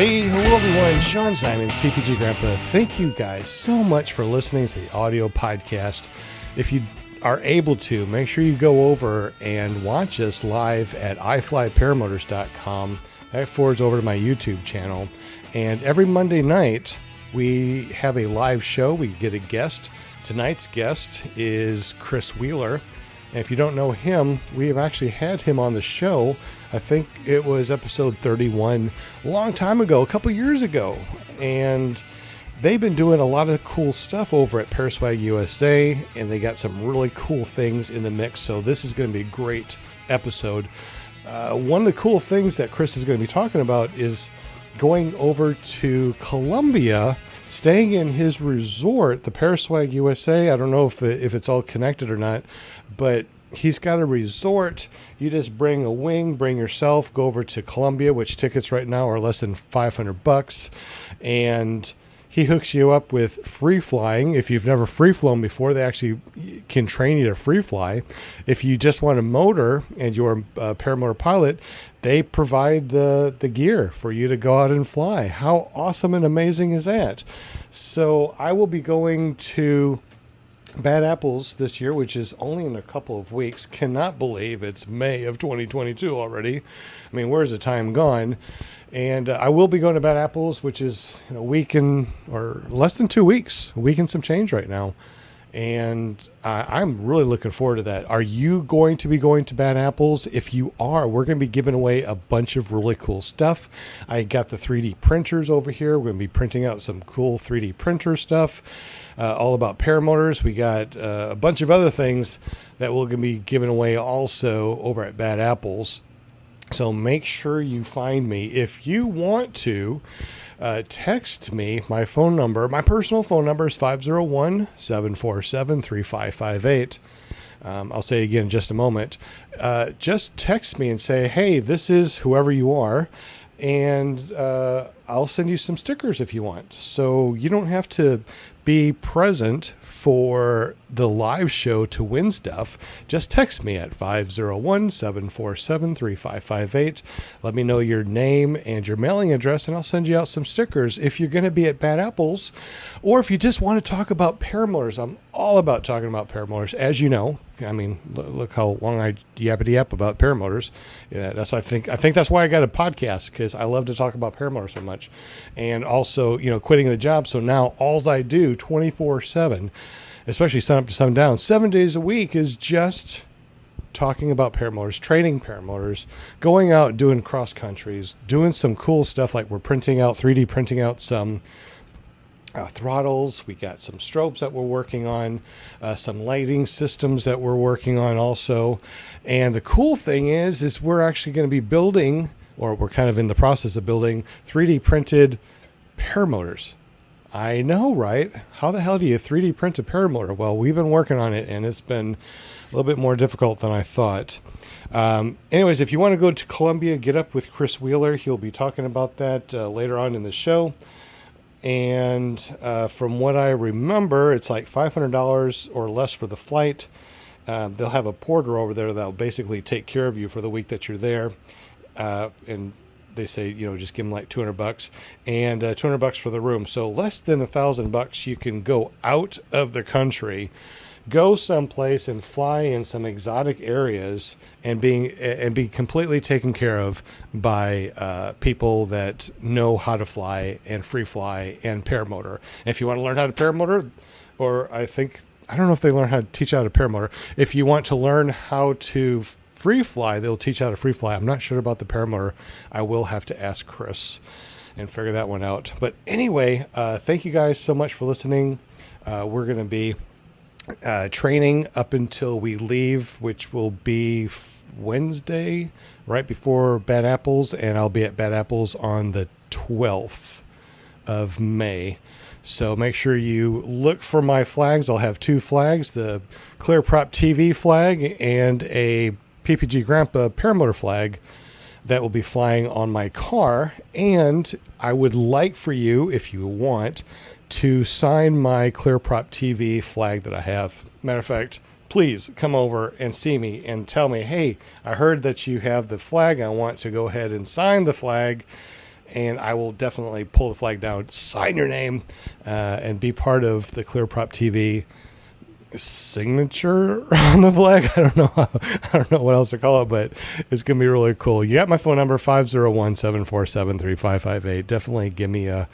Hey, hello everyone, Sean Simons, PPG Grandpa. Thank you guys so much for listening to the audio podcast. If you are able to, make sure you go over and watch us live at iflyparamotors.com. That forwards over to my YouTube channel. And every Monday night, we have a live show. We get a guest. Tonight's guest is Kris Wheeler. And if you don't know him, we have actually had him on the show. I think it was episode 31 a long time ago, a couple years ago. And they've been doing a lot of cool stuff over at Paraswag USA, and they got some really cool things in the mix. So this is going to be a great episode. One of the cool things that Kris is going to be talking about is going over to Colombia, staying in his resort, the Paraswag USA. I don't know if it's all connected or not, but he's got a resort. You just bring a wing, bring yourself, go over to Colombia, which tickets right now are less than $500, and he hooks you up with free flying. If you've never free flown before, they actually can train you to free fly. If you just want a motor and you're a paramotor pilot, they provide the gear for you to go out and fly. How awesome and amazing is that? So I will be going to Bad Apples this year, which is only in a couple of weeks. Cannot believe it's May of 2022 already. I mean, where's the time gone? And I will be going to Bad Apples, which is a week or less than 2 weeks, a week and some change right now. And I'm really looking forward to that. Are you going to be going to Bad Apples? If you are, we're going to be giving away a bunch of really cool stuff. I got the 3D printers over here. We're going to be printing out some cool 3D printer stuff, all about paramotors. We got a bunch of other things that we're going to be giving away also over at Bad Apples. So make sure you find me. If you want to, text me. My phone number, my personal phone number is 501-747-3558. I'll say again in just a moment. Just text me and say, hey, this is whoever you are, and I'll send you some stickers if you want. So you don't have to be present for the live show to win stuff. Just text me at 501-747-3558. Let me know your name and your mailing address, and I'll send you out some stickers if you're going to be at Bad Apples, or if you just want to talk about paramotors. I'm all about talking about paramotors, as you know. I mean, look how long I yappity-yap about paramotors. Yeah, I think that's why I got a podcast, because I love to talk about paramotors so much. And also, quitting the job. So now all I do 24/7, especially sun up to sundown, 7 days a week, is just talking about paramotors, training paramotors, going out doing cross countries, doing some cool stuff like we're 3D printing out some throttles. We got some strobes that we're working on, some lighting systems that we're working on also. And the cool thing is we're actually going to be building, or we're kind of in the process of building, 3D printed paramotors. I know, right? How the hell do you 3D print a paramotor? Well, we've been working on it, and it's been a little bit more difficult than I thought. Anyways, if you want to go to Colombia, get up with Kris Wheeler. He'll be talking about that later on in the show. And from what I remember, it's like $500 or less for the flight. They'll have a porter over there that'll basically take care of you for the week that you're there. And they say, just give them like $200 and $200 for the room. So less than $1,000, you can go out of the country, go someplace and fly in some exotic areas and be completely taken care of by people that know how to fly and free fly and paramotor. And if you want to learn how to paramotor, or I don't know if they learn how to teach how to paramotor. If you want to learn how to free fly, they'll teach how to free fly. I'm not sure about the paramotor. I will have to ask Kris and figure that one out. But anyway, thank you guys so much for listening. We're going to be training up until we leave, which will be Wednesday, right before Bad Apples, and I'll be at Bad Apples on the 12th of May. So make sure you look for my flags. I'll have 2 flags, the Clear Prop TV flag and a PPG Grandpa paramotor flag that will be flying on my car. And I would like for you, if you want, to sign my Clear Prop TV flag that I have. Matter of fact, please come over and see me and tell me, hey, I heard that you have the flag. I want to go ahead and sign the flag and I will definitely pull the flag down, sign your name, and be part of the Clear Prop TV signature on the flag. I don't know what else to call it, but it's gonna be really cool. You got my phone number, 501-747-3558. Definitely give me a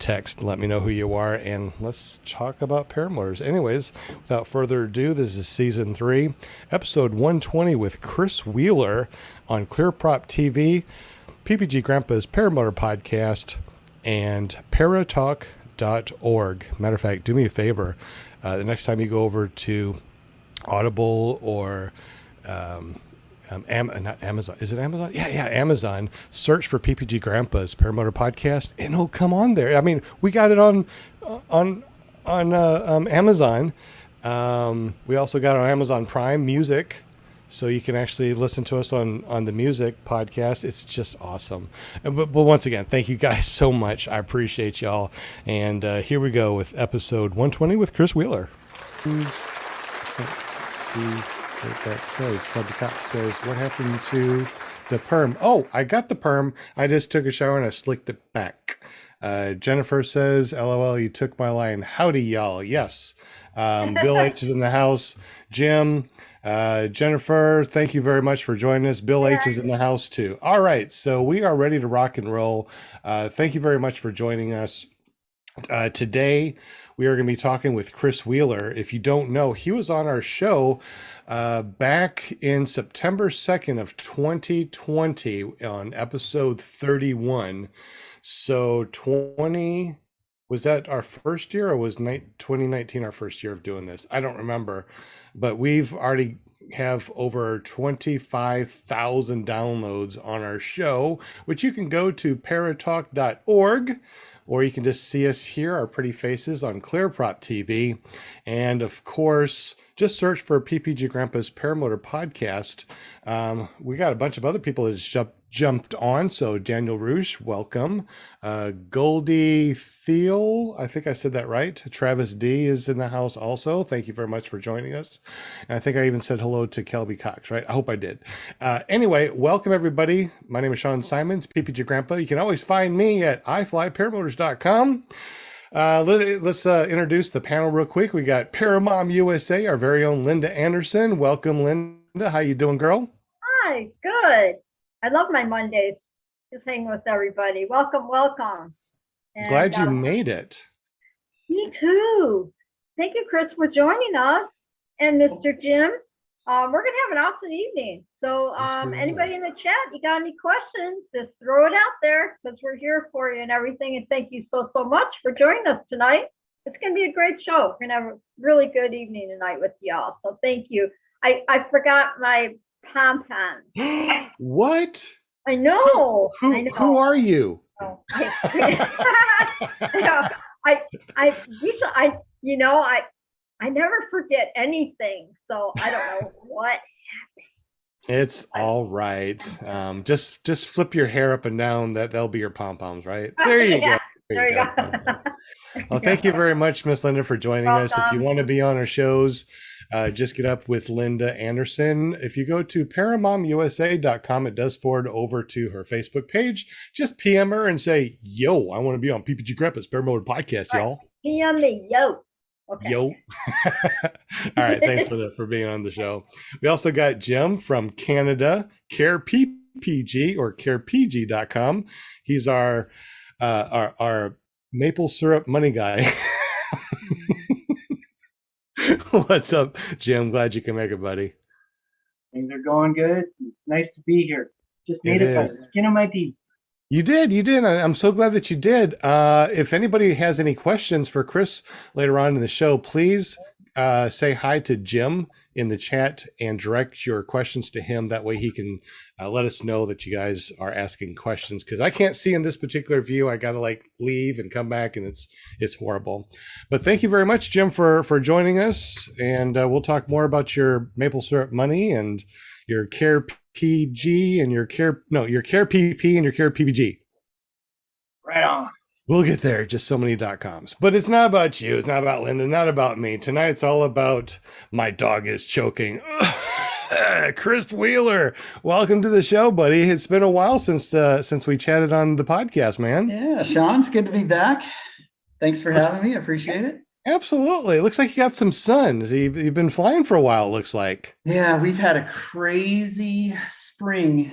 text, let me know who you are, and let's talk about paramotors. Anyways, without further ado, this is season 3, episode 120 with Kris Wheeler on Clear Prop TV, PPG Grandpa's Paramotor podcast, and paratalk.org. Matter of fact, do me a favor. The next time you go over to Audible or not Amazon, is it Amazon? Yeah, Amazon. Search for PPG Grandpa's Paramotor podcast, and it'll come on there. I mean, we got it on Amazon. We also got it on Amazon Prime Music, so you can actually listen to us on the music podcast. It's just awesome. But once again, thank you guys so much. I appreciate y'all. And here we go with episode 120 with Kris Wheeler. Let's see what that says. The cop says, what happened to the perm? Oh, I got the perm. I just took a shower and I slicked it back. Jennifer says, LOL, you took my line. Howdy, y'all. Yes. Bill H is in the house. Jim, Jennifer, thank you very much for joining us. Bill H is in the house too. All right, so we are ready to rock and roll. Thank you very much for joining us. Today, we are going to be talking with Kris Wheeler. If you don't know, he was on our show back in September 2nd of 2020 on episode 31. So was that our first year, or was 2019 our first year of doing this? I don't remember, but we've already have over 25,000 downloads on our show, which you can go to paratalk.org, or you can just see us here, our pretty faces, on Clear Prop TV. And of course, just search for PPG Grandpa's Paramotor podcast. We got a bunch of other people that jumped on. So Daniel Roosh, welcome. Goldie Thiel, I think I said that right. Travis D is in the house also. Thank you very much for joining us. And I think I even said hello to Kelby Cox, right? I hope I did. Anyway, welcome everybody. My name is Sean Simons, PPG Grandpa. You can always find me at iflyparamotors.com. Let's introduce the panel real quick. We got Paramom USA, our very own Linda Anderson. Welcome, Linda. How you doing, girl? Hi, good. I love my Mondays. Just hanging with everybody. Welcome, welcome. And, glad you made it. Me too. Thank you, Kris, for joining us. And Mr. Jim, we're going to have an awesome evening. So anybody in the chat, you got any questions, just throw it out there, because we're here for you and everything. And thank you so much for joining us tonight. It's going to be a great show. We're going to have a really good evening tonight with y'all. So thank you. I forgot my pom-poms. What? I know. Who are you? Oh, I never forget anything, so I don't know what happened. It's all right. Just flip your hair up and down. That'll be your pom-poms, right? There you go. There you go. Well, thank you very much, Miss Linda, for joining us. If you want to be on our shows, just get up with Linda Anderson. If you go to paramomusa.com, it does forward over to her Facebook page. Just PM her and say, yo, I want to be on PPG Grandpa's Paramotor podcast, y'all. PM me, yo. Okay. Yo. All right. Thanks for being on the show. We also got Jim from Canada, Care PPG or carepg.com. He's our maple syrup money guy. What's up, Jim? Glad you can make it, buddy. Things are going good. It's nice to be here. Just made it by the skin of my teeth. You did. I'm so glad that you did. If anybody has any questions for Kris later on in the show, please say hi to Jim in the chat and direct your questions to him. That way he can let us know that you guys are asking questions, because I can't see in this particular view. I got to leave and come back, and it's horrible. But thank you very much, Jim, for joining us. And we'll talk more about your maple syrup money and your Care PG and your Care PP and your Care PPG. Right on. We'll get there. Just so many .coms. But it's not about you. It's not about Linda. Not about me. Tonight it's all about my dog is choking. Kris Wheeler, welcome to the show, buddy. It's been a while since we chatted on the podcast, man. Yeah, Sean, it's good to be back. Thanks for having me. I appreciate it. Absolutely. It looks like you got some sun. So you've been flying for a while, it looks like. Yeah, we've had a crazy spring.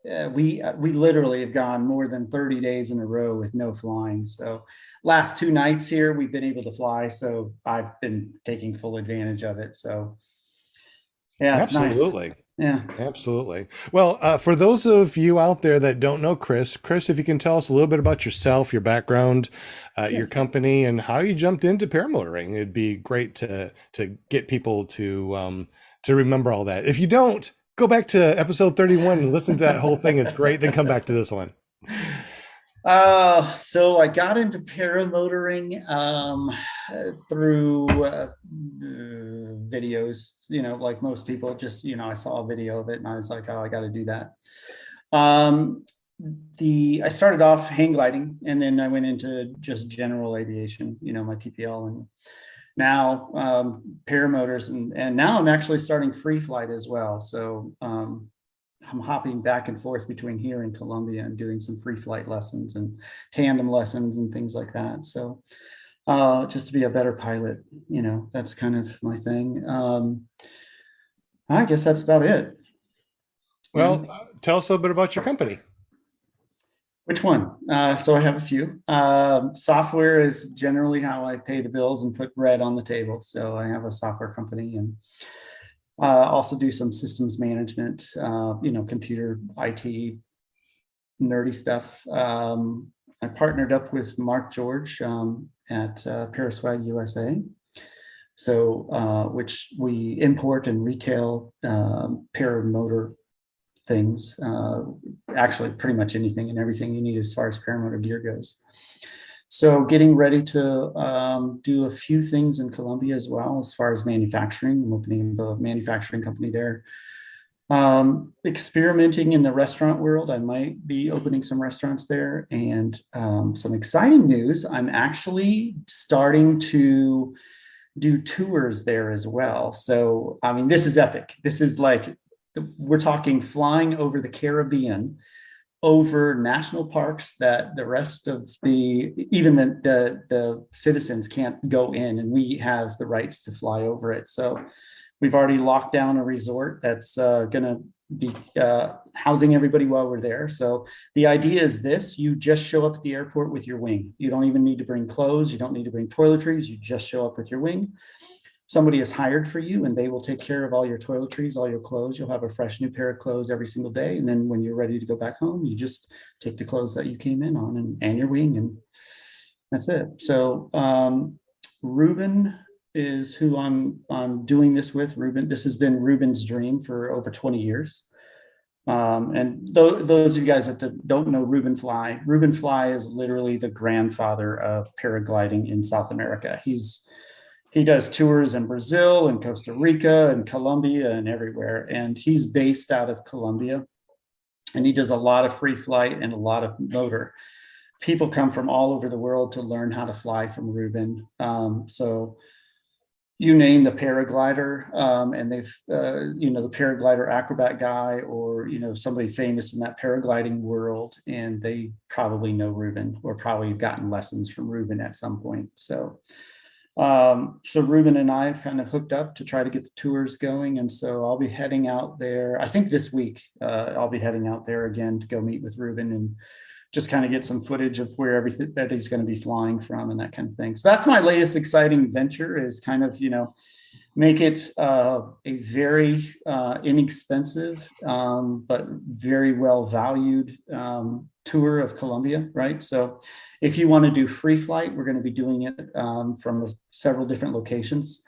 We literally have gone more than 30 days in a row with no flying. So last 2 nights here, we've been able to fly. So I've been taking full advantage of it. So yeah, it's Absolutely. nice. Yeah. Absolutely. Well, for those of you out there that don't know Kris, if you can tell us a little bit about yourself, your background, your company, and how you jumped into paramotoring, it'd be great to get people to remember all that. If you don't, go back to episode 31 and listen to that whole thing. It's great. Then come back to this one. So I got into paramotoring through videos, like most people, just, I saw a video of it and I was like, oh, I got to do that. I started off hang gliding and then I went into just general aviation, my PPL, and now paramotors, and now I'm actually starting free flight as well. So I'm hopping back and forth between here and Columbia and doing some free flight lessons and tandem lessons and things like that. So just to be a better pilot, that's kind of my thing. I guess that's about it. Well, tell us a little bit about your company. Which one? So I have a few. Software is generally how I pay the bills and put bread on the table. So I have a software company and also do some systems management, computer, IT, nerdy stuff. I partnered up with Mark George at Paraswag USA. So, which we import and retail paramotor things, actually pretty much anything and everything you need as far as paramotor gear goes. So getting ready to do a few things in Colombia as well as far as manufacturing. I'm opening a manufacturing company there. Experimenting in the restaurant world. I might be opening some restaurants there. And some exciting news, I'm actually starting to do tours there as well. So, I mean, this is epic. This is like, we're talking flying over the Caribbean, over national parks that the rest of even the citizens can't go in, and we have the rights to fly over it. So we've already locked down a resort that's going to be housing everybody while we're there. So the idea is this: you just show up at the airport with your wing. You don't even need to bring clothes. You don't need to bring toiletries. You just show up with your wing. Somebody is hired for you and they will take care of all your toiletries, all your clothes. You'll have a fresh new pair of clothes every single day. And then when you're ready to go back home, you just take the clothes that you came in on and your wing, and that's it. So Ruben is who I'm doing this with. Ruben, this has been Ruben's dream for over 20 years. And those of you guys that don't know Ruben Fly is literally the grandfather of paragliding in South America. He does tours in Brazil and Costa Rica and Colombia and everywhere. And he's based out of Colombia. And he does a lot of free flight and a lot of motor. People come from all over the world to learn how to fly from Ruben. So you name the paraglider, and they've, the paraglider acrobat guy, or, somebody famous in that paragliding world, and they probably know Ruben or probably gotten lessons from Ruben at some point. So Ruben and I have kind of hooked up to try to get the tours going. And so I'll be heading out there. I think this week, I'll be heading out there again to go meet with Ruben and just kind of get some footage of where everybody's going to be flying from and that kind of thing. So that's my latest exciting venture, is kind of, make it a very inexpensive, but very well valued tour of Colombia, right? So if you want to do free flight, we're going to be doing it from several different locations.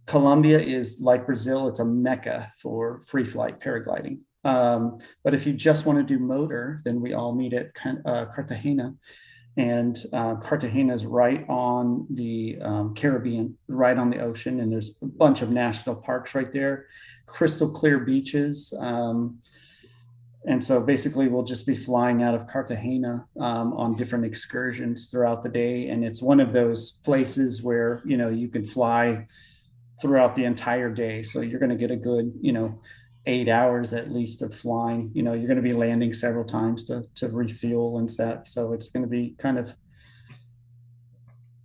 Colombia is like Brazil, it's a mecca for free flight paragliding. But if you just want to do motor, then we all meet at Cartagena. And Cartagena is right on the Caribbean, right on the ocean. And there's a bunch of national parks right there, crystal clear beaches. And so basically we'll just be flying out of Cartagena on different excursions throughout the day. And it's one of those places where, you can fly throughout the entire day. So you're going to get a good, 8 hours at least of flying. You're going to be landing several times to refuel and set. So it's going to be kind of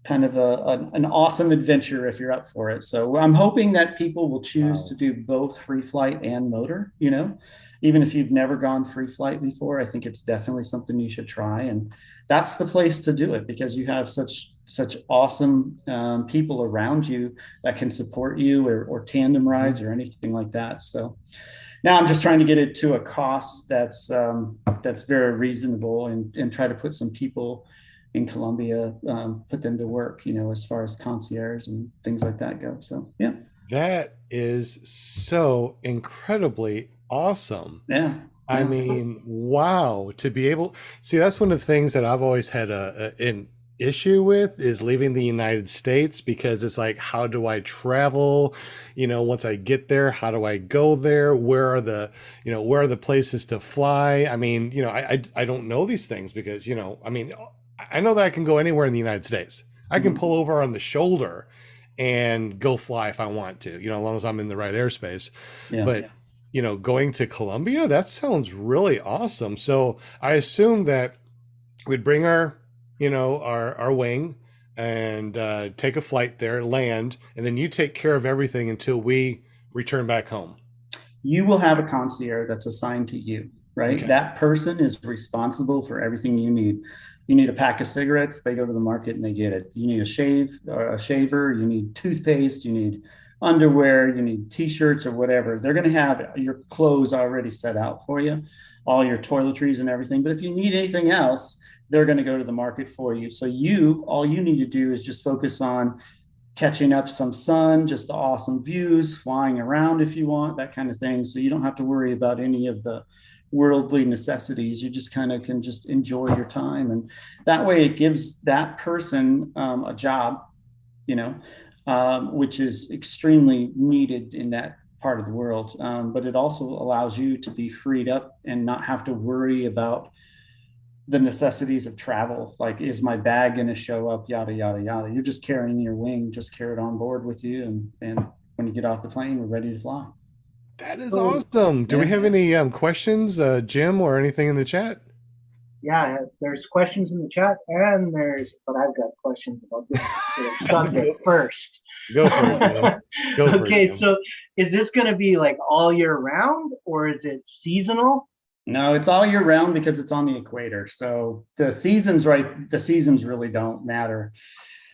an awesome adventure if you're up for it. So I'm hoping that people will choose to do both free flight and motor, even if you've never gone free flight before. I think it's definitely something you should try. And that's the place to do it, because you have such awesome people around you that can support you, or tandem rides or anything like that. So now I'm just trying to get it to a cost that's very reasonable, and try to put some people in Colombia, put them to work, as far as concierge and things like that go. So, yeah. That is so incredibly awesome. Yeah. I mean, wow, to be able, see, that's one of the things that I've always had an issue with, is leaving the United States, because it's like, how do I travel? Once I get there, how do I go there? Where are the places to fly? I mean, I don't know these things, because, I know that I can go anywhere in the United States. I can pull over on the shoulder and go fly if I want to, as long as I'm in the right airspace. Yeah. But, going to Colombia, that sounds really awesome. So I assume that we'd bring our wing and take a flight there, land, and then you take care of everything until we return back home. You will have a concierge that's assigned to you, right? Okay. That person is responsible for everything you need. You need a pack of cigarettes, they go to the market and they get it. You need a shaver, you need toothpaste, you need underwear, you need t-shirts or whatever. They're going to have your clothes already set out for you, all your toiletries and everything. But if you need anything else, they're going to go to the market for you. So all you need to do is just focus on catching up some sun, just the awesome views, flying around if you want, that kind of thing. So you don't have to worry about any of the worldly necessities. You just kind of can just enjoy your time. And that way it gives that person a job, which is extremely needed in that part of the world. But it also allows you to be freed up and not have to worry about the necessities of travel. Like, is my bag going to show up? Yada, yada, yada. You're just carrying your wing, just carry it on board with you. And when you get off the plane, we're ready to fly. That is awesome. Do we have any questions, Jim, or anything in the chat? Yeah, there's questions in the chat, but I've got questions about this subject first. Go for it, man. Go for Okay, it, so is this going to be like all year round, or is it seasonal? No, it's all year round, because it's on the equator. So the seasons really don't matter.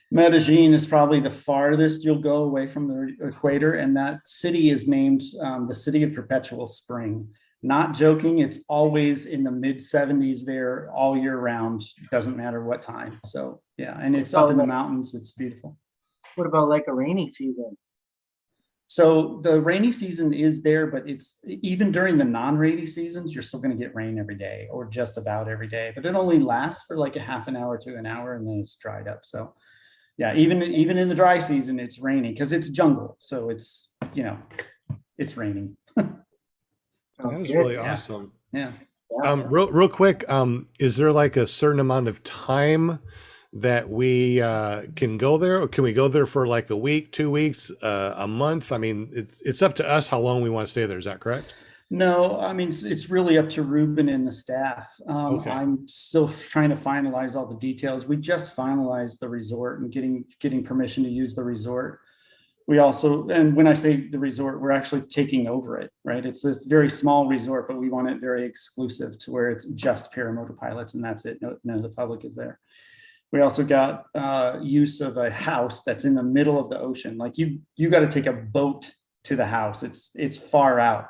Medellin is probably the farthest you'll go away from the equator, and that city is named the City of Perpetual Spring. Not joking, it's always in the mid 70s there all year round. Doesn't matter what time. So yeah, and it's up in the mountains. It's beautiful. What about like a rainy season? So the rainy season is there, but it's even during the non-rainy seasons, you're still going to get rain every day, or just about every day. But it only lasts for like a half an hour to an hour, and then it's dried up. So yeah, even in the dry season, it's raining, because it's jungle. So it's it's raining. That is really awesome. Yeah. Real quick, is there like a certain amount of time that we can go there, or can we go there for like a week, 2 weeks, a month? I mean, it's up to us how long we want to stay there. Is that correct? No, I mean, it's really up to Ruben and the staff. Okay. I'm still trying to finalize all the details. We just finalized the resort and getting permission to use the resort. We also, and when I say the resort, we're actually taking over it, right? It's a very small resort, but we want it very exclusive, to where it's just paramotor pilots and that's it. None of the public is there. We also got use of a house that's in the middle of the ocean. Like you got to take a boat to the house. It's far out.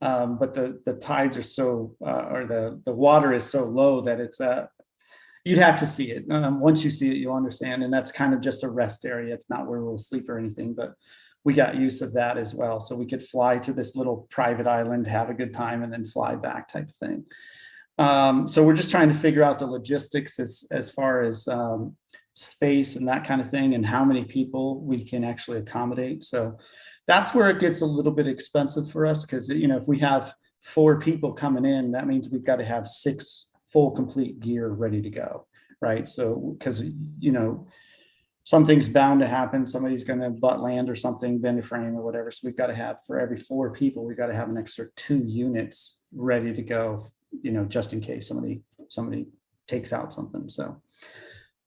But the tides are so, or the water is so low that it's you'd have to see it. Once you see it, you'll understand. And that's kind of just a rest area. It's not where we'll sleep or anything, but we got use of that as well. So we could fly to this little private island, have a good time, and then fly back type of thing. So we're just trying to figure out the logistics as far as space and that kind of thing, and how many people we can actually accommodate. So that's where it gets a little bit expensive for us, because if we have 4 people coming in, that means we've got to have 6 full complete gear ready to go, right? So because something's bound to happen. Somebody's going to butt land or something, bend a frame or whatever. So we've got to have, for every 4 people, we've got to have an extra 2 units ready to go, just in case somebody takes out something. So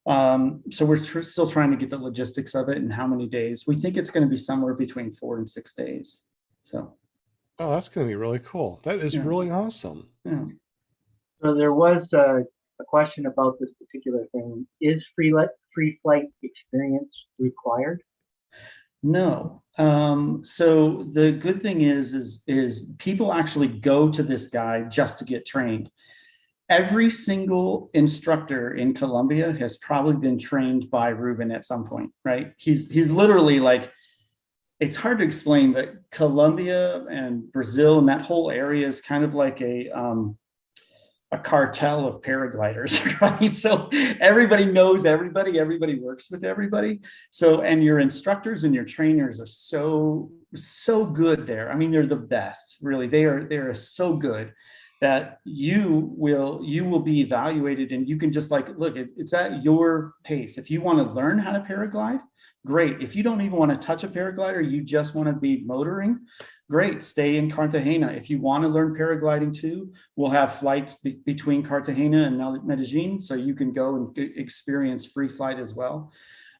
we're still trying to get the logistics of it and how many days. We think it's going to be somewhere between 4 and 6 days. So. Oh, that's going to be really cool. That is really awesome. Yeah. So there was a question about this particular thing. Is free flight experience required? No. So the good thing is people actually go to this guy just to get trained. Every single instructor in Colombia has probably been trained by Ruben at some point, right? He's literally like, it's hard to explain, but Colombia and Brazil and that whole area is kind of like a cartel of paragliders, right? So everybody knows everybody works with everybody. So, and your instructors and your trainers are so good there. I mean, they're the best, really. They are so good that you will be evaluated, and you can just look, it's at your pace. If you want to learn how to paraglide, great. If you don't even want to touch a paraglider, you just want to be motoring, great, stay in Cartagena. If you want to learn paragliding too, we'll have flights between Cartagena and Medellin, so you can go and experience free flight as well.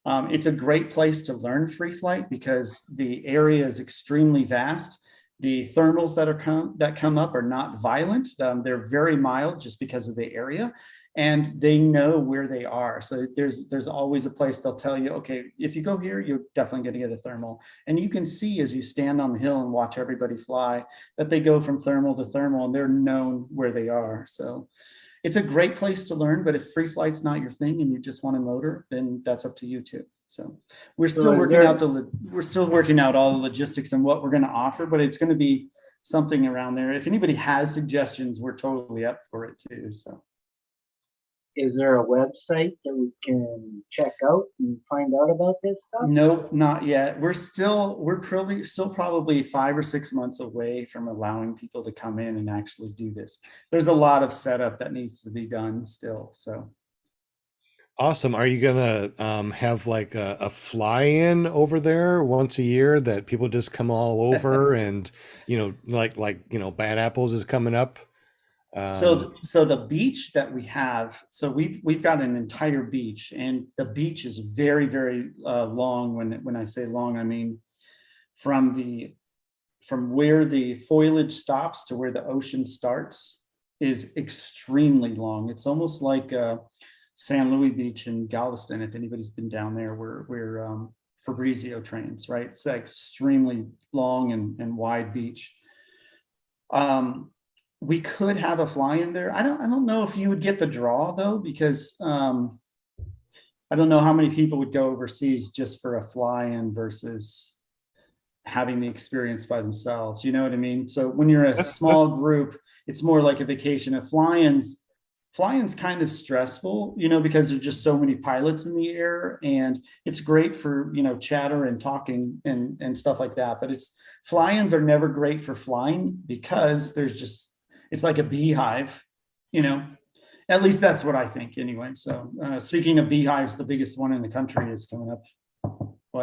It's a great place to learn free flight because the area is extremely vast. The thermals that come up are not violent. They're very mild just because of the area, and they know where they are. So there's always a place they'll tell you, okay, if you go here, you're definitely going to get a thermal. And you can see as you stand on the hill and watch everybody fly that they go from thermal to thermal, and they're known where they are. So it's a great place to learn, but if free flight's not your thing and you just want to motor, then that's up to you too. So we're still working out all the logistics and what we're going to offer, but it's going to be something around there. If anybody has suggestions, we're totally up for it too. So, is there a website that we can check out and find out about this stuff? Nope, not yet. We're probably still 5 or 6 months away from allowing people to come in and actually do this. There's a lot of setup that needs to be done still. So. Awesome. Are you gonna have like a fly-in over there once a year that people just come all over and like Bad Apples is coming up? So the beach that we have, so we've got an entire beach, and the beach is very, very long. When I say long, I mean from where the foliage stops to where the ocean starts is extremely long. It's almost like San Luis Beach in Galveston, if anybody's been down there, where Fabrizio trains, right? It's like extremely long and wide beach. We could have a fly in there. I don't know if you would get the draw though, because I don't know how many people would go overseas just for a fly in versus having the experience by themselves. You know what I mean? So when you're a small group, it's more like a vacation. Flying's kind of stressful, because there's just so many pilots in the air, and it's great for, chatter and talking and stuff like that. But fly-ins are never great for flying because it's like a beehive, at least that's what I think anyway. So speaking of beehives, the biggest one in the country is coming up,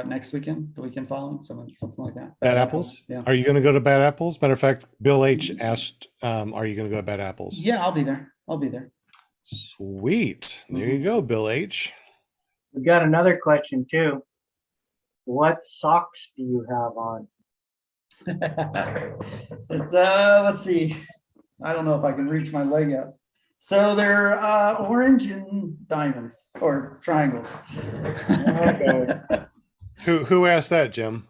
next weekend, the weekend following, something like that. Bad Apples? Yeah. Are you going to go to Bad Apples? Matter of fact, Bill H asked, are you going to go to Bad Apples? Yeah, I'll be there. Sweet. There you go, Bill H. We got another question too. What socks do you have on? Let's see. I don't know if I can reach my leg up. So they're orange and diamonds or triangles. Okay. Who asked that, Jim?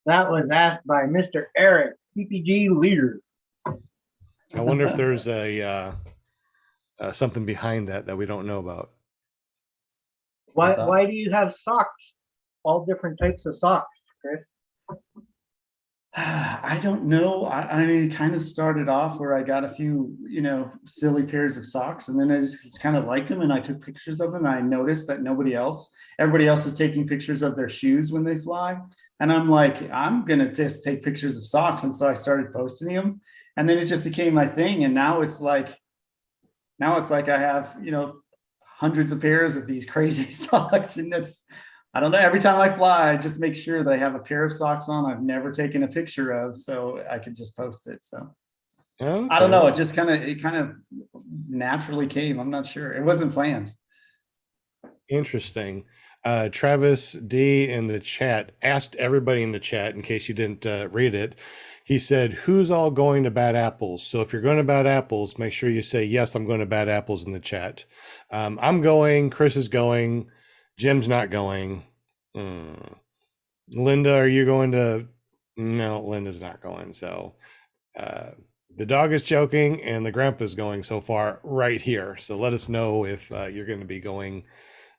That was asked by Mr. Eric, PPG leader. I wonder if there's a something behind that we don't know about. Why do you have socks? All different types of socks, Kris? I don't know. I mean, it kind of started off where I got a few, silly pairs of socks, and then I just kind of liked them, and I took pictures of them, and I noticed that everybody else is taking pictures of their shoes when they fly. And I'm like, I'm going to just take pictures of socks. And so I started posting them, and then it just became my thing. And now it's like I have, hundreds of pairs of these crazy socks. And I don't know, every time I fly, I just make sure that I have a pair of socks on I've never taken a picture of, so I can just post it. So Okay. I don't know. It kind of naturally came. I'm not sure. It wasn't planned. Interesting. Travis D in the chat asked everybody in the chat, in case you didn't read it. He said, "Who's all going to Bad Apples?" So if you're going to Bad Apples, make sure you say, "Yes, I'm going to Bad Apples" in the chat. I'm going. Kris is going. Jim's not going. Linda, are you going to? No, Linda's not going. So the dog is joking and the grandpa's going so far right here. So let us know if you're going to be going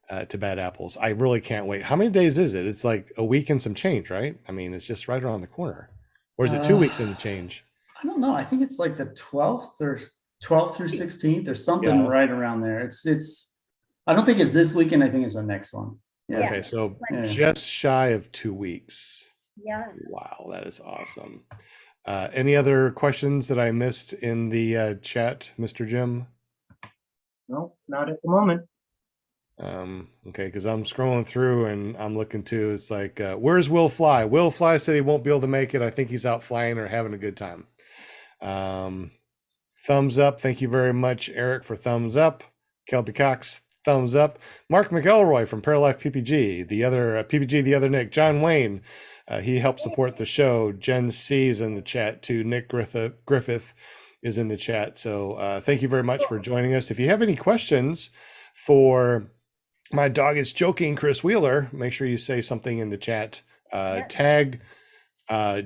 to Bad Apples. I really can't wait. How many days is it? It's like a week and some change, right? I mean, it's just right around the corner. Or is it 2 weeks and change? I don't know. I think it's like the 12th through 16th or something right around there. It's I don't think it's this weekend. I think it's the next one. Yeah. Okay, so just shy of 2 weeks. Yeah. Wow, that is awesome. Any other questions that I missed in the chat, Mr. Jim? No, not at the moment. Okay, because I'm scrolling through and I'm looking too. It's like, where's Will Fly? Will Fly said he won't be able to make it. I think he's out flying or having a good time. Thumbs up. Thank you very much, Eric, for thumbs up. Kelby Cox, thumbs up. Mark McElroy from Paralife PPG. The other PPG, the other Nick. John Wayne, he helped support the show. Jen C is in the chat too. Nick Griffith is in the chat. So thank you very much for joining us. If you have any questions for My Dog is Joking, Kris Wheeler, make sure you say something in the chat. Tag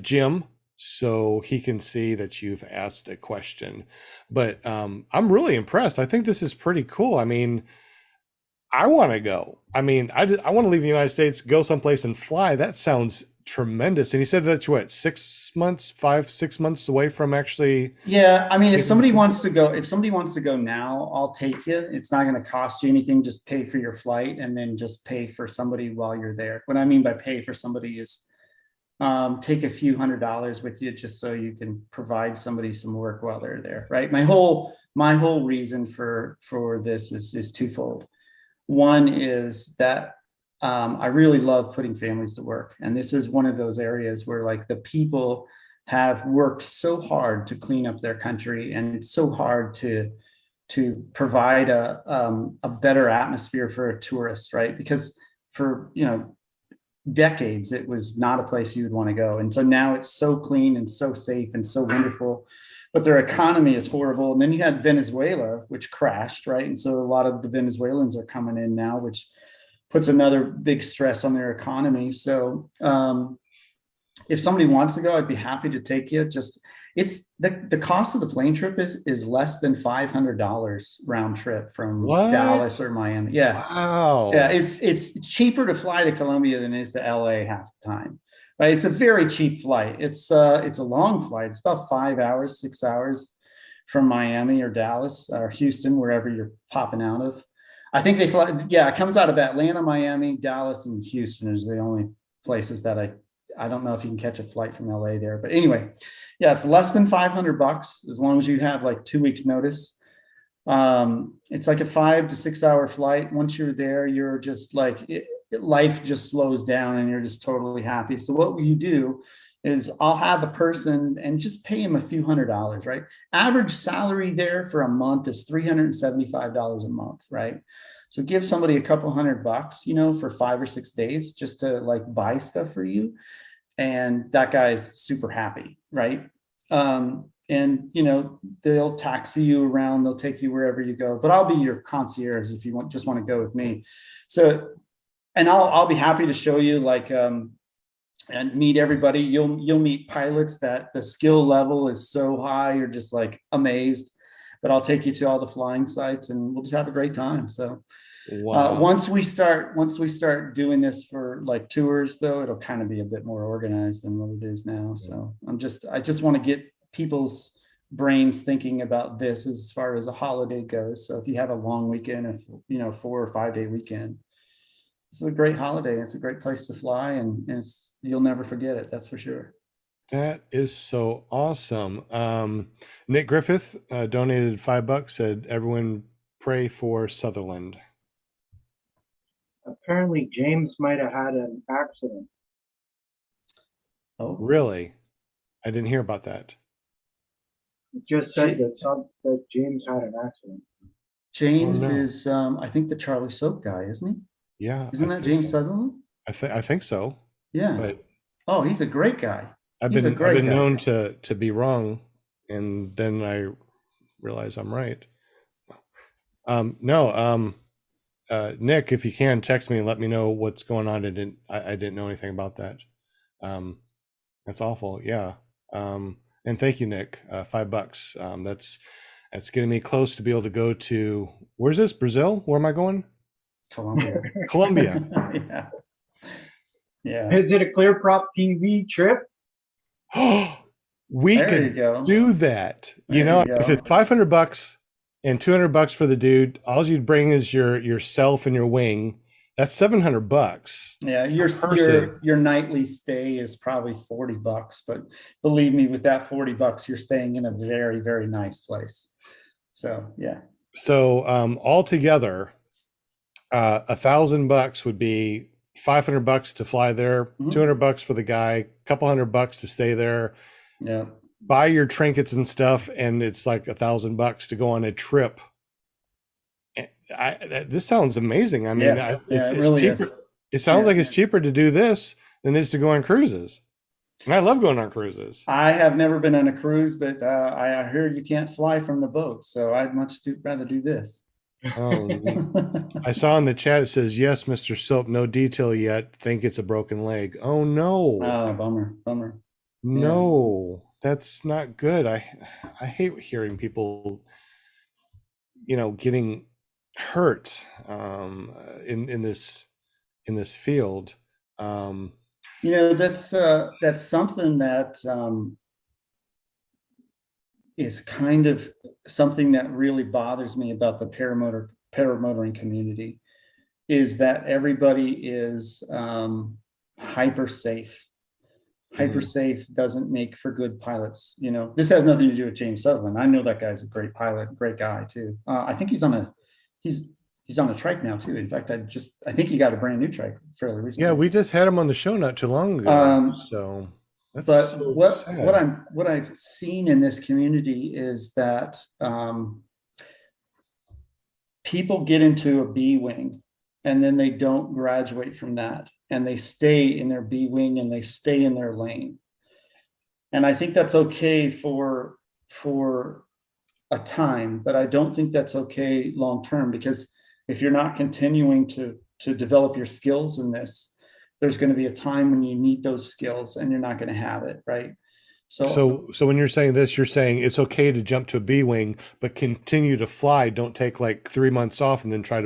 Jim so he can see that you've asked a question. But I'm really impressed. I think this is pretty cool. I mean, I want to go. I mean, I want to leave the United States, go someplace and fly. That sounds tremendous. And he said that's what, 6 months, 6 months away from actually. Yeah, I mean, if somebody wants to go now, I'll take you. It's not going to cost you anything. Just pay for your flight and then just pay for somebody while you're there. What I mean by pay for somebody is take a few $100s with you just so you can provide somebody some work while they're there, right? My whole reason for this is twofold. One is that I really love putting families to work. And this is one of those areas where like the people have worked so hard to clean up their country, and it's so hard to provide a better atmosphere for a tourist, right? Because for, decades, it was not a place you would want to go. And so now it's so clean and so safe and so wonderful, but their economy is horrible. And then you had Venezuela, which crashed, right? And so a lot of the Venezuelans are coming in now, which puts another big stress on their economy. So if somebody wants to go, I'd be happy to take you. Just it's the cost of the plane trip is less than $500 round trip from Dallas or Miami. Yeah. Wow. Yeah, it's cheaper to fly to Colombia than it is to LA half the time. Right. It's a very cheap flight. It's a long flight. It's about 5 hours, 6 hours from Miami or Dallas or Houston, wherever you're popping out of. I think they fly. Yeah, it comes out of Atlanta, Miami, Dallas, and Houston is the only places that I don't know if you can catch a flight from LA there. But anyway, yeah, it's less than $500 as long as you have like 2 weeks notice. It's like a 5 to 6 hour flight. Once you're there, you're just like, life just slows down and you're just totally happy. So what you do is I'll have a person and just pay him a few $100s, right? Average salary there for a month is $375 a month, right? So give somebody a couple $100, for 5 or 6 days just to like buy stuff for you. And that guy is super happy, right? And they'll taxi you around, they'll take you wherever you go, but I'll be your concierge if you just want to go with me. So, and I'll be happy to show you and meet everybody. You'll meet pilots that the skill level is so high, you're just like amazed, but I'll take you to all the flying sites and we'll just have a great time. So wow. Once we start doing this for like tours though, it'll kind of be a bit more organized than what it is now. So I just want to get people's brains thinking about this as far as a holiday goes. So if you have a long weekend, 4 or 5 day weekend, it's a great holiday. It's a great place to fly and you'll never forget it. That's for sure. That is so awesome. Nick Griffith donated $5, said everyone pray for Sutherland. Apparently, James might have had an accident. Oh, Really? I didn't hear about that. It just said that James had an accident. James Oh, no. is, I think the Charlie Soap guy, isn't he? Yeah, Isn't I that think James so. Sutherland? I think so. Yeah. But Oh, he's a great guy. I've He's a been great guy. known to be wrong, and then I realize I'm right. No, Nick, if you can text me and let me know what's going on. I didn't know anything about that. Um, that's awful. Yeah. And thank you, Nick. $5. That's getting me close to be able to go to, where's this? Brazil? Where am I going? Columbia. Colombia. Yeah. Yeah. Is it a Clear Prop TV trip? We There you could go. do that. You There know, you if go. it's $500 and $200 for the dude, all you'd bring is yourself and your wing. That's $700. Yeah, person. your nightly stay is probably $40, but believe me, with that $40, you're staying in a very, very nice place. So yeah. So altogether, $1,000 would be $500 to fly there, Mhm. $200 for the guy, couple $100 to stay there, Yeah. buy your trinkets and stuff, and it's like $1,000 to go on a trip. This sounds amazing. I mean, Yeah. it's It really cheaper. is. It sounds Yeah. like it's cheaper to do this than it is to go on cruises. And I love going on cruises. I have never been on a cruise, but I heard you can't fly from the boat, so I'd rather do this. I saw in the chat it says, yes, Mr. Soap, no detail yet. Think it's a broken leg. Oh no. Oh, bummer. No, that's not good. I hate hearing people, getting hurt in this field. That's something that is kind of something that really bothers me about the paramotoring community, is that everybody is hyper safe. Hyper safe doesn't make for good pilots. This has nothing to do with James Sutherland. I know that guy's a great pilot, great guy too. I think he's on a trike now too. In fact, I think he got a brand new trike fairly recently. Yeah, we just had him on the show not too long ago. So that's but so what I've seen in this community is that people get into a B wing and then they don't graduate from that, and they stay in their B wing and they stay in their lane. And I think that's okay for a time, but I don't think that's okay long term, because if you're not continuing to develop your skills in this, there's going to be a time when you need those skills and you're not going to have it, right? So when you're saying this, you're saying it's okay to jump to a B wing, but continue to fly. Don't take like 3 months off and then try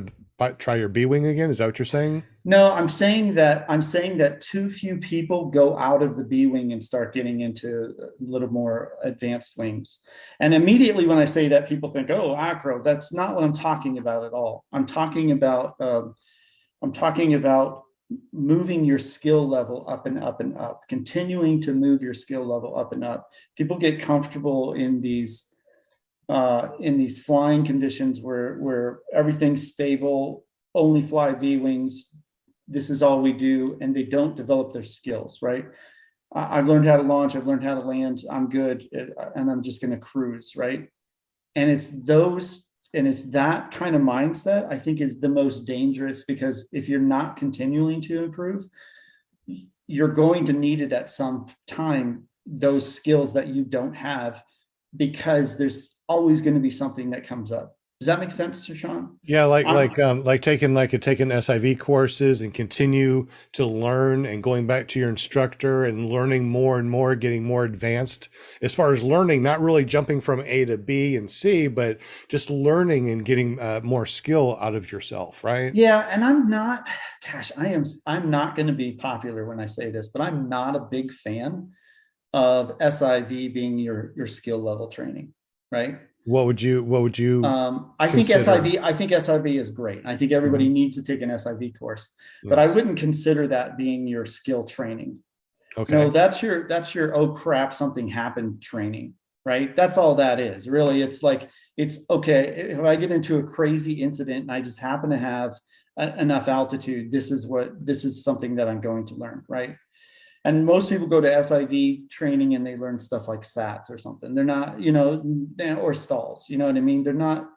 your B wing again. Is that what you're saying? No, I'm saying that too few people go out of the B wing and start getting into a little more advanced wings. And immediately when I say that, people think, oh, acro. That's not what I'm talking about at all. I'm talking about moving your skill level up and up and up, continuing to move your skill level up and up. People get comfortable in these flying conditions where everything's stable, only fly B wings. This is all we do, and they don't develop their skills, right? I've learned how to launch, I've learned how to land, I'm good, and I'm just going to cruise, right? And it's that kind of mindset, I think, is the most dangerous, because if you're not continuing to improve, you're going to need it at some time, those skills that you don't have, because there's always going to be something that comes up. Does that make sense, Sean? Yeah, like taking SIV courses and continue to learn and going back to your instructor and learning more and more, getting more advanced as far as learning, not really jumping from A to B and C, but just learning and getting more skill out of yourself, right? Yeah, and I'm not going to be popular when I say this, but I'm not a big fan of SIV being your skill level training, right? What would you I think consider? SIV is great. I think everybody needs to take an SIV course, but Yes. I wouldn't consider that being your skill training. Okay. No, that's your oh crap, something happened training, right? That's all that is. Really, it's like, it's okay if I get into a crazy incident and I just happen to have enough altitude, this is something that I'm going to learn, right? And most people go to SIV training and they learn stuff like SATs or something. They're not, or stalls, you know what I mean? They're not,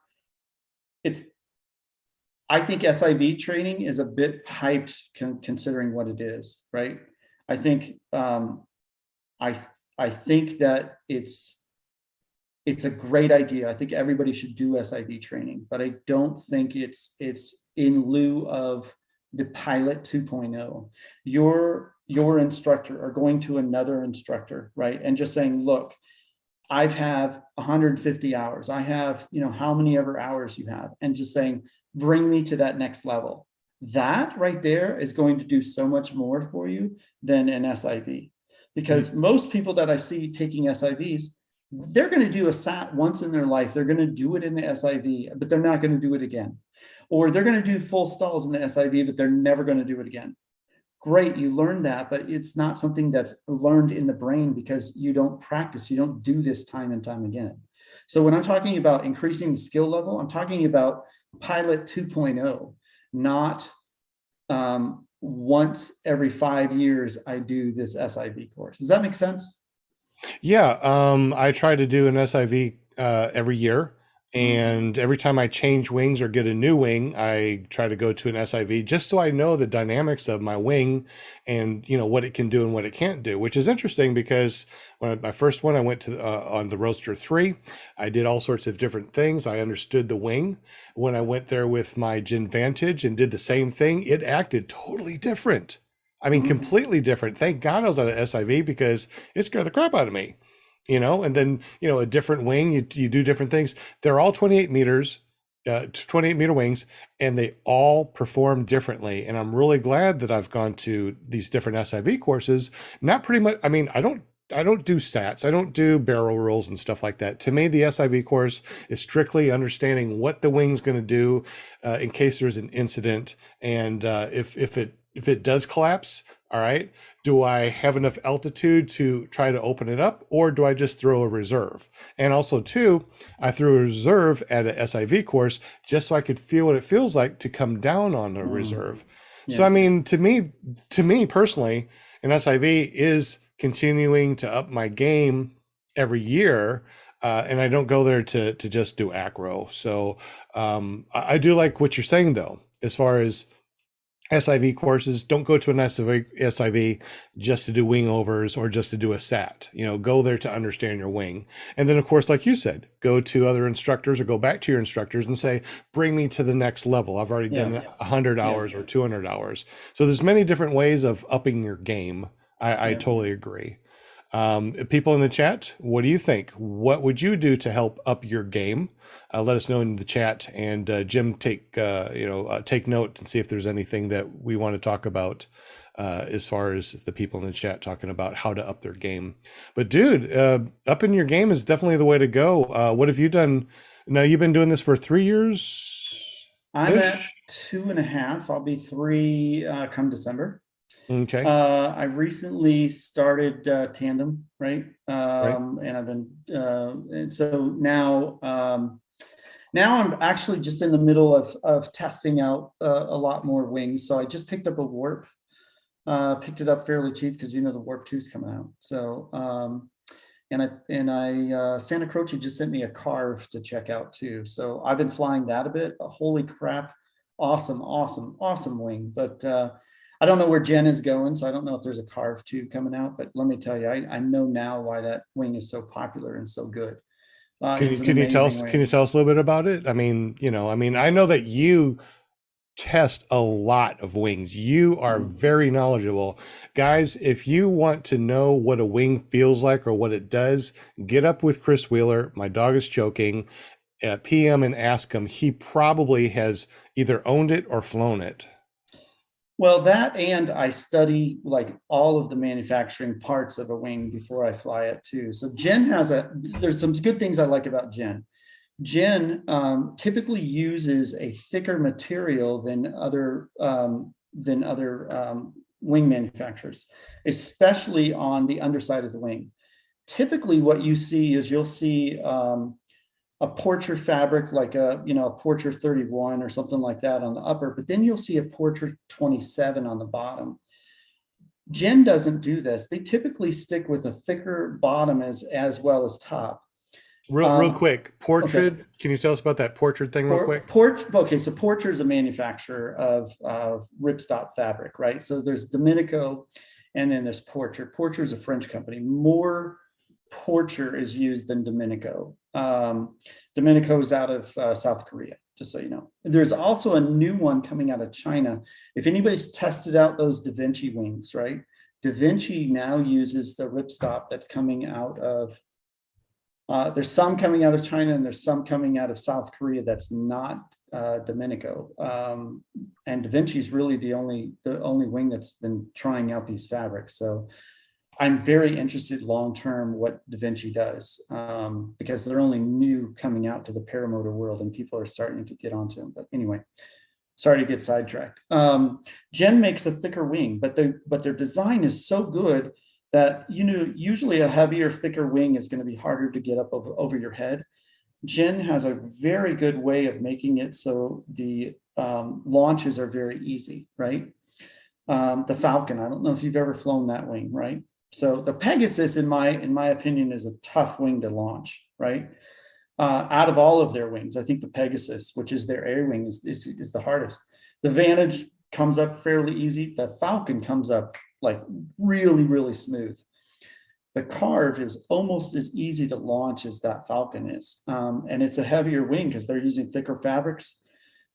I think SIV training is a bit hyped considering what it is, right? I think, I think that it's a great idea. I think everybody should do SIV training, but I don't think it's in lieu of the pilot 2.0. Your instructor or going to another instructor, right? And just saying, look, I've have 150 hours. I have, how many ever hours you have, and just saying, bring me to that next level. That right there is going to do so much more for you than an SIV. Because most people that I see taking SIVs, they're going to do a SAT once in their life. They're going to do it in the SIV, but they're not going to do it again. Or they're going to do full stalls in the SIV, but they're never going to do it again. Great, you learned that, but it's not something that's learned in the brain because you don't practice. You don't do this time and time again. So when I'm talking about increasing the skill level, I'm talking about pilot 2.0, not once every 5 years I do this SIV course. Does that make sense? Yeah, I try to do an SIV every year, and every time I change wings or get a new wing, I try to go to an SIV just so I know the dynamics of my wing and what it can do and what it can't do, which is interesting because when my first one, I went to on the Roadster 3, I did all sorts of different things. I understood the wing. When I went there with my Gen Vantage and did the same thing, it acted totally different. I mean, completely different. Thank God I was on an SIV because it scared the crap out of me, and then, a different wing, you do different things. They're all 28 meters, 28 meter wings, and they all perform differently. And I'm really glad that I've gone to these different SIV courses. Not pretty much. I mean, I don't do SATs. I don't do barrel rolls and stuff like that. To me, the SIV course is strictly understanding what the wing's going to do in case there's an incident. And if it does collapse, all right, do I have enough altitude to try to open it up, or do I just throw a reserve? And also too, I threw a reserve at a SIV course just so I could feel what it feels like to come down on a reserve. Yeah. So, I mean, to me personally, an SIV is continuing to up my game every year. And I don't go there to just do acro. So I do like what you're saying though, as far as SIV courses. Don't go to an SIV just to do wing overs or just to do a SAT. Go there to understand your wing. And then, of course, like you said, go to other instructors or go back to your instructors and say, bring me to the next level. I've already done 100 hours or 200 hours. So there's many different ways of upping your game. I totally agree. People in the chat, what do you think? What would you do to help up your game? Let us know in the chat, and Jim, take note and see if there's anything that we want to talk about as far as the people in the chat talking about how to up their game. But dude, upping your game is definitely the way to go. What have you done? Now you've been doing this for 3 years. I'm at 2.5. I'll be 3 come December. Okay. I recently started tandem, right? And I've been, and so now I'm actually just in the middle of testing out a lot more wings. So I just picked up a Warp, picked it up fairly cheap because the Warp 2 is coming out. So and I Santa Croce just sent me a Carve to check out too. So I've been flying that a bit. Holy crap! Awesome wing, but. I don't know where Jen is going, so I don't know if there's a Carve 2 coming out, but let me tell you, I know now why that wing is so popular and so good. Can you tell us a little bit about it? I mean, I know that you test a lot of wings. You are very knowledgeable. Guys, if you want to know what a wing feels like or what it does, get up with Kris Wheeler, My Dog Is Choking, PM, and ask him. He probably has either owned it or flown it. Well, that, and I study like all of the manufacturing parts of a wing before I fly it too. So Jen there's some good things I like about Jen. Jen typically uses a thicker material than other wing manufacturers, especially on the underside of the wing. Typically what you see is you'll see a Porcher fabric, like a Porcher 31 or something like that on the upper, but then you'll see a Porcher 27 on the bottom. Jen doesn't do this. They typically stick with a thicker bottom as well as top. Real quick, portrait. Okay. Can you tell us about that portrait thing real quick? Okay, so Porcher is a manufacturer of ripstop fabric, right? So there's Domenico, and then there's Porcher. Porcher is a French company. More Porcher is used than Domenico. Domenico is out of South Korea, just so you know. There's also a new one coming out of China. If anybody's tested out those Da Vinci wings, right? Da Vinci now uses the ripstop that's coming out of, there's some coming out of China and there's some coming out of South Korea that's not Domenico. And Da Vinci is really the only wing that's been trying out these fabrics. So I'm very interested long-term what Da Vinci does, because they're only new coming out to the paramotor world and people are starting to get onto them. But anyway, sorry to get sidetracked. Jen makes a thicker wing, but their design is so good that, usually a heavier, thicker wing is going to be harder to get up over your head. Jen has a very good way of making it so the launches are very easy, right? The Falcon, I don't know if you've ever flown that wing, right? So the Pegasus, in my opinion, is a tough wing to launch, right? Out of all of their wings, I think the Pegasus, which is their air wing, is the hardest. The Vantage comes up fairly easy. The Falcon comes up like really, really smooth. The Carve is almost as easy to launch as that Falcon is. And it's a heavier wing because they're using thicker fabrics,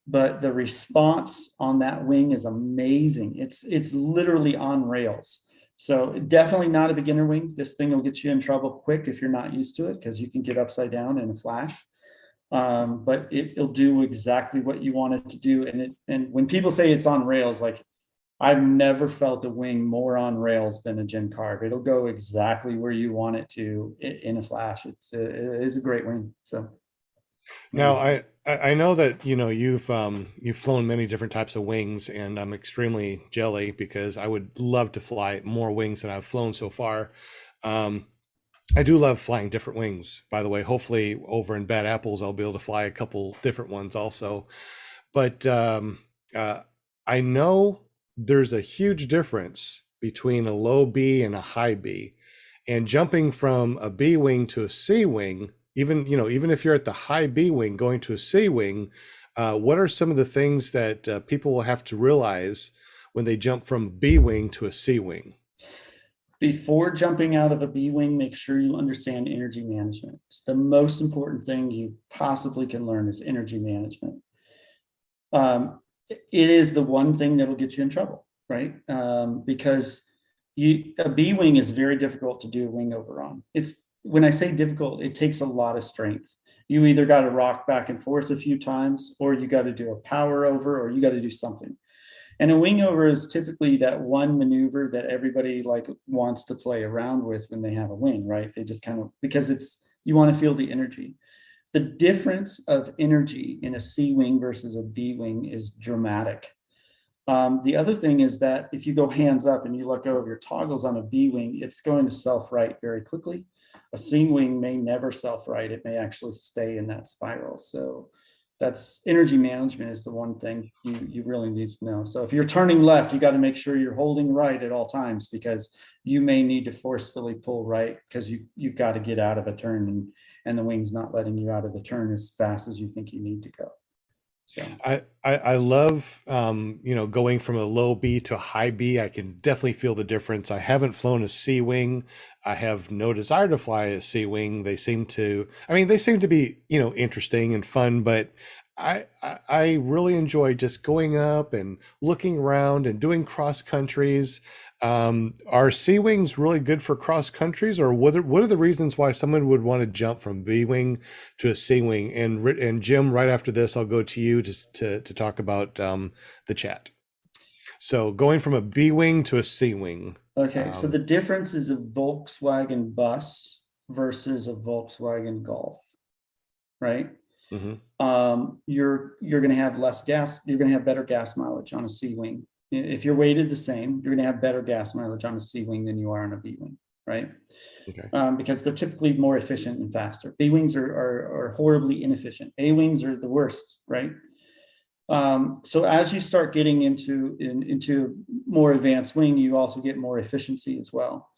but the response on that wing is amazing. It's literally on rails. So definitely not a beginner wing. This thing will get you in trouble quick if you're not used to it, because you can get upside down in a flash. But it'll do exactly what you want it to do. And when people say it's on rails, like, I've never felt a wing more on rails than a Jen Carve. It'll go exactly where you want it to in a flash. It is a great wing. So now I know that you've flown many different types of wings, and I'm extremely jelly because I would love to fly more wings than I've flown so far. I do love flying different wings, by the way. Hopefully over in Bad Apples I'll be able to fly a couple different ones also. But I know there's a huge difference between a low B and a high B, and jumping from a B wing to a C wing, even if you're at the high B wing going to a C wing, what are some of the things that people will have to realize when they jump from B wing to a C wing? Before jumping out of a B wing, make sure you understand energy management. It's the most important thing you possibly can learn is energy management. It is the one thing that will get you in trouble, right? Because a B wing is very difficult to do a wing over on. When I say difficult, it takes a lot of strength. You either got to rock back and forth a few times, or you got to do a power over, or you got to do something. And a wing over is typically that one maneuver that everybody wants to play around with when they have a wing, right? They just because you want to feel the energy. The difference of energy in a C wing versus a B wing is dramatic. The other thing is that if you go hands up and you let go of your toggles on a B wing, it's going to self-right very quickly. A C wing may never self-right. It may actually stay in that spiral. So that's energy management is the one thing you really need to know. So if you're turning left, you got to make sure you're holding right at all times, because you may need to forcefully pull right because you've got to get out of a turn and the wing's not letting you out of the turn as fast as you think you need to go. So I love going from a low B to a high B. I can definitely feel the difference. I haven't flown a C wing. I have no desire to fly a C wing. They seem to be interesting and fun, but I really enjoy just going up and looking around and doing cross countries. Are C wings really good for cross countries, or what are the reasons why someone would want to jump from B wing to a C wing? And Jim, right after this, I'll go to you to talk about the chat. So going from a B wing to a C wing. Okay, so the difference is a Volkswagen bus versus a Volkswagen Golf, right? Mm-hmm. You're going to have less gas. You're going to have better gas mileage on a C wing. If you're weighted the same, you're going to have better gas mileage on a C wing than you are on a B wing, right? Okay. Because they're typically more efficient and faster. B wings are horribly inefficient. A wings are the worst, right? So as you start getting into more advanced wing, you also get more efficiency as well.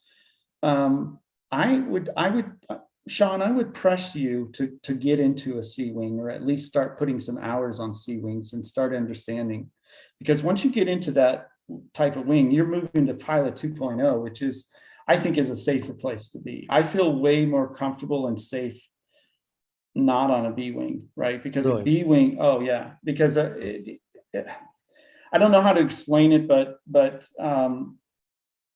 Sean, I would press you to get into a C wing, or at least start putting some hours on C wings and start understanding, because once you get into that type of wing, you're moving to pilot 2.0, which is, I think, is a safer place to be. I feel way more comfortable and safe not on a B wing, right? Because Really? a B wing, oh yeah, because I don't know how to explain it, but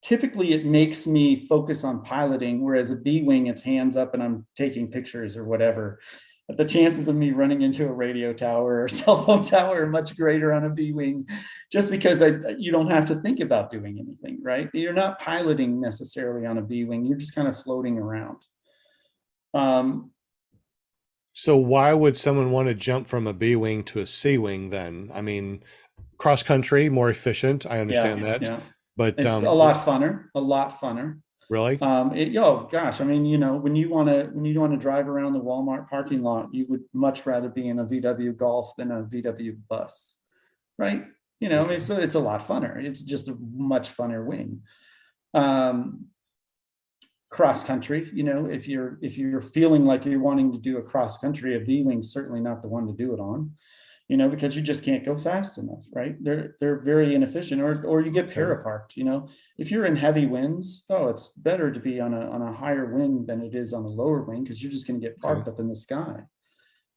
typically it makes me focus on piloting, whereas a B wing, it's hands up and I'm taking pictures or whatever. But the chances of me running into a radio tower or cell phone tower are much greater on a B wing, just because you don't have to think about doing anything, right? You're not piloting necessarily on a B wing. You're just kind of floating around. So why would someone want to jump from a B wing to a C wing then? I mean, cross country, more efficient. I understand that. Yeah. But It's a lot funner. Really? Oh gosh, I mean, when you want to drive around the Walmart parking lot, you would much rather be in a VW Golf than a VW bus, right? Okay. It's a lot funner. It's just a much funner wing. Cross country, if you're feeling like you're wanting to do a cross country, a B wing's certainly not the one to do it on. Because you just can't go fast enough, right? They're very inefficient, or you get paraparked. If you're in heavy winds, it's better to be on a higher wing than it is on a lower wing, because you're just going to get parked up in the sky.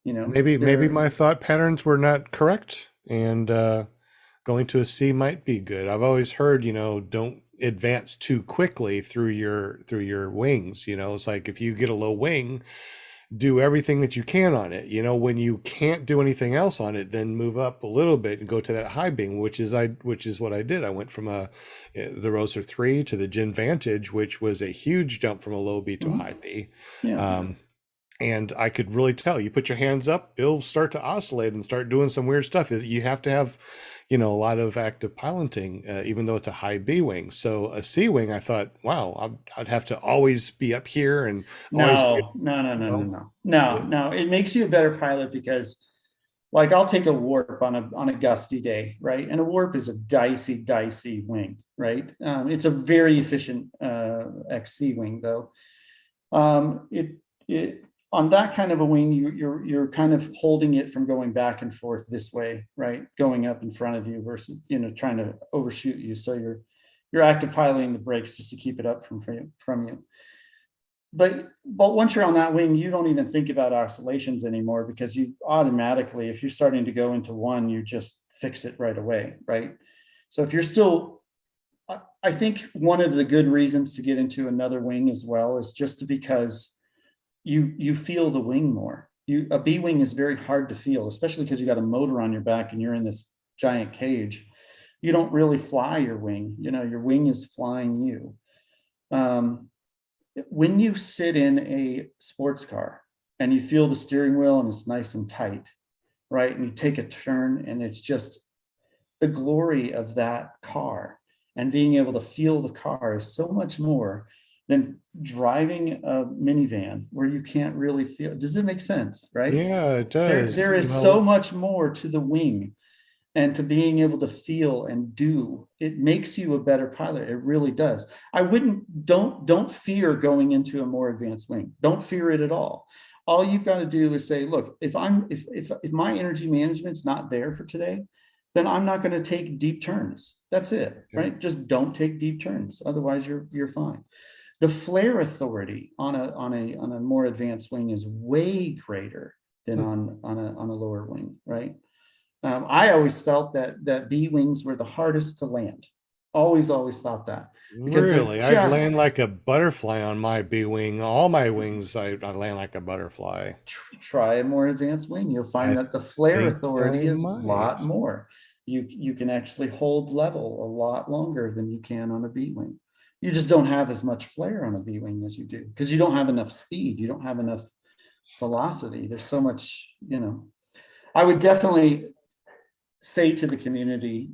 Maybe my thought patterns were not correct, and going to a C might be good. I've always heard, don't advance too quickly through your wings. It's like, if you get a low wing, do everything that you can on it. When you can't do anything else on it, then move up a little bit and go to that high beam, which is what I did. I went from the Roadster 3 to the Gen Vantage, which was a huge jump from a low B to a high B. Yeah. And I could really tell, you put your hands up, it'll start to oscillate and start doing some weird stuff. You have to have, a lot of active piloting, even though it's a high B wing. So a C wing, I thought, wow, I'd have to always be up here and always No. It makes you a better pilot, because, like, I'll take a warp on a gusty day, right? And a warp is a dicey wing, right? It's a very efficient XC wing, though. It on that kind of a wing, you're kind of holding it from going back and forth this way, right? Going up in front of you versus, trying to overshoot you. So you're active piloting the brakes just to keep it up from you. But once you're on that wing, you don't even think about oscillations anymore, because you automatically, if you're starting to go into one, you just fix it right away, right? So if you're still, I think one of the good reasons to get into another wing as well is just because you feel the wing more. A B wing is very hard to feel, especially because you got a motor on your back and you're in this giant cage. You don't really fly your wing. Your wing is flying you. When you sit in a sports car and you feel the steering wheel and it's nice and tight, right? And you take a turn and it's just the glory of that car, and being able to feel the car is so much more than driving a minivan where you can't really feel. Does it make sense, right? Yeah, it does. There is so much more to the wing, and to being able to feel and do. It makes you a better pilot. It really does. Don't fear going into a more advanced wing. Don't fear it at all. All you've got to do is say, look, if my energy management's not there for today, then I'm not going to take deep turns. That's it, right? Just don't take deep turns. Otherwise you're fine. The flare authority on a more advanced wing is way greater than on a lower wing, right? I always felt that B wings were the hardest to land. Always thought that. Really? I'd land like a butterfly on my B wing. All my wings, I land like a butterfly. Try a more advanced wing. You'll find that the flare authority is a lot more. You can actually hold level a lot longer than you can on a B wing. You just don't have as much flare on a B wing as you do, because you don't have enough speed. You don't have enough velocity. There's so much, I would definitely say to the community,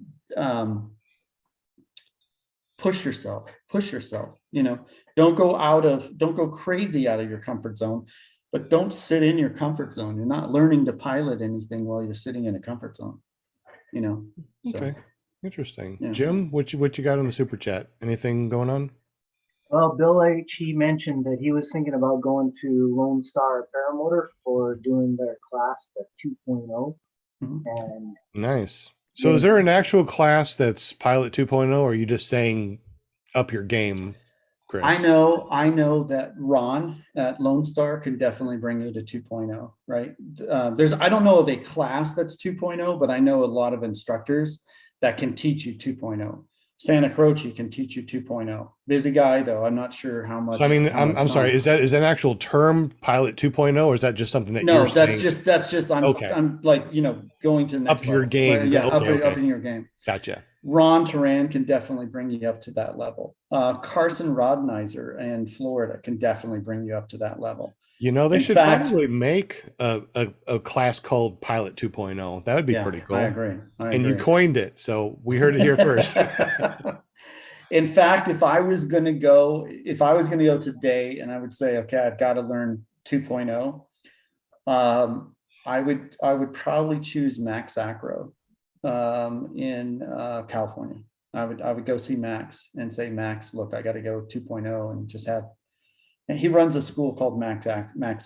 push yourself, don't go crazy out of your comfort zone, but don't sit in your comfort zone. You're not learning to pilot anything while you're sitting in a comfort zone, so, Okay. Interesting. yeah. Jim, what you got on the super chat? Anything going on? Well, Bill H, he mentioned that he was thinking about going to Lone Star Paramotor for doing their class, the 2.0. Mhm. And Nice. So is there an actual class that's Pilot 2.0, or are you just saying up your game, Kris? I know that Ron at Lone Star can definitely bring you to 2.0, right? I don't know of a class that's 2.0, but I know a lot of instructors that can teach you 2.0. Santa Croce can teach you 2.0. Busy Guy, though, I'm not sure how much. So I mean, how much I'm sorry. knowledge. Is that an actual term, Pilot 2.0, or is that just something that No, you're that's saying? just Okay. I'm like, going to the next Up your level. game. Right? Yeah, Okay, up in your game. Gotcha. Ron Turan can definitely bring you up to that level. Carson Rodenizer in Florida can definitely bring you up to that level. They In should fact, probably make a class called Pilot 2.0. That would be pretty cool. I agree. And you coined it, so we heard it here first. In fact, if I was going to go today and I would say, okay, I've got to learn 2.0, I would probably choose Max Acro in California. I would go see Max and say, Max, look, I got to go 2.0 and just have. And he runs a school called Max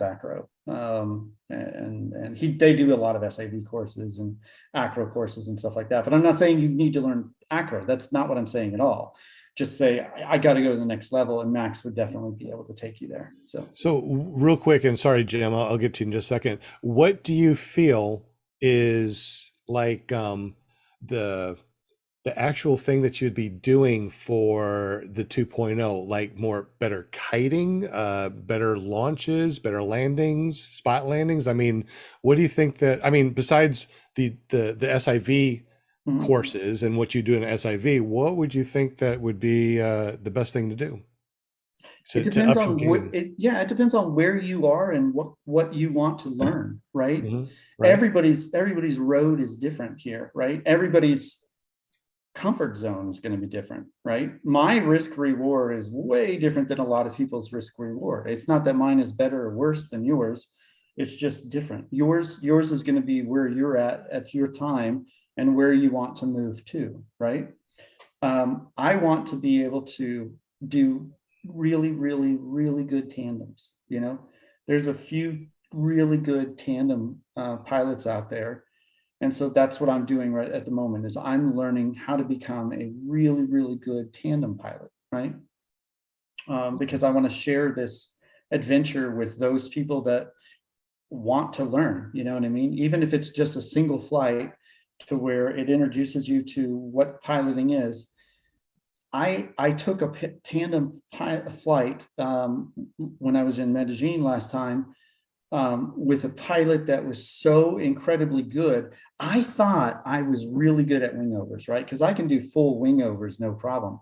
Acro, and they do a lot of SAV courses and Acro courses and stuff like that. But I'm not saying you need to learn Acro. That's not what I'm saying at all. Just say I got to go to the next level, and Max would definitely be able to take you there. So real quick, and sorry, Jim, I'll get to you in just a second. What do you feel is like the actual thing that you'd be doing for the 2.0, like better kiting, better launches, better landings, spot landings? I mean, what do you think besides the SIV courses and what you do in SIV, what would you think that would be the best thing to do? It depends on it depends on where you are and what you want to learn, right? Mm-hmm. Right. Everybody's road is different here, right? Everybody's comfort zone is going to be different, right? My risk reward is way different than a lot of people's risk reward. It's not that mine is better or worse than yours. It's just different. Yours is going to be where you're at your time and where you want to move to, right? I want to be able to do really, really, really good tandems. There's a few really good tandem pilots out there. And so that's what I'm doing right at the moment is I'm learning how to become a really, really good tandem pilot, right? Because I want to share this adventure with those people that want to learn, you know what I mean? Even if it's just a single flight to where it introduces you to what piloting is. I took a tandem flight when I was in Medellin last time with a pilot that was so incredibly good. I thought I was really good at wingovers, right? Because I can do full wingovers, no problem.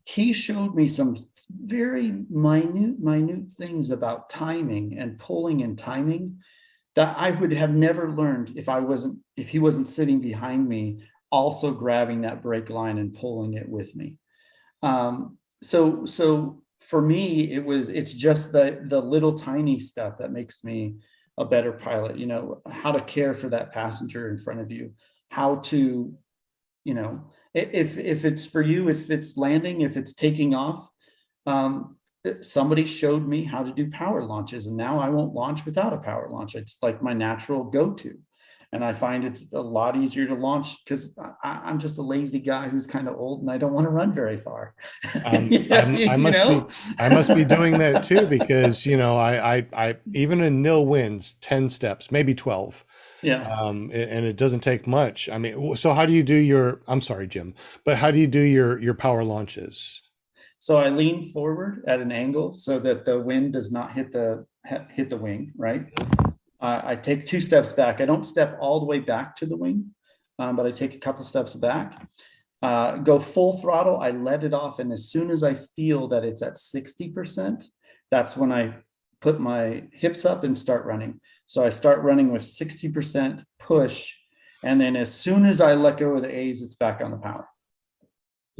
He showed me some very minute things about timing and pulling and timing that I would have never learned if he wasn't sitting behind me, also grabbing that brake line and pulling it with me. So for me, it's just the little tiny stuff that makes me a better pilot, how to care for that passenger in front of you, how to, if it's for you, if it's landing, if it's taking off, somebody showed me how to do power launches, and now I won't launch without a power launch. It's like my natural go-to. And I find it's a lot easier to launch because I'm just a lazy guy who's kind of old and I don't want to run very far. I must be doing that too, because I even in nil winds, 10 steps, maybe 12. Yeah. And it doesn't take much. I mean, so how do you do I'm sorry, Jim, but how do you do your power launches? So I lean forward at an angle so that the wind does not hit the wing, right? I take 2 steps back. I don't step all the way back to the wing, but I take a couple steps back, go full throttle. I let it off. And as soon as I feel that it's at 60%, that's when I put my hips up and start running. So I start running with 60% push. And then as soon as I let go of the A's, it's back on the power.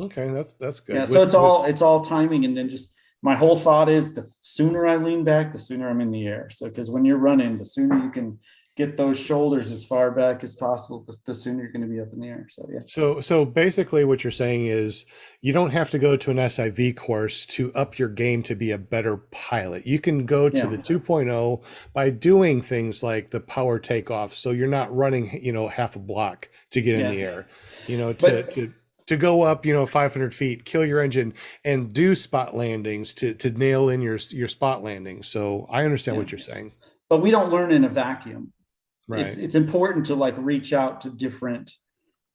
Okay, that's good. Yeah, so it's all timing, and then just my whole thought is the sooner I lean back, the sooner I'm in the air. So because when you're running, the sooner you can get those shoulders as far back as possible, the sooner you're going to be up in the air. So yeah. So basically what you're saying is you don't have to go to an SIV course to up your game to be a better pilot. You can go to the 2.0 by doing things like the power takeoff. So you're not running, half a block to get in the air, to go up, 500 feet, kill your engine and do spot landings to nail in your spot landings. So I understand what you're saying. But we don't learn in a vacuum. Right. It's important to like reach out to different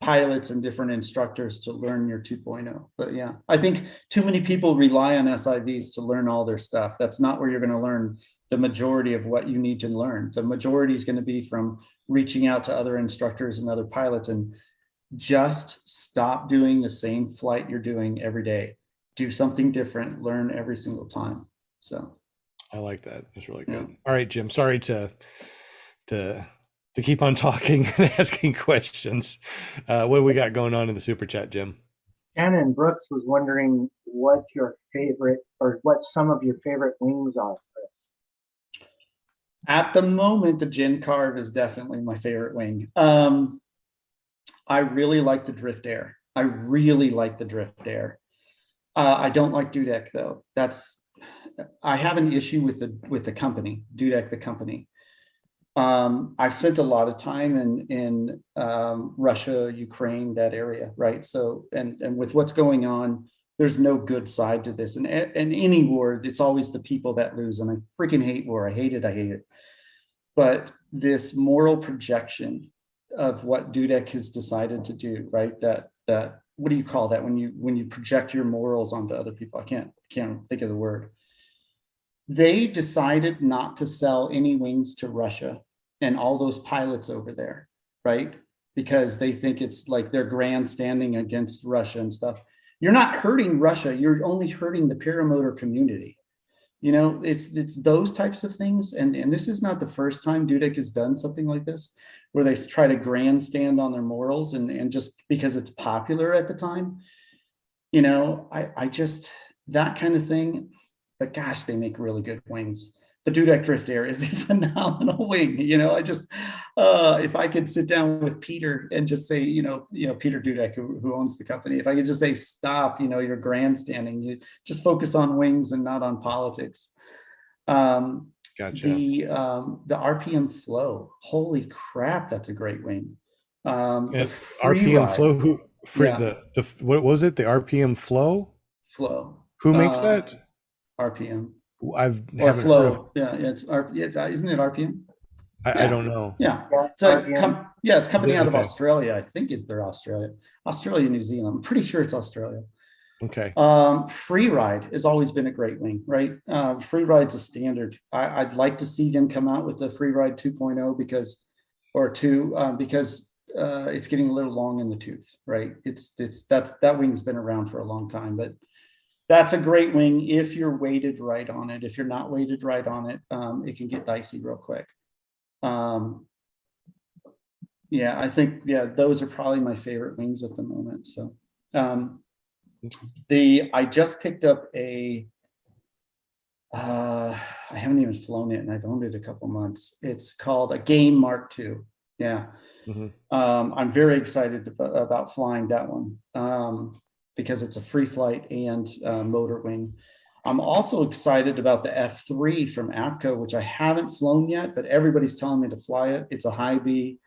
pilots and different instructors to learn your 2.0. But yeah, I think too many people rely on SIVs to learn all their stuff. That's not where you're going to learn the majority of what you need to learn. The majority is going to be from reaching out to other instructors and other pilots, and just stop doing the same flight you're doing every day. Do something different, learn every single time. So I like that. It's really good. All right, Jim, sorry to keep on talking and asking questions. What do we got going on in the super chat, Jim? Shannon Brooks was wondering what your favorite, or what some of your favorite wings are, Kris. At the moment, the Gin Carve is definitely my favorite wing. I really like the Drift Air. I don't like Dudek though. I have an issue with the company, Dudek, the company. I've spent a lot of time in Russia, Ukraine, that area, right? So, and with what's going on, there's no good side to this. And any war, it's always the people that lose. And I freaking hate war. I hate it. But this moral projection of what Dudek has decided to do, right? That what do you call that when you project your morals onto other people? I can't think of the word. They decided not to sell any wings to Russia and all those pilots over there, right? Because they think it's like they're grandstanding against Russia and stuff. You're not hurting Russia. You're only hurting the paramotor community. It's those types of things. And this is not the first time Dudek has done something like this, where they try to grandstand on their morals and just because it's popular at the time. I just, that kind of thing. But gosh, they make really good wings. The Dudek Drift Air is a phenomenal wing. I just, if I could sit down with Peter and just say, Peter Dudek, who owns the company, if I could just say, stop, you're grandstanding, you just focus on wings and not on politics. Gotcha. The RPM Flow, holy crap, that's a great wing. RPM Flow, what was it? The RPM Flow? Who makes that? RPM. Haven't Flow. It's isn't it RPM? I don't know. Yeah. It's company out of Australia. I think they're Australia, New Zealand. I'm pretty sure it's Australia. Okay. Freeride has always been a great wing, right? Freeride's a standard. I'd like to see them come out with the Freeride 2.0 because it's getting a little long in the tooth, right? That wing's been around for a long time, but that's a great wing if you're weighted right on it. If you're not weighted right on it, it can get dicey real quick. I think, those are probably my favorite wings at the moment. So I just picked up I haven't even flown it and I've owned it a couple months. It's called a Game Mark II. Yeah. Mm-hmm. I'm very excited about flying that one. Because it's a free flight and motor wing. I'm also excited about the F3 from APCO, which I haven't flown yet, but everybody's telling me to fly it. It's a high B.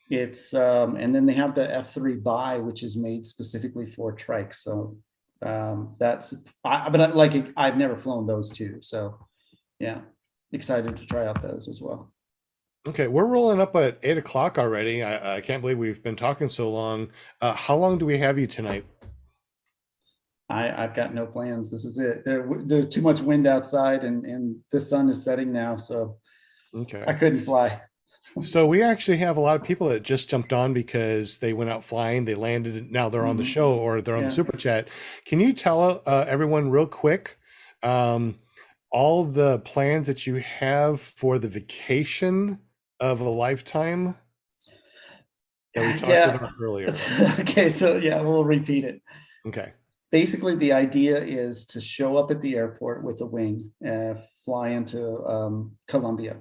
It's and then they have the F3 Buy, which is made specifically for trike. So I've never flown those two. So yeah, excited to try out those as well. Okay, we're rolling up at 8 o'clock already. I can't believe we've been talking so long. How long do we have you tonight? I've got no plans. This is it. There's too much wind outside and the sun is setting now. So okay, I couldn't fly. So we actually have a lot of people that just jumped on because they went out flying, they landed, and now they're on the show or they're on the super chat. Can you tell everyone real quick all the plans that you have for the vacation of a lifetime that we talked about earlier? Okay, so we'll repeat it. Okay. Basically, the idea is to show up at the airport with a wing, fly into Colombia.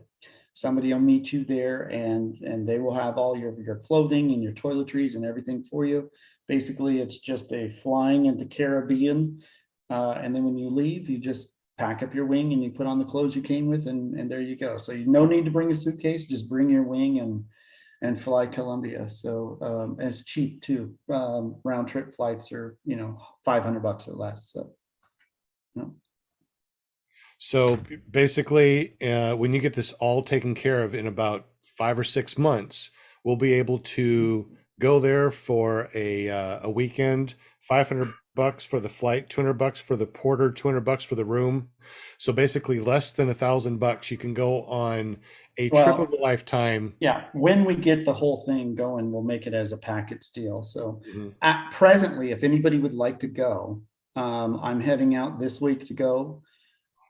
Somebody will meet you there, and they will have all your clothing and your toiletries and everything for you. Basically, it's just a flying into Caribbean, and then when you leave, you just pack up your wing and you put on the clothes you came with, and there you go. So you no need to bring a suitcase, just bring your wing and fly Colombia. So and it's cheap too. Round trip flights are, $500 or less. So, So basically, when you get this all taken care of in about 5 or 6 months, we'll be able to go there for a weekend, $500 for the flight, $200 for the porter, $200 for the room. So basically, less than $1,000, you can go on a trip of a lifetime. Yeah, when we get the whole thing going, we'll make it as a package deal. So Mhm. presently, if anybody would like to go, I'm heading out this week to go.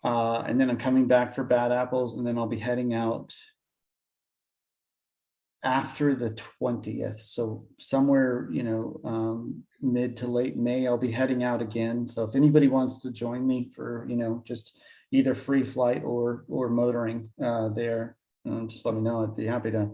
And then I'm coming back for Bad Apples, and then I'll be heading out after the 20th. So somewhere, mid to late May, I'll be heading out again. So if anybody wants to join me for, just either free flight or motoring there, just let me know. I'd be happy to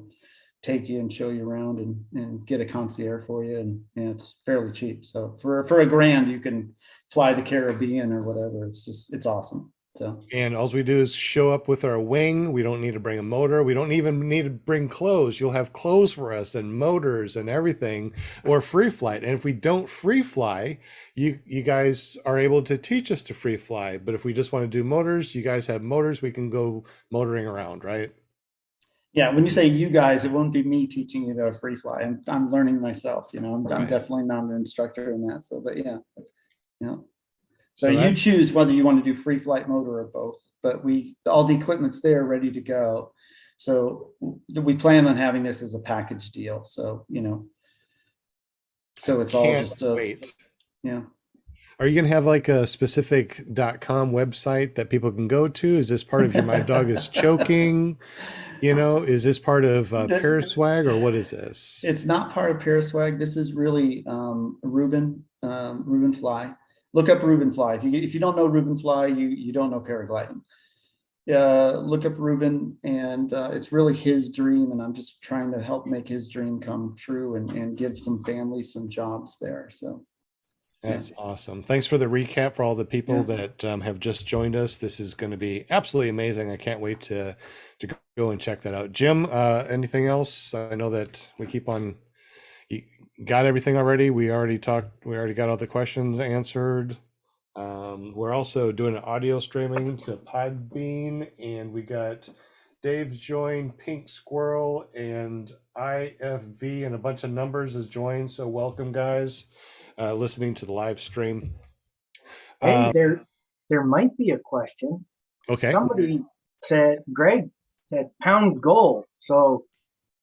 take you and show you around and get a concierge for you. And it's fairly cheap. So for $1,000, you can fly the Caribbean or whatever. It's awesome. So, and all we do is show up with our wing. We don't need to bring a motor. We don't even need to bring clothes. You'll have clothes for us and motors and everything, or free flight. And if we don't free fly, you guys are able to teach us to free fly. But if we just want to do motors, you guys have motors. We can go motoring around, right? Yeah, when you say you guys, it won't be me teaching you to free fly. I'm learning myself. I'm Right. definitely not an instructor in that. So, but yeah. So So you choose whether you want to do free flight, motor, or both. But all the equipment's there, ready to go. So we plan on having this as a package deal. So so it's all just wait. Yeah. Are you going to have like a specific .com website that people can go to? Is this part of your My Dog is Choking? Is this part of Paraswag, or what is this? It's not part of Paraswag. This is really Reuben Fly. Look up Reuben Fly. If you don't know Reuben Fly, you don't know paragliding. Look up Reuben, and it's really his dream, and I'm just trying to help make his dream come true and give some families some jobs there. So that's awesome. Thanks for the recap for all the people that have just joined us. This is going to be absolutely amazing. I can't wait to go and check that out. Jim, anything else? I know that we keep on. You got everything already? We already talked. We already got all the questions answered. We're also doing an audio streaming to Podbean, and we got Dave's joined, Pink Squirrel, and IFV, and a bunch of numbers has joined. So welcome, guys, listening to the live stream. Hey, there might be a question. Okay. Somebody Greg said pound goals. So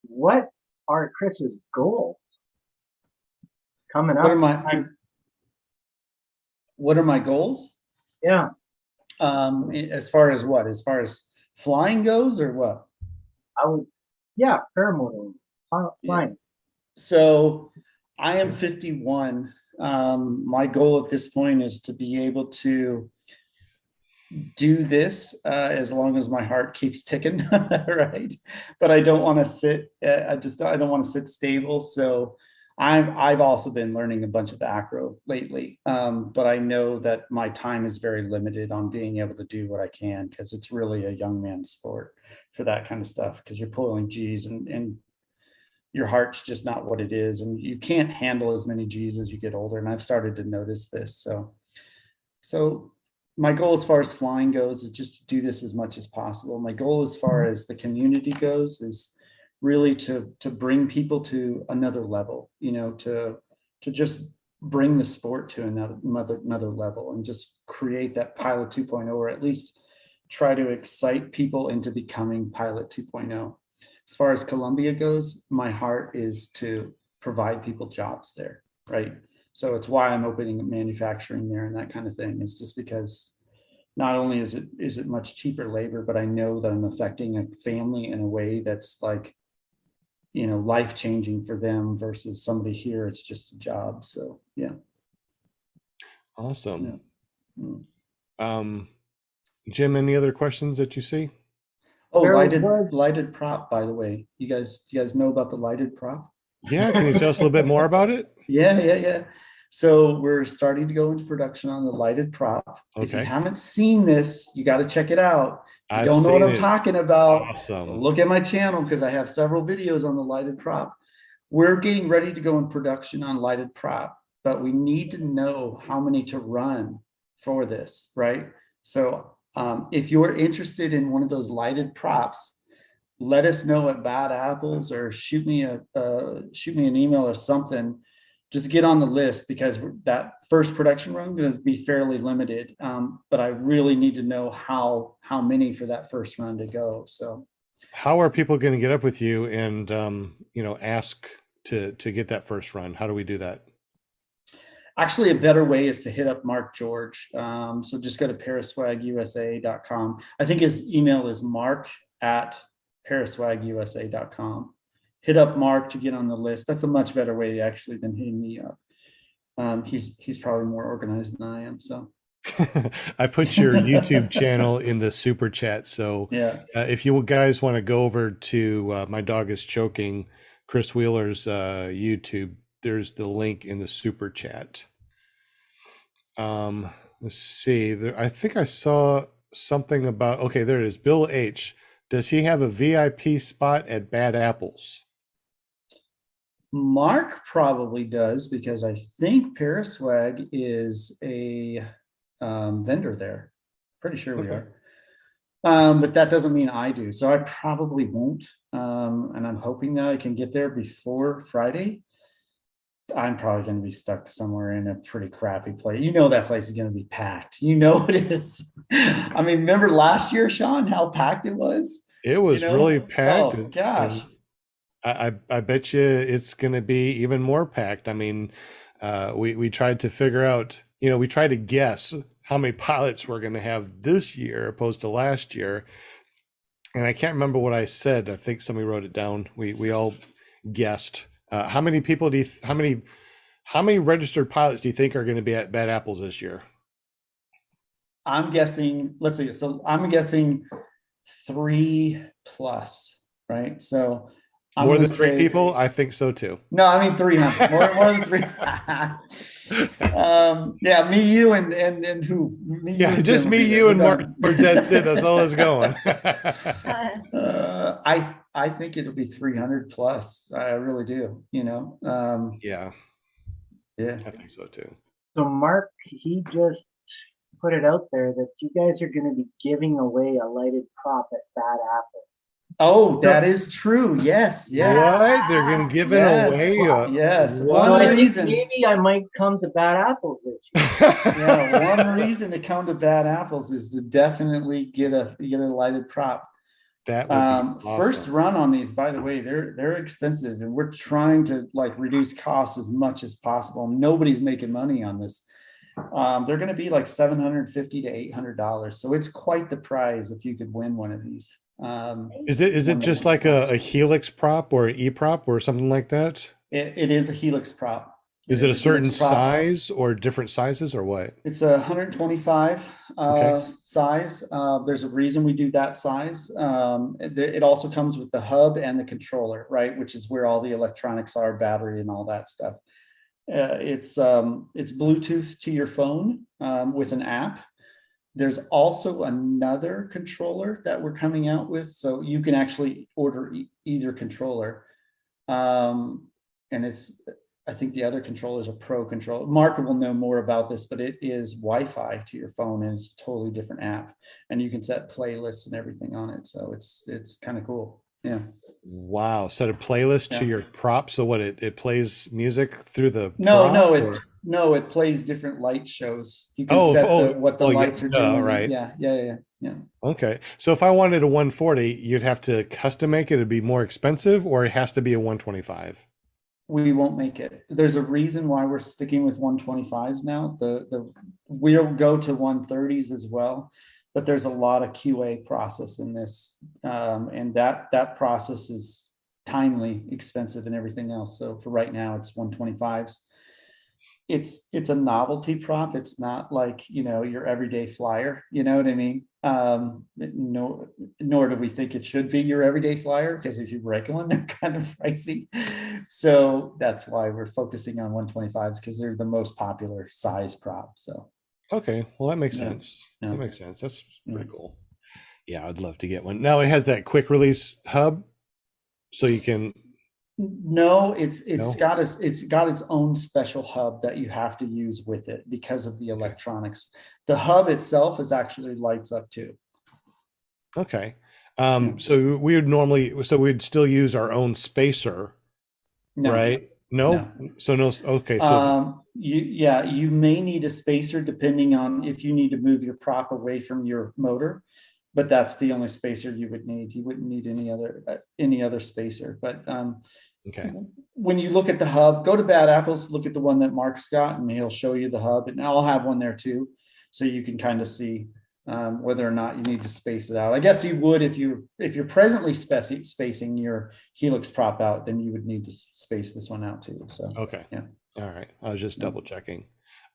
what are Kris's goals coming up? What are my goals? Yeah. As far as what? As far as flying goes, or what? Paramotor, flying. So I am 51. My goal at this point is to be able to do this as long as my heart keeps ticking, right? But I don't want to sit. I don't want to sit stable. So I've also been learning a bunch of acro lately, but I know that my time is very limited on being able to do what I can, because it's really a young man's sport for that kind of stuff, because you're pulling G's and your heart's just not what it is, and you can't handle as many G's as you get older. And I've started to notice this. So my goal as far as flying goes is just to do this as much as possible. My goal as far as the community goes is really to bring people to another level, to just bring the sport to another level, and just create that Pilot 2.0, or at least try to excite people into becoming Pilot 2.0. As far as Colombia goes, my heart is to provide people jobs there, right? So it's why I'm opening manufacturing there and that kind of thing. It's just because not only is it much cheaper labor, but I know that I'm affecting a family in a way that's like, life-changing for them, versus somebody here, it's just a job. So yeah. Awesome. Yeah. Mm. Jim, any other questions that you see? Oh, There was- lighted prop, by the way. You guys know about the lighted prop? Yeah, can you tell us a little bit more about it? Yeah. So we're starting to go into production on the lighted prop. If you Okay. haven't seen this, you got to check it out. If you I've don't know what seen I'm it. talking about, Awesome. look at my channel because I have several videos on the lighted prop. We're getting ready to go in production on lighted prop, but we need to know how many to run for this, right? So if you're interested in one of those lighted props, let us know at Bad Apples or shoot me an email or something. Just get on the list because that first production run is going to be fairly limited. But I really need to know how many for that first run to go. So how are people going to get up with you and ask to get that first run? How do we do that? actually, a better way is to hit up Mark George. So just go to paraswagusa.com. I think his email is mark@paraswagusa.com. Hit up Mark to get on the list. That's a much better way actually than hitting me up. He's probably more organized than I am. So I put your YouTube channel in the super chat. So yeah, if you guys want to go over to My Dog is Choking, Kris Wheeler's YouTube, there's the link in the super chat. Let's see. I think I saw something about, okay, there it is. Bill H. Does he have a VIP spot at Bad Apples? Mark probably does because I think Paraswag is a vendor there. Pretty sure we are. But that doesn't mean I do. So I probably won't. And I'm hoping that I can get there before Friday. I'm probably going to be stuck somewhere in a pretty crappy place. You know, that place is going to be packed. You know it is. I mean, remember last year, Sean, how packed it was? It was really packed. Oh, gosh. I bet you it's going to be even more packed. I mean, we tried to figure out, we tried to guess how many pilots we're going to have this year opposed to last year. And I can't remember what I said. I think somebody wrote it down. We all guessed. How many people how many registered pilots do you think are going to be at Bad Apples this year? I'm guessing, let's see. So I'm guessing 3+, right? So I'm More than gonna 3 say- people? I think so too. No, I mean 300. More than 3. Yeah, me, you, and who? Me, Yeah, and just Jim me, will be you, there. and We're Mark. done. That's it. That's all it's going. I think it'll be 300+. I really do. Yeah, Yeah. I think so too. So Mark, he just put it out there that you guys are going to be giving away a lighted prop at Bad Apples. Oh, that is true. Yes. What? They're going to give it away? Yes. What? So I think reason. maybe I might come to Bad Apples this year. Yeah, one reason to come to Bad Apples is to definitely get a lighted prop. That would be awesome. First run on these, by the way, they're expensive, and we're trying to reduce costs as much as possible. Nobody's making money on this. They're going to be like $750 to $800, so it's quite the prize if you could win one of these. Is it just like a Helix prop or an E prop or something like that? It is a Helix prop. Is it a certain Helix prop. size or different sizes or what? It's a 125 Okay. size. There's a reason we do that size. It also comes with the hub and the controller, right? Which is where all the electronics are, battery and all that stuff. It's Bluetooth to your phone with an app. There's also another controller that we're coming out with, so you can actually order either controller. And I think the other controller is a pro controller. Mark will know more about this, but it is Wi-Fi to your phone, and it's a totally different app, and you can set playlists and everything on it. So it's kind of cool. Yeah. Wow. Set a playlist to your prop. So what it plays music through the No, it plays different light shows. You can set what the lights are doing. Right. Yeah. Okay. So if I wanted a 140, you'd have to custom make it. It'd be more expensive, or it has to be a 125. We won't make it. There's a reason why we're sticking with 125s now. We'll go to 130s as well, but there's a lot of QA process in this, and that process is timely, expensive, and everything else. So for right now, it's 125s. it's a novelty prop. It's not like, your everyday flyer, you know what I mean? Nor do we think it should be your everyday flyer, because if you break one, they're kind of pricey. So that's why we're focusing on 125s, because they're the most popular size prop. So Okay, well that makes Yeah. sense. Yeah. That makes sense. That's pretty Yeah. cool. Yeah, I'd love to get one. Now it has that quick release hub, so you can. No, it's No? got its own special hub that you have to use with it because of the electronics. The hub itself is actually lights up too. Okay. Yeah. So we'd still use our own spacer, No, right? No? So no, okay, so you may need a spacer depending on if you need to move your prop away from your motor, but that's the only spacer you would need. You wouldn't need any other spacer. But okay. when you look at the hub, go to Bad Apples, look at the one that Mark's got, and he'll show you the hub. And I'll have one there too, so you can kind of see whether or not you need to space it out. I guess you would if you're presently spacing your helix prop out, then you would need to space this one out too. So Okay. yeah. All right. I was just double checking.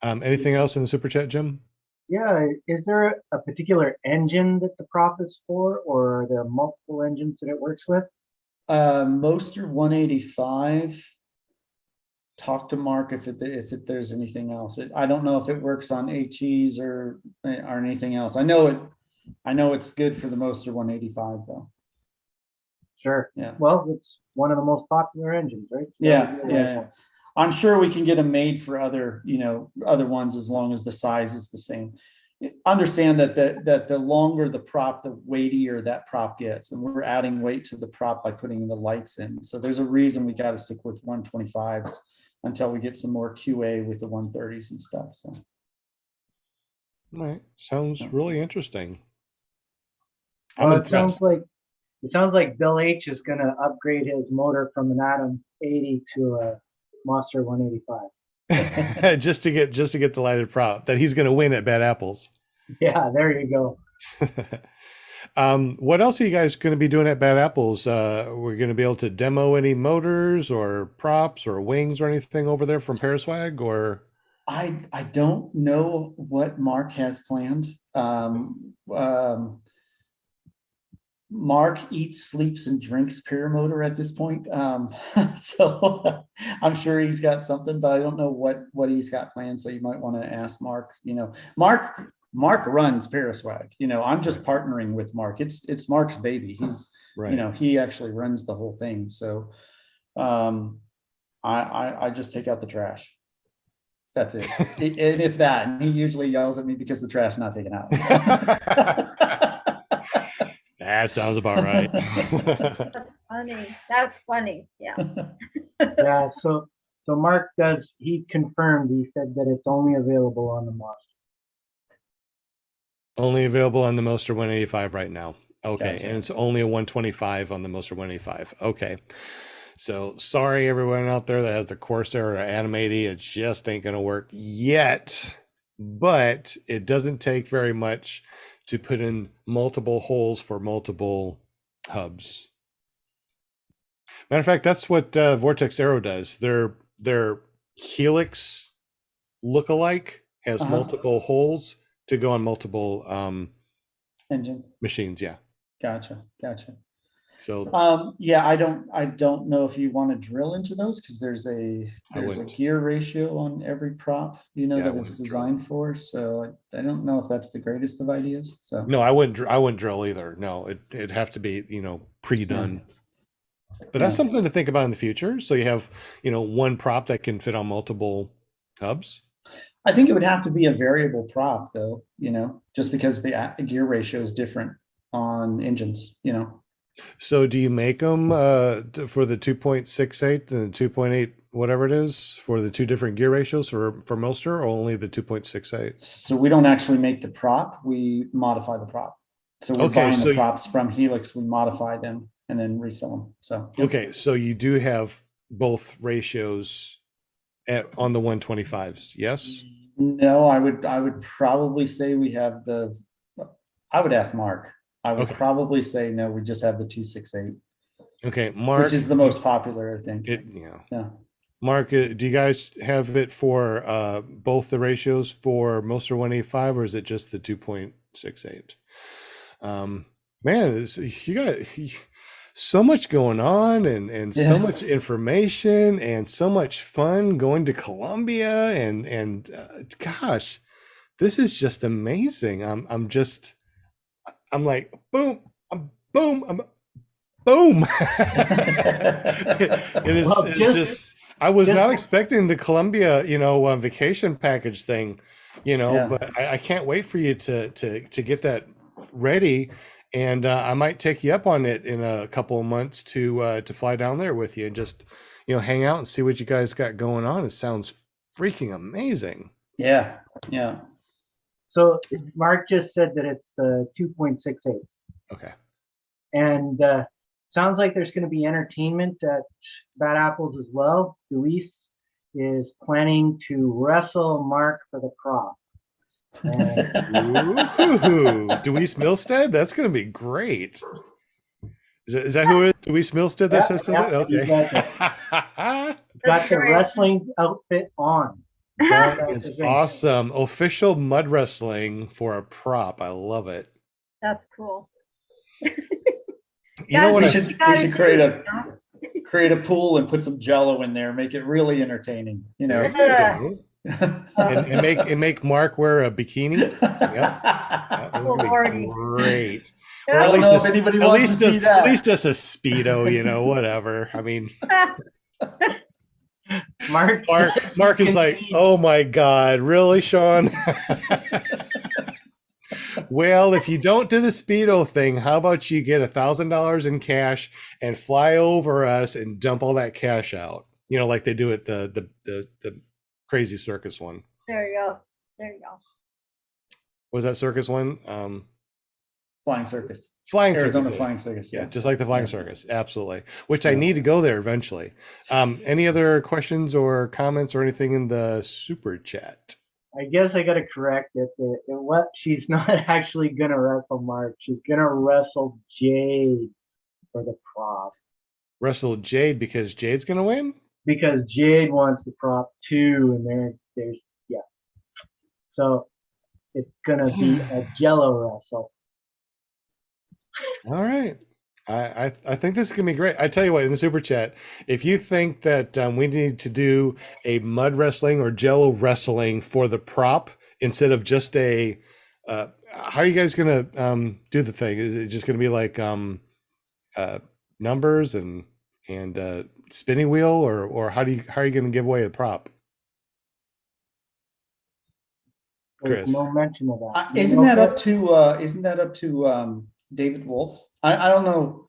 Anything else in the super chat, Jim? Yeah, is there a particular engine that the prop is for, or are there multiple engines that it works with? Moster 185. Talk to Mark if there's anything else. I don't know if it works on HEs or anything else. I know it's good for the Moster 185 though. Sure. Yeah. Well, it's one of the most popular engines, right? So Yeah. I'm sure we can get them made for other ones, as long as the size is the same. Understand that the longer the prop, the weightier that prop gets, and we're adding weight to the prop by putting the lights in. So there's a reason we got to stick with 125s until we get some more QA with the 130s and stuff. So, All right. Sounds really interesting. I'm Well, impressed. it sounds like Bill H is going to upgrade his motor from an Atom 80 to a Monster 185. just to get the lighted prop that he's going to win at Bad Apples. Yeah, there you go. What else are you guys going to be doing at Bad Apples? We're going to be able to demo any motors or props or wings or anything over there from Paraswag, or I don't know what Mark has planned. Mark eats, sleeps, and drinks Paramotor at this point. So I'm sure he's got something, but I don't know what he's got planned. So you might want to ask Mark. Mark runs Paraswag. I'm just partnering with Mark. It's Mark's baby. He's right. He actually runs the whole thing. So I just take out the trash. That's it. And if that, and he usually yells at me because the trash is not taken out. That sounds about right. That's funny. Yeah. Yeah. So Mark he confirmed, he said that it's only available on the Monster. Only available on the Moster 185 right now. Okay. Gotcha. And it's only a 125 on the Moster 185. Okay. So sorry, everyone out there that has the Corsair or Atom 80, it just ain't going to work yet, but it doesn't take very much to put in multiple holes for multiple hubs. Matter of fact, that's what Vortex Aero does. Their Helix lookalike has multiple holes to go on multiple engines, machines. Yeah. Gotcha. So I don't know if you want to drill into those, because there's a gear ratio on every prop, that it's designed for. So I don't know if that's the greatest of ideas. So no, I wouldn't drill either. No, it'd have to be pre-done. Yeah. But that's something to think about in the future. So you have one prop that can fit on multiple hubs. I think it would have to be a variable prop though, just because the gear ratio is different on engines, So do you make them for the 2.68 and the 2.8, whatever it is, for the two different gear ratios for Moster, or only the 2.68? So we don't actually make the prop, we modify the prop. So we're buying the props from Helix, we modify them and then resell them. So okay, so you do have both ratios on the 125s, yes? No, I would probably say we have I would ask Mark. I would probably say no, we just have the 268. Okay, Mark. Which is the most popular, I think. Yeah. Mark, do you guys have it for both the ratios for Moser 185, or is it just the 2.68? Man, you got so much going on, and so much information, and so much fun going to Colombia, and gosh, this is just amazing. I'm like boom, I'm boom. It's just I was not expecting the Columbia, vacation package thing, but I can't wait for you to get that ready, and I might take you up on it in a couple of months to fly down there with you and just hang out and see what you guys got going on. It sounds freaking amazing. Yeah. So Mark just said that it's 2.68. Okay. And sounds like there's going to be entertainment at Bad Apples as well. Luis is planning to wrestle Mark for the prop. Ooh, Deweese Milstead? That's going to be great. Is that who it is? Deweese Milstead that says something? Okay. Got the wrestling outfit on. That is awesome. Official mud wrestling for a prop. I love it. That's cool. You know what? We should create a pool and put some Jello in there, make it really entertaining. And make Mark wear a bikini. Yep. Great. I don't know if anybody wants to see that. At least just a Speedo, whatever. I mean, Mark is like, oh my God, really, Sean? Well, if you don't do the Speedo thing, how about you get $1,000 in cash and fly over us and dump all that cash out? Like they do at the Crazy Circus one. There you go. Was that circus one? Flying Circus. Arizona Flying Circus. Yeah, just like the Flying Circus. Absolutely. Which I need to go there eventually. Any other questions or comments or anything in the super chat? I guess I got to correct it. What she's not actually going to wrestle Mark. She's going to wrestle Jade for the prop. Wrestle Jade because Jade's going to win? Because Jade wants the prop too, and there's so it's going to be a Jello wrestle. All right. I think this is going to be great. I tell you what, in the super chat, if you think that we need to do a mud wrestling or Jello wrestling for the prop instead of just how are you guys going to do the thing? Is it just going to be like numbers and spinning wheel, or how are you going to give away the prop? There's no mention of that. Isn't that up to David Wolf? I don't know.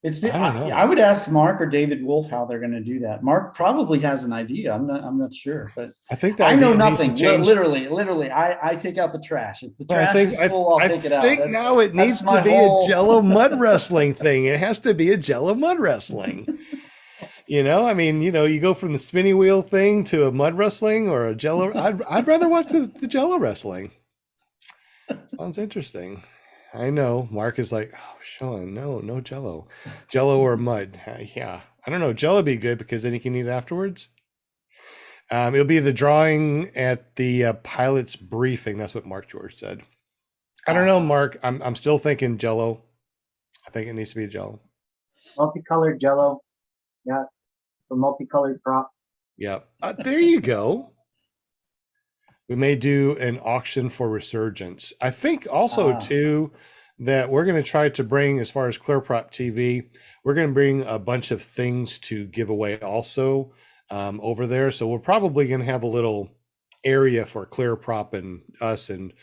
I would ask Mark or David Wolf how they're going to do that. Mark probably has an idea. I'm not sure, but I think I know nothing. Literally, I take out the trash. If the trash is full, I'll take it out. I think now it needs to be a Jello mud wrestling thing. It has to be a Jello mud wrestling. You go from the spinning wheel thing to a mud wrestling or a Jello. I'd rather watch the Jello wrestling. Sounds interesting. I know. Mark is like, oh, Sean, no Jello or mud. Yeah, I don't know. Jello would be good because then you can eat it afterwards. It'll be the drawing at the pilot's briefing. That's what Mark George said. I don't know, Mark. I'm still thinking Jello. I think it needs to be a Jello. Multicolored Jello. Yeah, for multicolored prop. Yeah, there you go. We may do an auction for Resurgence. I think also too that we're going to try to bring, as far as ClearProp TV, we're going to bring a bunch of things to give away also over there. So we're probably going to have a little area for ClearProp and us, and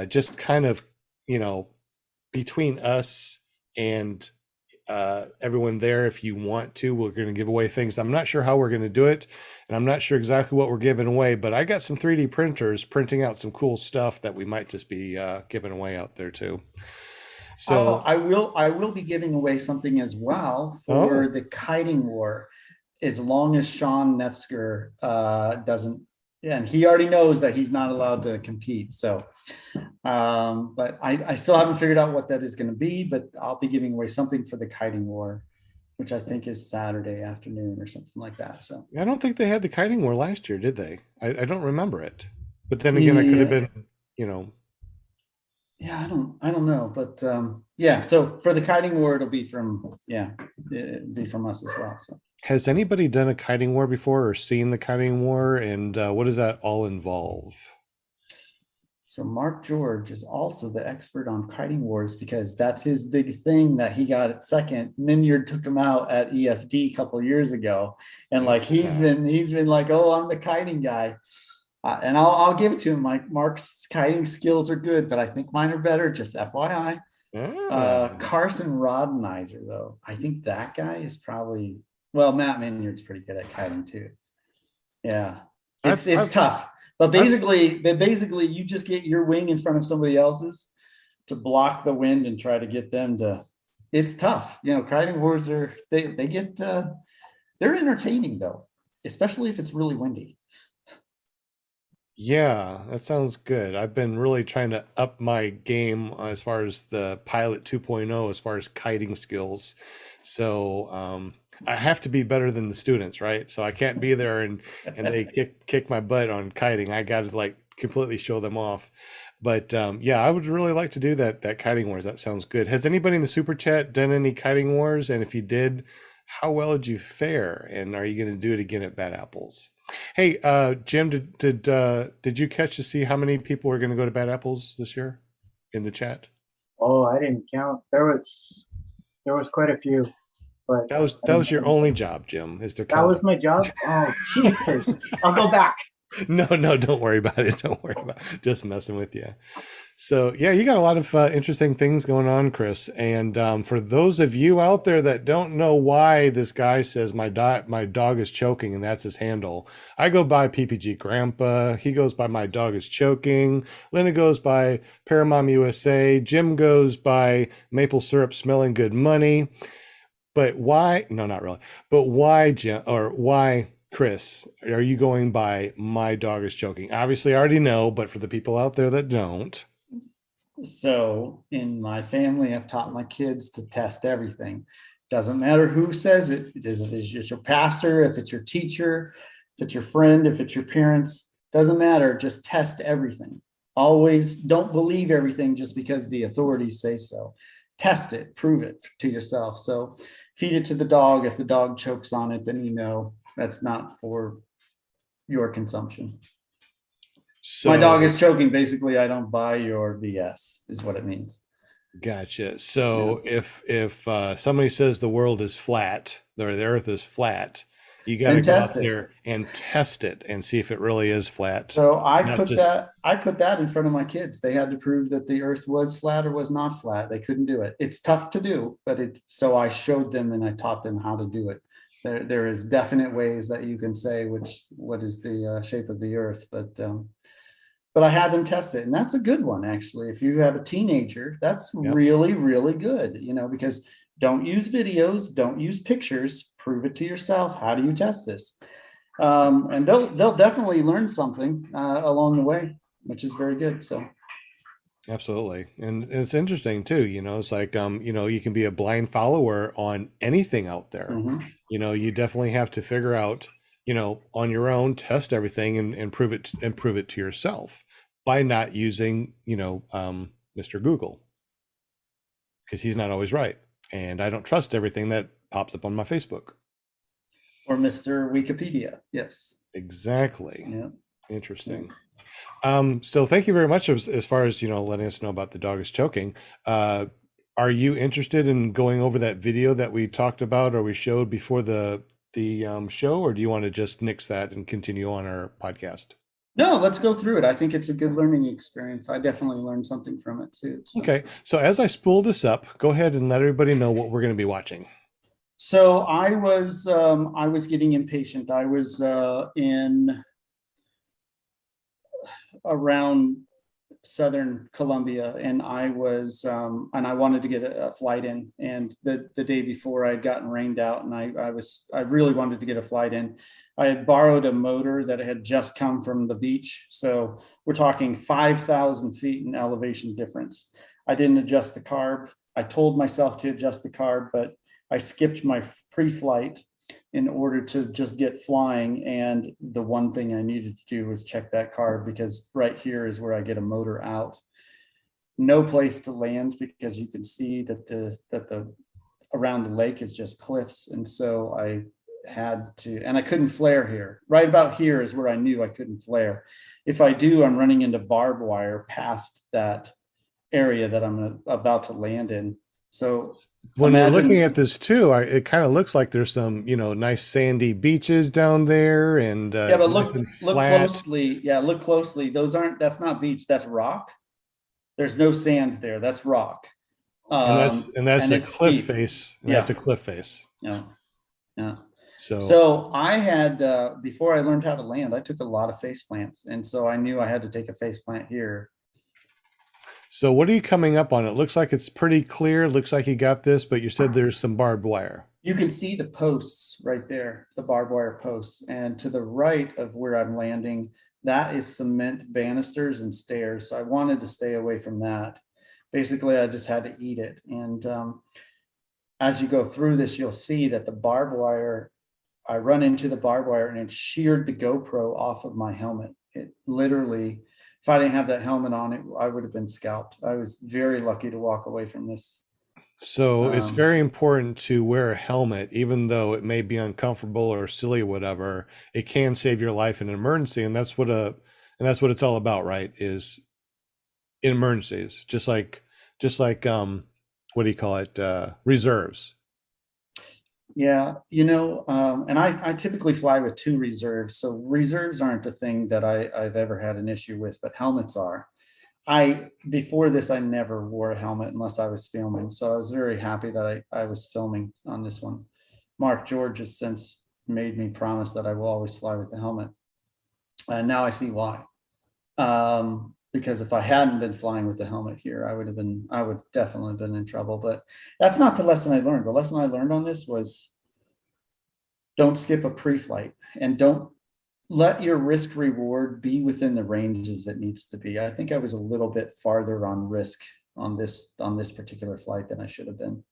just kind of, between us and everyone there, if you want to, we're going to give away things. I'm not sure how we're going to do it, and I'm not sure exactly what we're giving away, but I got some 3D printers printing out some cool stuff that we might just be giving away out there too. So I will be giving away something as well for the kiting war, as long as Sean Netzger doesn't. Yeah, and he already knows that he's not allowed to compete. So, but I still haven't figured out what that is going to be, but I'll be giving away something for the kiting war which I think is Saturday afternoon or something like that. So I don't think they had the kiting war last year, did they? I don't remember it. But then again, I could have yeah, been, you know. yeah, I don't know, but yeah. So for the kiting war, it'll be from it'll be from us as well. So Has anybody done a kiting war before or seen the kiting war? And what does that all involve? so Mark George is also the expert on kiting wars because that's his big thing that he got at second. Minyard took him out at EFD a couple of years ago, and like he's been like, oh, I'm the kiting guy. And I'll give it to him. Like Mark's kiting skills are good, but I think mine are better. Just FYI. Carson Rodenizer, though, I think that guy is probably Matt Minyard's pretty good at kiting too. Yeah, it's tough, but basically you just get your wing in front of somebody else's to block the wind and try to get them to. It's tough, Kiting wars they get they're entertaining though, especially if it's really windy. Yeah, that sounds good. I've been really trying to up my game as far as the Pilot 2.0, as far as kiting skills. So I have to be better than the students, right? So I can't be there and they kick my butt on kiting. I got to like completely show them off. But yeah, I would really like to do that kiting wars. That sounds good. Has anybody in the super chat done any kiting wars? And if you did, how well did you fare? And are you going to do it again at Bad Apples? Hey, Jim, did you catch to see how many people were going to go to Bad Apples this year in the chat? Oh, I didn't count. There was quite a few, but That was your only job, Jim, is to that count. was my job. Oh, jeepers! I'll go back. No, don't worry about it. Don't worry about it. Just messing with you. So yeah, you got a lot of interesting things going on, Kris. And for those of you out there that don't know why this guy says my dog is choking and that's his handle, I go by PPG Grandpa. He goes by my dog is choking. Linda goes by Paramom USA. Jim goes by maple syrup smelling good money. But why? No, not really. But why, Jim, or why, Kris, are you going by my dog is choking? Obviously, I already know, but for the people out there that don't. So in my family, I've taught my kids to test everything. Doesn't matter who says it. If it's your pastor, if it's your teacher, if it's your friend, if it's your parents, doesn't matter. Just test everything. Always don't believe everything just because the authorities say so. Test it, prove it to yourself. So feed it to the dog. If the dog chokes on it, then that's not for your consumption. So my dog is choking. Basically, I don't buy your BS is what it means. Gotcha. So if somebody says the world is flat or the earth is flat, you got to go out there and test it and see if it really is flat. So I put that in front of my kids. They had to prove that the earth was flat or was not flat. They couldn't do it. It's tough to do, but so I showed them and I taught them how to do it. There is definite ways that you can say what is the shape of the earth, but I had them test it, and that's a good one actually. If you have a teenager, that's really, really good. Because don't use videos, don't use pictures. Prove it to yourself. How do you test this? And they'll definitely learn something along the way, which is very good. So. Absolutely. And it's interesting too, it's like, you can be a blind follower on anything out there. Mm-hmm. You definitely have to figure out, on your own, test everything and prove it to yourself by not using, Mr. Google, because he's not always right. And I don't trust everything that pops up on my Facebook. Or Mr. Wikipedia. Yes. Exactly. Yeah. Interesting. So thank you very much as far as, letting us know about the dog is choking. Are you interested in going over that video that we talked about or we showed before the show, or do you want to just nix that and continue on our podcast? No, let's go through it. I think it's a good learning experience. I definitely learned something from it too. So. Okay. So as I spool this up, go ahead and let everybody know what we're going to be watching. So I was getting impatient. I was in around Southern Colombia, and I was and I wanted to get a flight in. And the day before, I had gotten rained out, and I really wanted to get a flight in. I had borrowed a motor that had just come from the beach, so we're talking 5,000 feet in elevation difference. I didn't adjust the carb. I told myself to adjust the carb, but I skipped my pre-flight in order to just get flying. And the one thing I needed to do was check that card, because right here is where I get a motor out. No place to land, because you can see that the around the lake is just cliffs. And so I had to, and I couldn't flare here. Right about here is where I knew I couldn't flare. If I do, I'm running into barbed wire past that area that I'm about to land in. So when we're imagine, looking at this too, it kind of looks like there's some, nice sandy beaches down there, and yeah, it's but nice and look flat. closely. Yeah, look closely. That's not beach, that's rock. There's no sand there. That's rock. And that's and a it's cliff steep. face. And Yeah. that's a cliff face. Yeah. Yeah. So So I had, before I learned how to land, I took a lot of face plants. And so I knew I had to take a face plant here. So what are you coming up on? It looks like it's pretty clear. Looks like you got this, but you said there's some barbed wire. You can see the posts right there, the barbed wire posts. And to the right of where I'm landing, that is cement banisters and stairs. So I wanted to stay away from that. Basically, I just had to eat it. And as you go through this, you'll see that the barbed wire, I run into the barbed wire and it sheared the GoPro off of my helmet. It literally, if I didn't have that helmet on it, I would have been scalped. I was very lucky to walk away from this. So it's very important to wear a helmet, even though it may be uncomfortable or silly or whatever. It can save your life in an emergency, and that's what it's all about, right? Is in emergencies, just like what do you call it? Reserves. Yeah, and I typically fly with 2 reserves. So reserves aren't a thing that I've ever had an issue with, but helmets are. Before this, I never wore a helmet unless I was filming. So I was very happy that I was filming on this one. Mark George has since made me promise that I will always fly with a helmet. And now I see why. Because if I hadn't been flying with the helmet here, I would definitely have been in trouble. But that's not the lesson I learned. The lesson I learned on this was don't skip a pre-flight, and don't let your risk reward be within the ranges it needs to be. I think I was a little bit farther on risk on this particular flight than I should have been.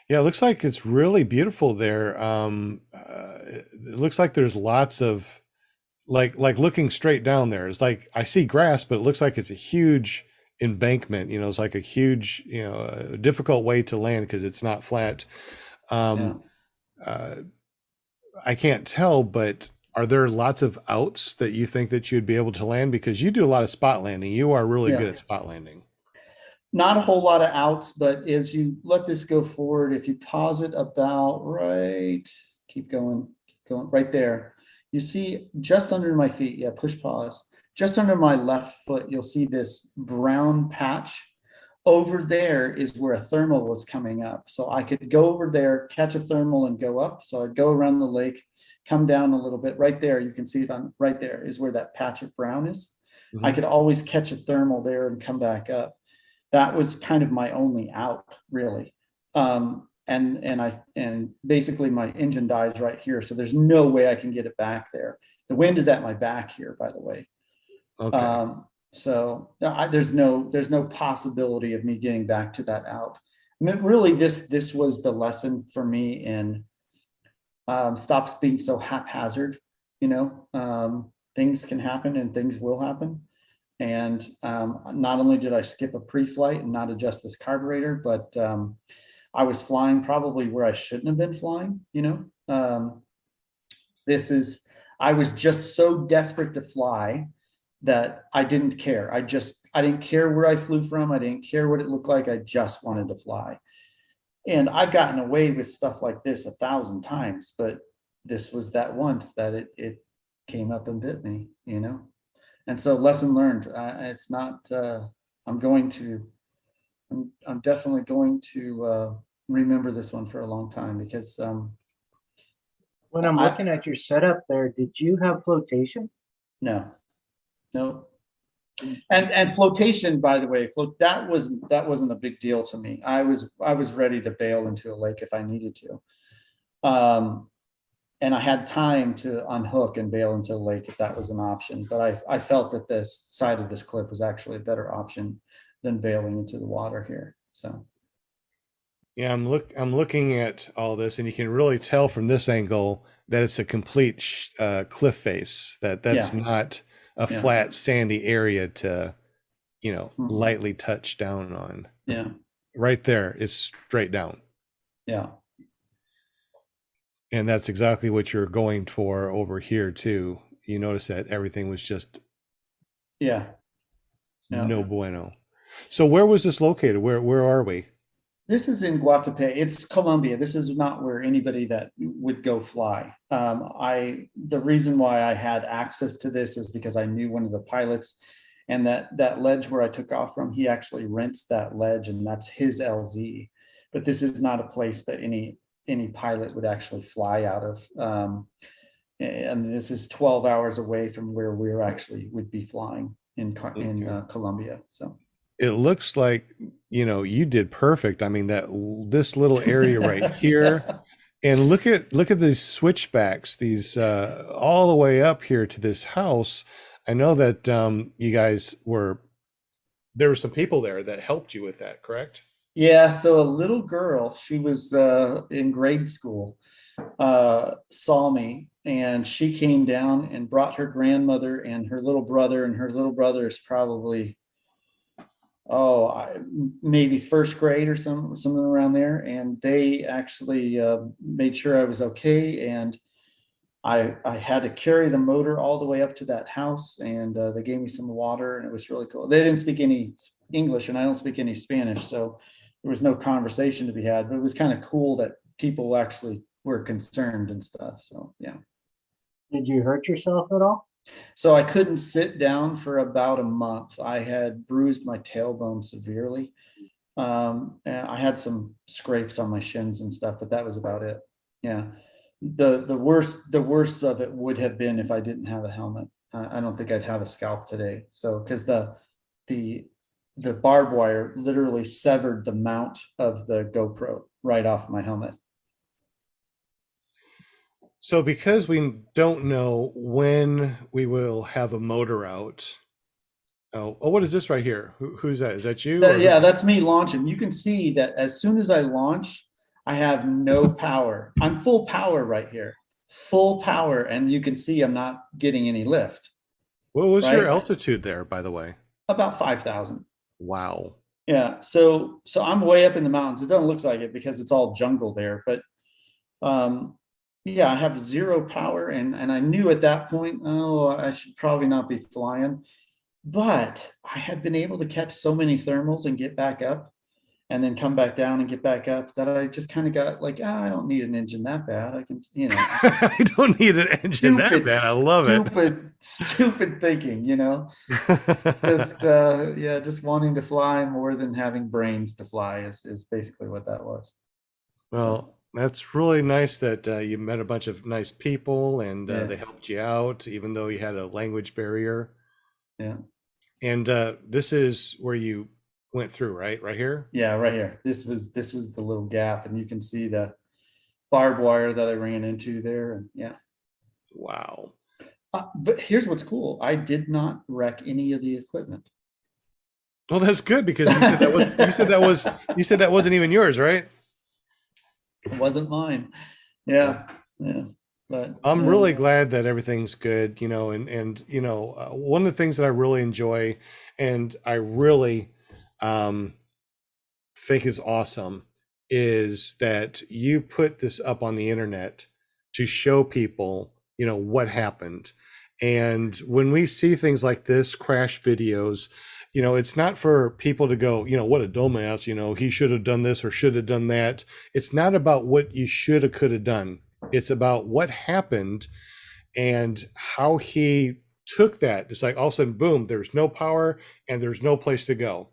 Yeah, it looks like it's really beautiful there. It looks like there's lots of like looking straight down there. It's like I see grass, but it looks like it's a huge embankment. It's like a huge, a difficult way to land because it's not flat. I can't tell, but are there lots of outs that you think that you'd be able to land? Because you do a lot of spot landing. You are really good at spot landing. Not a whole lot of outs, but as you let this go forward, if you pause it about right, keep going right there. You see just under my feet, yeah, push pause. Just under my left foot, you'll see this brown patch. Over there is where a thermal was coming up. So I could go over there, catch a thermal and go up. So I'd go around the lake, come down a little bit. Right there, you can see it on right there is where that patch of brown is. Mm-hmm. I could always catch a thermal there and come back up. That was kind of my only out, really. And basically my engine dies right here. So there's no way I can get it back there. The wind is at my back here, by the way. Okay. So there's no possibility of me getting back to that out. I mean, really, this was the lesson for me in stop being so haphazard. Things can happen and things will happen. And not only did I skip a pre-flight and not adjust this carburetor, but I was flying probably where I shouldn't have been flying. I was just so desperate to fly that I didn't care. I didn't care where I flew from. I didn't care what it looked like. I just wanted to fly. And I've gotten away with stuff like this 1,000 times, but this was that once that it came up and bit me, And so lesson learned. It's not, I'm definitely going to remember this one for a long time, because when I'm looking at your setup there, did you have flotation? No. And flotation, by the way, that wasn't a big deal to me. I was ready to bail into a lake if I needed to. And I had time to unhook and bail into the lake if that was an option. But I felt that this side of this cliff was actually a better option than bailing into the water here. So Yeah, I'm looking at all this, and you can really tell from this angle that it's a complete cliff face. That's Yeah, not a yeah, flat sandy area to mhm, lightly touch down on. yeah, Right there is straight down, yeah, and that's exactly what you're going for over here too. You notice that everything was just yeah, yeah. no bueno. So where was this located? Where are we? This is in Guatapé. It's Colombia. This is not where anybody that would go fly. The reason why I had access to this is because I knew one of the pilots, and that ledge where I took off from, he actually rents that ledge, and that's his LZ. But this is not a place that any pilot would actually fly out of. And this is 12 hours away from where we're actually would be flying in Okay. Colombia. So It looks like you did perfect. I mean, that this little area right here, and look at these switchbacks, these all the way up here to this house. I know that you guys there were some people there that helped you with that, correct? yeah, so a little girl, she was in grade school, saw me, and she came down and brought her grandmother and her little brother, and her little brother is probably maybe first grade or something around there, and they actually made sure I was okay, and I had to carry the motor all the way up to that house, and they gave me some water, and it was really cool. They didn't speak any English, and I don't speak any Spanish, so there was no conversation to be had. But it was kind of cool that people actually were concerned and stuff. So yeah. Did you hurt yourself at all? So I couldn't sit down for about a month. I had bruised my tailbone severely. And I had some scrapes on my shins and stuff, but that was about it. Yeah. The worst of it would have been if I didn't have a helmet. I don't think I'd have a scalp today. So because the the barbed wire literally severed the mount of the GoPro right off my helmet. So because we don't know when we will have a motor out. Oh, what is this right here? Who's that? Is that you? Yeah, that's me launching. You can see that as soon as I launch, I have no power. I'm full power right here, full power, and you can see I'm not getting any lift. What was your Right, altitude there, by the way? about 5,000. Wow. Yeah, so I'm way up in the mountains. It doesn't look like it because it's all jungle there, but um, yeah, I have zero power, and I knew at that point, oh, I should probably not be flying. But I had been able to catch so many thermals and get back up and then come back down and get back up that I just kind of got like, I don't need an engine that bad. I can, I don't need an engine that bad. I love it. stupid thinking, just yeah, just wanting to fly more than having brains to fly is basically what that was. So Well, that's really nice that you met a bunch of nice people and yeah, they helped you out, even though you had a language barrier. yeah, And this is where you went through, right? Right here? yeah, right here. This was the little gap, and you can see the barbed wire that I ran into there, and yeah. Wow. But here's what's cool. I did not wreck any of the equipment. Well, that's good because you said that wasn't even yours, right? It wasn't mine. Yeah, yeah. But I'm really glad that everything's good, and one of the things that I really enjoy and I really um, think is awesome is that you put this up on the internet to show people, what happened. And when we see things like this, crash videos, it's not for people to go, what a dumbass, he should have done this or should have done that. It's not about what you should have, could have done. It's about what happened and how he took that. It's like all of a sudden, boom, there's no power and there's no place to go.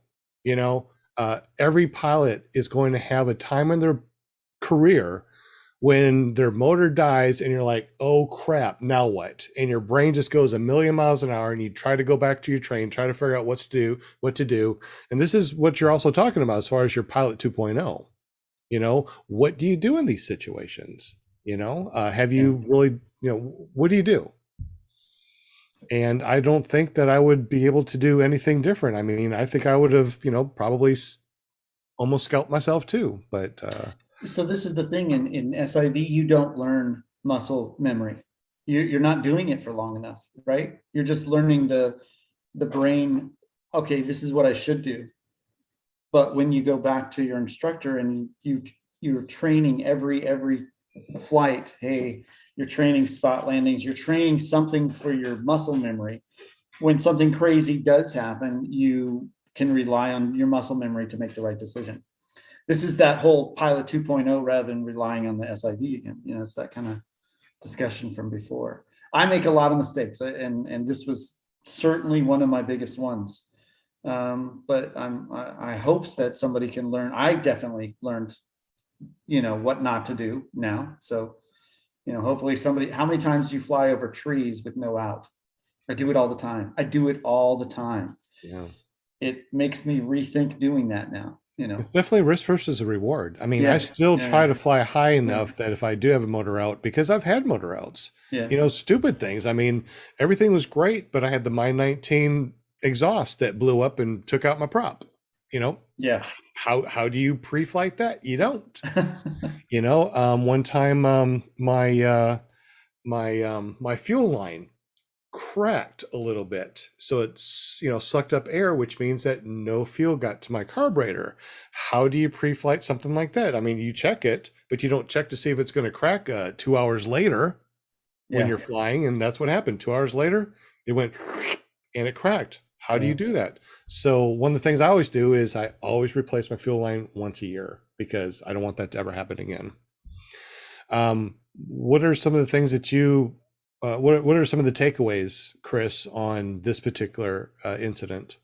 Every pilot is going to have a time in their career when their motor dies and you're like, oh crap, now what? And your brain just goes a million miles an hour and you try to go back to your train, try to figure out what to do. And this is what you're also talking about as far as your pilot 2.0. What do you do in these situations? Have you really, what do you do? And I don't think that I would be able to do anything different. I mean, I think I would have, probably almost scalped myself too. But So this is the thing in SIV, you don't learn muscle memory. You're not doing it for long enough, right? You're just learning the brain. Okay, this is what I should do. But when you go back to your instructor and you're training every flight, hey, you're training spot landings, you're training something for your muscle memory. When something crazy does happen, you can rely on your muscle memory to make the right decision. This is that whole pilot 2.0 rather than relying on the SIV again. You know, it's that kind of discussion from before. I make a lot of mistakes, and this was certainly one of my biggest ones. But I hopes that somebody can learn. I definitely learned, you know, what not to do now. So, you know, hopefully somebody. How many times do you fly over trees with no out? I do it all the time. I do it all the time. yeah, It makes me rethink doing that now. You know, it's definitely risk versus a reward. I mean, Yeah. I still Yeah. try to fly high enough that if I do have a motor out, because I've had motor outs, yeah, you know, stupid things. I mean, everything was great, but I had the My 19 exhaust that blew up and took out my prop. You know, yeah. how do you pre-flight that? You don't. You know, one time my fuel line cracked a little bit, so it's, you know, sucked up air, which means that no fuel got to my carburetor. How do you pre-flight something like that? I mean, you check it, but you don't check to see if it's going to crack 2 hours later when Yeah. you're flying. And that's what happened. 2 hours later, it went and it cracked. How do you do that? So one of the things I always do is I always replace my fuel line once a year, because I don't want that to ever happen again. What are some of the things that you what are some of the takeaways, Kris, on this particular incident?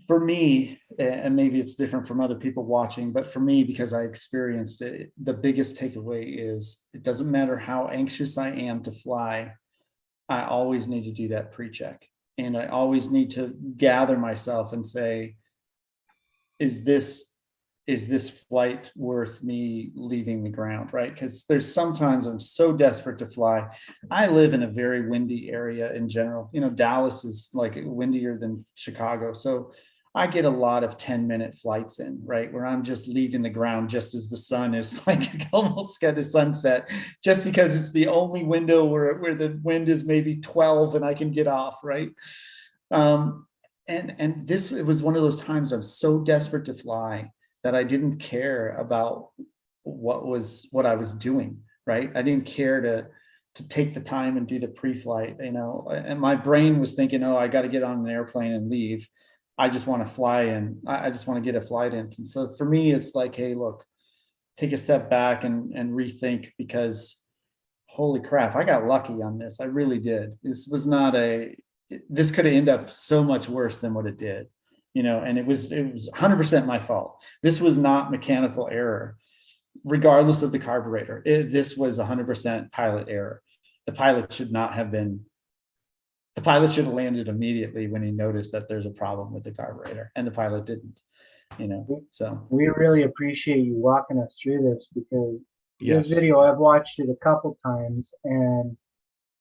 For me, and maybe it's different from other people watching, but for me, because I experienced it, the biggest takeaway is it doesn't matter how anxious I am to fly, I always need to do that pre-check. And I always need to gather myself and say, is this flight worth me leaving the ground, right? Because there's sometimes I'm so desperate to fly. I live in a very windy area in general. You know, Dallas is like windier than Chicago. So I get a lot of 10-minute flights in, right? Where I'm just leaving the ground just as the sun is like almost got the sunset, just because it's the only window where the wind is maybe 12 and I can get off, right? And this, it was one of those times I'm so desperate to fly that I didn't care about what I was doing, right? I didn't care to take the time and do the pre-flight, you know, and my brain was thinking, oh, I got to get on an airplane and leave. I just want to fly in. I just want to get a flight in. And so for me, it's like, hey, look, take a step back and rethink, because holy crap, I got lucky on this. I really did. This was not this could have ended up so much worse than what it did, you know, and it was 100% my fault. This was not mechanical error, regardless of the carburetor. This was 100% pilot error. The pilot should have landed immediately when he noticed that there's a problem with the carburetor, and the pilot didn't, you know. So We really appreciate you walking us through this, because Yes. this video, I've watched it a couple times, and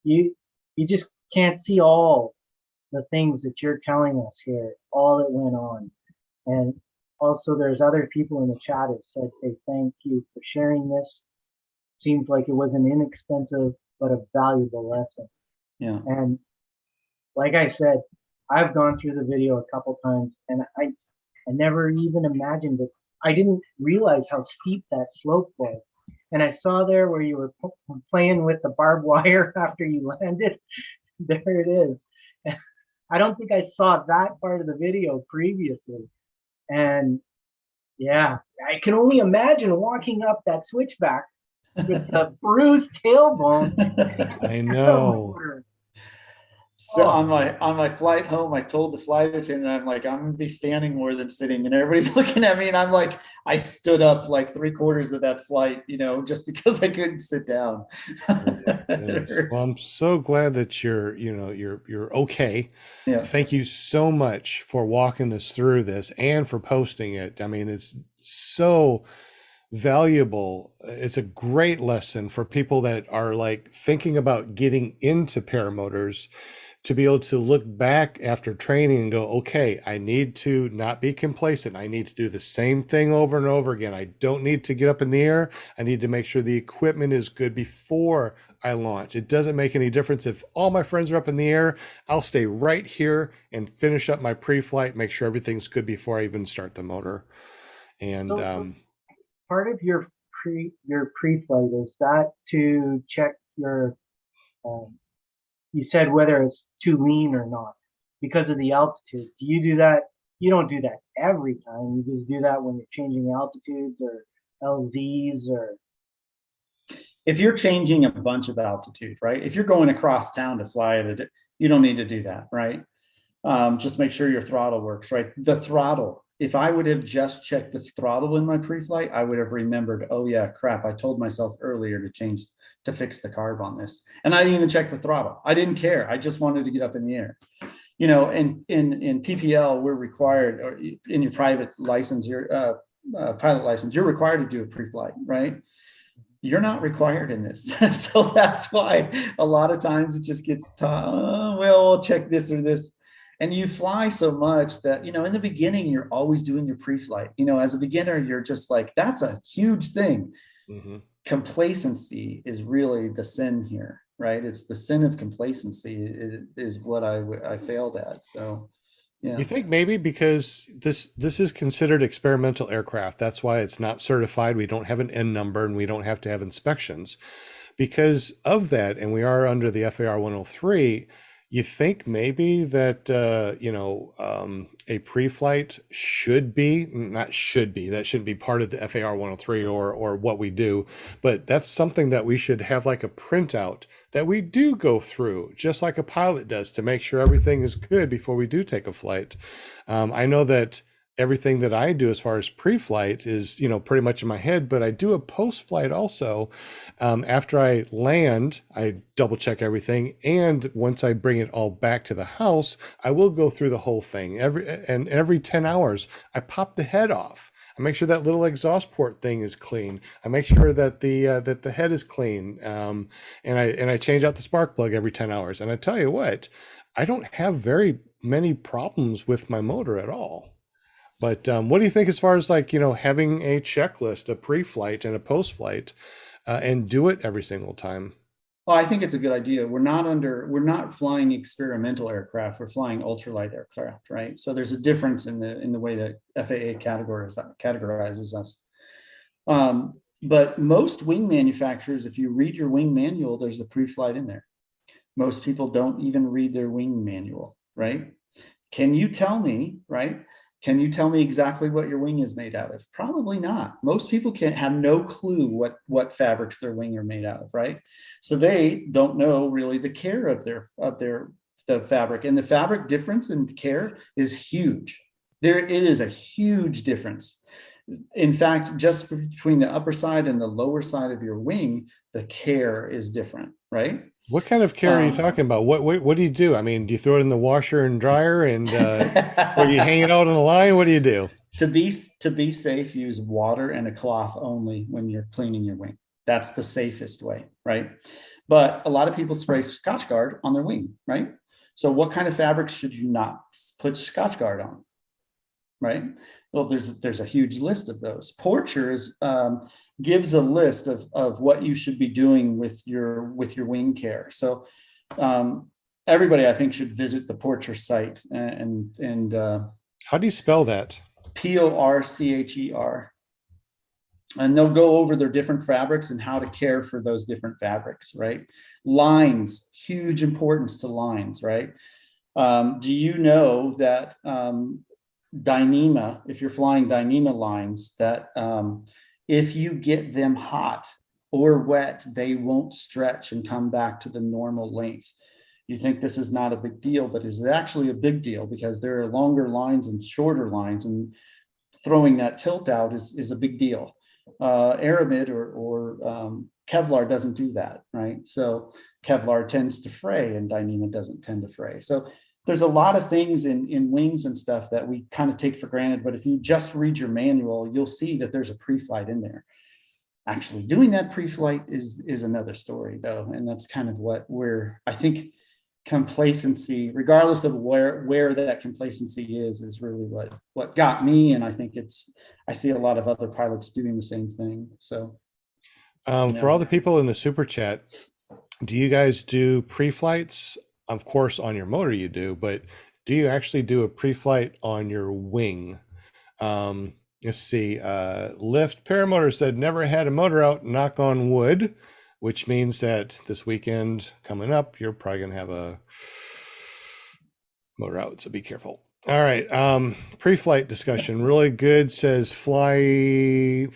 you just can't see all the things that you're telling us here, all that went on. And also there's other people in the chat that said, hey, thank you for sharing this. Seems like it was an inexpensive but a valuable lesson. yeah. And like I said, I've gone through the video a couple times, and I never even imagined it. I didn't realize how steep that slope was. And I saw there where you were playing with the barbed wire after you landed. There it is. I don't think I saw that part of the video previously. And yeah, I can only imagine walking up that switchback with the bruised tailbone. I know. So Oh. on my flight home, I told the flight attendant, I'm like, I'm gonna be standing more than sitting, and everybody's looking at me, and I'm like, I stood up like 3/4 of that flight, you know, just because I couldn't sit down. Yes. Well, I'm so glad that you're okay. Yeah. Thank you so much for walking us through this and for posting it. I mean, it's so valuable. It's a great lesson for people that are like thinking about getting into paramotors, to be able to look back after training and go, okay, I need to not be complacent. I need to do the same thing over and over again. I don't need to get up in the air. I need to make sure the equipment is good before I launch. It doesn't make any difference if all my friends are up in the air. I'll stay right here and finish up my pre-flight, make sure everything's good before I even start the motor. And So part of your pre-flight is that to check your you said whether it's too lean or not because of the altitude. Do you do that? You don't do that every time. You just do that when you're changing altitudes or LZs or. If you're changing a bunch of altitude, right? If you're going across town to fly it, you don't need to do that, right? Just make sure your throttle works, right? The throttle. If I would have just checked the throttle in my pre-flight, I would have remembered, oh yeah, crap, I told myself earlier to fix the carb on this. And I didn't even check the throttle. I didn't care. I just wanted to get up in the air. You know, and in PPL, we're required, or in your private license, your pilot license, you're required to do a pre-flight, right? You're not required in this. So that's why a lot of times it just gets well, we'll check this or this. And you fly so much that, you know, in the beginning, you're always doing your pre-flight. You know, as a beginner, you're just like, that's a huge thing. Mm-hmm. Complacency is really the sin here, right? It's the sin of complacency is what I failed at. So, yeah. You think maybe because this is considered experimental aircraft, that's why it's not certified. We don't have an N number and we don't have to have inspections because of that. And we are under the FAR 103. You think maybe that, a pre-flight should be, not should be, that shouldn't be part of the FAR 103 or what we do, but that's something that we should have like a printout that we do go through, just like a pilot does, to make sure everything is good before we do take a flight. I know that everything that I do as far as pre-flight is, you know, pretty much in my head, but I do a post-flight also. After I land, I double check everything. And once I bring it all back to the house, I will go through the whole thing. Every 10 hours, I pop the head off. I make sure that little exhaust port thing is clean. I make sure that the head is clean. And I change out the spark plug every 10 hours. And I tell you what, I don't have very many problems with my motor at all. But what do you think as far as like, you know, having a checklist, a pre-flight and a post-flight, and do it every single time? Well, I think it's a good idea. We're not flying experimental aircraft. We're flying ultralight aircraft, right? So there's a difference in the way that FAA categorizes us. But most wing manufacturers, if you read your wing manual, there's the pre-flight in there. Most people don't even read their wing manual, right? Can you tell me, right? Can you tell me exactly what your wing is made out of? Probably not. Most people have no clue what fabrics their wing are made out of, right? So they don't know really the care of the fabric, and the fabric difference in care is huge. It is a huge difference. In fact, just between the upper side and the lower side of your wing, the care is different, right? What kind of care are you talking about? What do you do? I mean, do you throw it in the washer and dryer, and or do you hang it out on the line? What do you do? To be safe, use water and a cloth only when you're cleaning your wing. That's the safest way, right? But a lot of people spray Scotchgard on their wing, right? So what kind of fabric should you not put Scotchgard on, right? Well, there's a huge list of those. Porchers gives a list of what you should be doing with your wing care. So everybody, I think, should visit the Porcher site and how do you spell that? Porcher. And they'll go over their different fabrics and how to care for those different fabrics, right? Lines, huge importance to lines, right? Do you know that Dyneema, if you're flying Dyneema lines, that if you get them hot or wet, they won't stretch and come back to the normal length. You think this is not a big deal, but it's actually a big deal because there are longer lines and shorter lines, and throwing that tilt out is a big deal. Aramid or Kevlar doesn't do that, right? So Kevlar tends to fray and Dyneema doesn't tend to fray. So there's a lot of things in wings and stuff that we kind of take for granted, but if you just read your manual, you'll see that there's a pre-flight in there. Actually doing that pre-flight is another story though. And that's kind of what I think complacency, regardless of where that complacency is really what got me. And I think I see a lot of other pilots doing the same thing. So for all the people in the super chat, do you guys do pre-flights? Of course, on your motor you do, but do you actually do a pre-flight on your wing? Let's see. Lift Paramotor said never had a motor out, knock on wood, which means that this weekend coming up, you're probably gonna have a motor out, so be careful. All right. Pre-flight discussion, really good, says Fly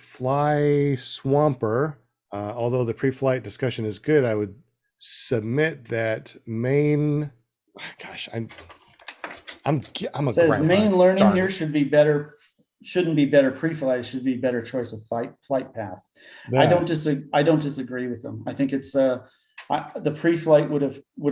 Swamper. Although the pre-flight discussion is good, I would submit that main. Gosh, I'm a says grandpa. main learning Darn here it. shouldn't be better pre-flight, it should be better choice of flight path. I don't disagree with them. I think it's the pre-flight would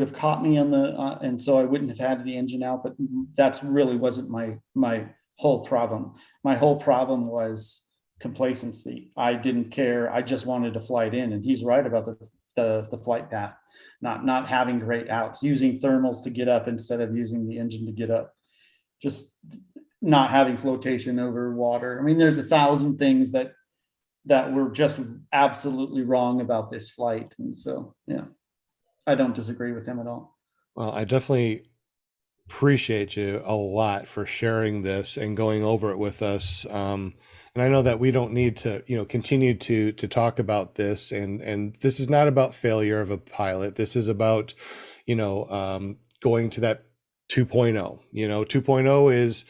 have caught me on the and so I wouldn't have had the engine out, but that's really wasn't my whole problem. My whole problem was complacency. I didn't care. I just wanted to flight in, and he's right about the flight path, not having great outs, using thermals to get up instead of using the engine to get up, just not having flotation over water. I mean, there's 1,000 things that were just absolutely wrong about this flight. And so, yeah, I don't disagree with him at all. Well, I definitely appreciate you a lot for sharing this and going over it with us. And I know that we don't need to, continue to talk about this. And this is not about failure of a pilot. This is about, going to that 2.0. 2.0 is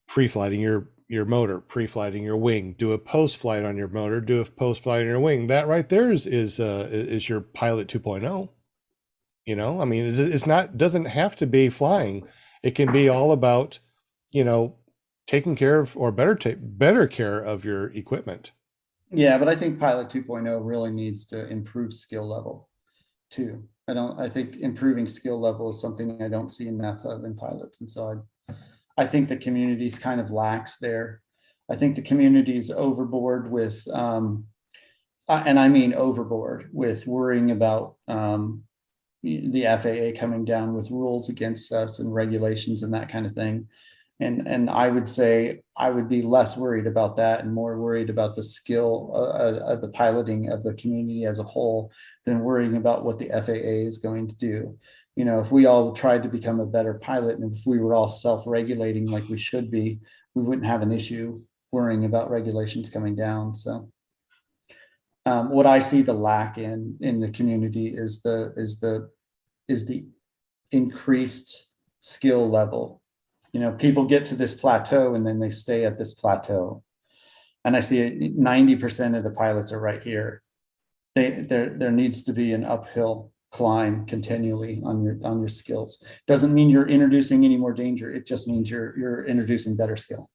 pre-flighting your motor, pre-flighting your wing, do a post-flight on your motor, do a post-flight on your wing. That right there is your pilot 2.0. I mean, doesn't have to be flying. It can be all about, taking care of or better care of your equipment. Yeah, but I think pilot 2.0 really needs to improve skill level too. I think improving skill level is something I don't see enough of in pilots. And so I think the community's kind of lax there. I think the community's overboard with, and I mean overboard with worrying about the FAA coming down with rules against us and regulations and that kind of thing. And I would say I would be less worried about that and more worried about the skill of the piloting of the community as a whole than worrying about what the FAA is going to do. If we all tried to become a better pilot and if we were all self-regulating like we should be, we wouldn't have an issue worrying about regulations coming down. So what I see the lack in the community is the increased skill level. People get to this plateau and then they stay at this plateau. And I see 90% of the pilots are right here. There needs to be an uphill climb continually on your skills. Doesn't mean you're introducing any more danger. It just means you're introducing better skill.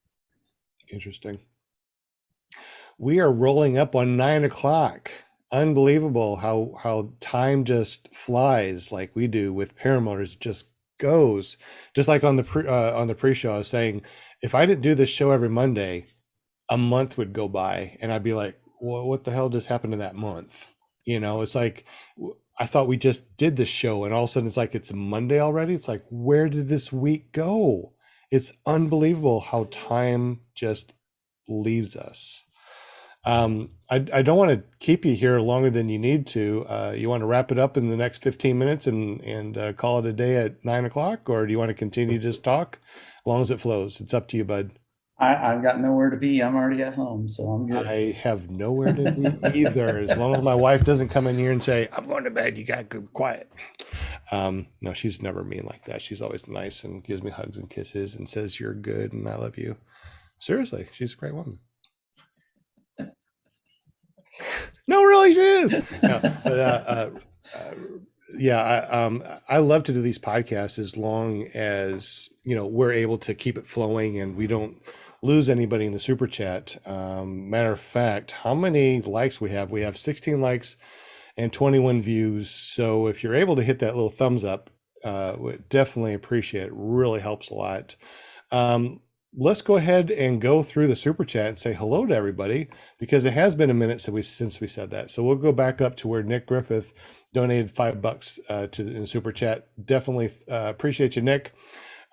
Interesting. We are rolling up on 9 o'clock. Unbelievable how time just flies like we do with paramotors. Just goes just like on the pre-show. I was saying, if I didn't do this show every Monday, a month would go by and I'd be like, well, what the hell just happened to that month? It's like, I thought we just did this show and all of a sudden it's like, it's Monday already. It's like, where did this week go? It's unbelievable how time just leaves us. I don't want to keep you here longer than you need to. You want to wrap it up in the next 15 minutes and call it a day at 9 o'clock, or do you want to continue to just talk as long as it flows? It's up to you, bud. I've got nowhere to be. I'm already at home, so I'm good. I have nowhere to be either. As long as my wife doesn't come in here and say, I'm going to bed, you got to go quiet. No, she's never mean like that. She's always nice and gives me hugs and kisses and says, you're good and I love you. Seriously, she's a great woman. No, really, she is. No, but I love to do these podcasts as long as we're able to keep it flowing and we don't lose anybody in the super chat. Matter of fact, how many likes we have? We have 16 likes and 21 views. So if you're able to hit that little thumbs up, we definitely appreciate it. Really helps a lot. Let's go ahead and go through the super chat and say hello to everybody, because it has been a minute since we said that. So we'll go back up to where Nick Griffith donated $5 to the super chat. Definitely appreciate you, Nick.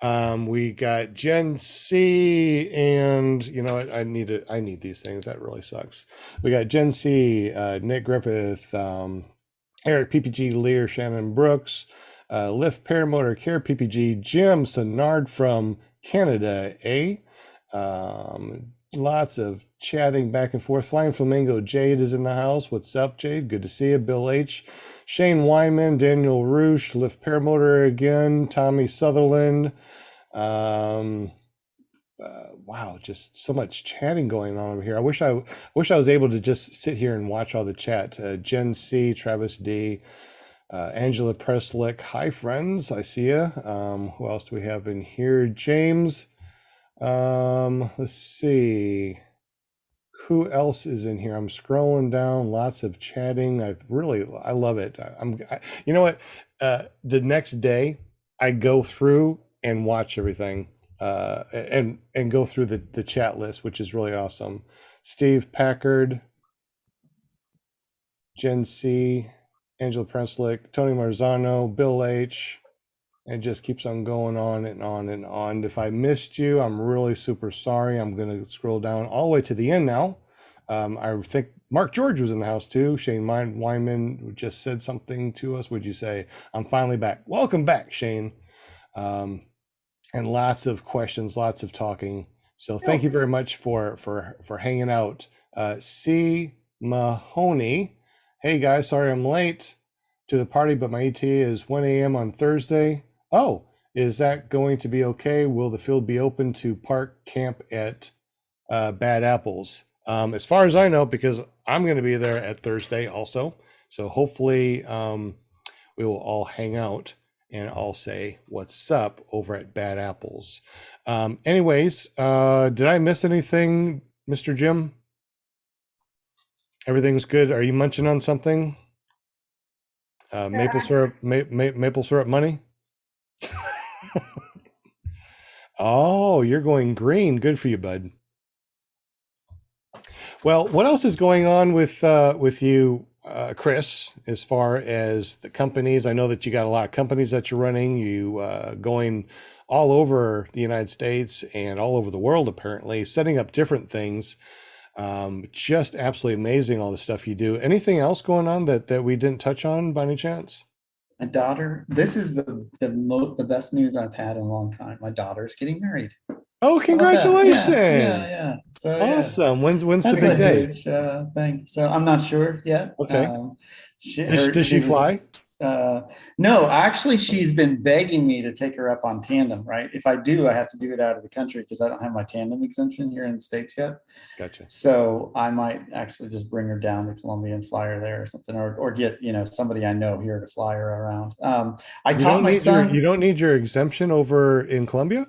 We got Jen C, and you know what? I need these things. That really sucks. We got Jen C, Nick Griffith, Eric PPG, Lear, Shannon Brooks, Lift Paramotor, Care PPG, Jim Sennard from Canada, lots of chatting back and forth. Flying Flamingo Jade is in the house. What's up, Jade? Good to see you. Bill H, Shane Wyman, Daniel Roosh, Lift Paramotor again, Tommy Sutherland. Wow, just so much chatting going on over here. I wish I was able to just sit here and watch all the chat. Jen C, Travis D, Angela Preslick. Hi, friends. I see you. Who else do we have in here? James. Let's see. Who else is in here? I'm scrolling down. Lots of chatting. I love it. You know what? The next day, I go through and watch everything. And go through the chat list, which is really awesome. Steve Packard, Jen C, Angela Preslick, Tony Marzano, Bill H, and just keeps on going on and on and on. If I missed you, I'm really super sorry. I'm going to scroll down all the way to the end now. I think Mark George was in the house too. Shane Wyman just said something to us. Would you say, I'm finally back? Welcome back, Shane. And lots of questions, lots of talking. So thank you very much for hanging out. C. Mahoney. Hey guys, sorry I'm late to the party, but my ETA is 1 a.m. on Thursday. Oh, is that going to be okay? Will the field be open to park camp at Bad Apples? As far as I know, because I'm going to be there at Thursday also. So hopefully we will all hang out and I'll say what's up over at Bad Apples. Anyways, did I miss anything, Mr. Jim? Everything's good. Are you munching on something? Maple syrup, maple syrup money? Oh, you're going green. Good for you, bud. Well, what else is going on with you, Kris, as far as the companies? I know that you got a lot of companies that you're running. You going all over the United States and all over the world, apparently, setting up different things. Just absolutely amazing, all the stuff you do. Anything else going on that we didn't touch on by any chance? My daughter, this is the best news I've had in a long time. My daughter's getting married. Oh, congratulations! Yeah. So awesome. Yeah. When's That's the big a day? huge thing. So I'm not sure yet. Okay. Does she was, fly? No, actually, she's been begging me to take her up on tandem, right? If I do, I have to do it out of the country because I don't have my tandem exemption here in the States yet. Gotcha. So I might actually just bring her down to Columbia and fly her there or something, or get, somebody I know here to fly her around. I taught my son. You don't need your exemption over in Columbia?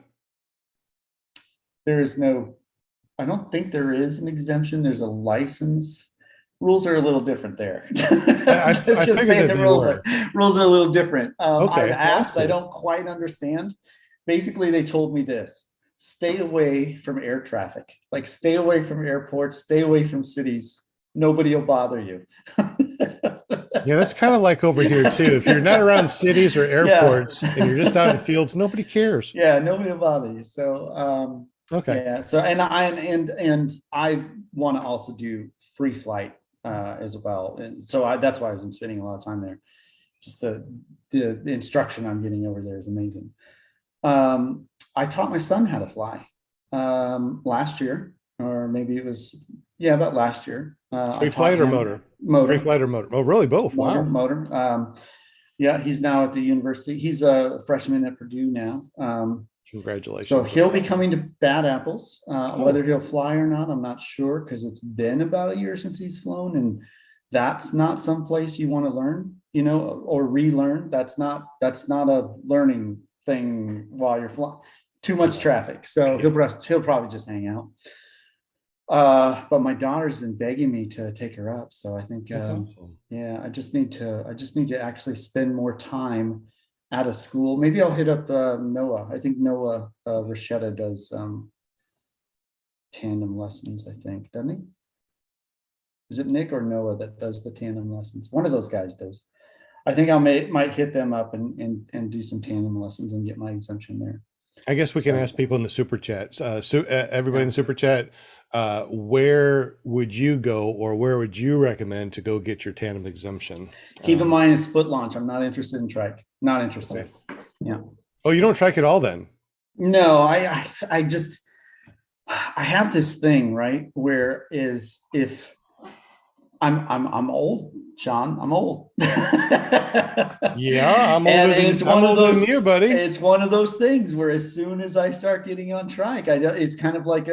There is no, I don't think there is an exemption. There's a license. Rules are a little different there. I figured saying the rules are a little different. Okay, I've asked, I don't quite understand. Basically, they told me this: stay away from air traffic, like stay away from airports, stay away from cities. Nobody will bother you. Yeah, that's kind of like over here too. If you're not around cities or airports and you're just out in the fields, nobody cares. Yeah, nobody will bother you. So okay. Yeah. So and I want to also do free flight as well, and so that's why I've been spending a lot of time there. Just the instruction I'm getting over there is amazing. I taught my son how to fly last year, or maybe it was about last year. Free flight or motor? Free flight or motor? Oh, really? Both? Motor, wow. Motor. Yeah, he's now at the university. He's a freshman at Purdue now. Congratulations. So he'll be coming to Bad Apples. Whether he'll fly or not, I'm not sure, because it's been about a year since he's flown, and that's not someplace you want to learn, or relearn. That's not a learning thing while you're flying. Too much traffic. So he'll probably just hang out. But my daughter's been begging me to take her up. So I think that's awesome. Yeah, I just need to actually spend more time at a school. Maybe I'll hit up Noah. I think Noah Rashetta does tandem lessons, I think, doesn't he? Is it Nick or Noah that does the tandem lessons? One of those guys does. I think might hit them up and do some tandem lessons and get my exemption there. I guess we can So- ask people in the super chat. Everybody in the super chat, where would you go, or where would you recommend to go get your tandem exemption? Keep in mind, it's foot launch. I'm not interested in trike. Not interested. Yeah. Oh, you don't trike at all then? No, I just I have this thing, right? Where is if I'm old, Sean. I'm old. Yeah, I'm And older, it's than, one I'm of older those- than you, buddy. It's one of those things where as soon as I start getting on trike, it's kind of like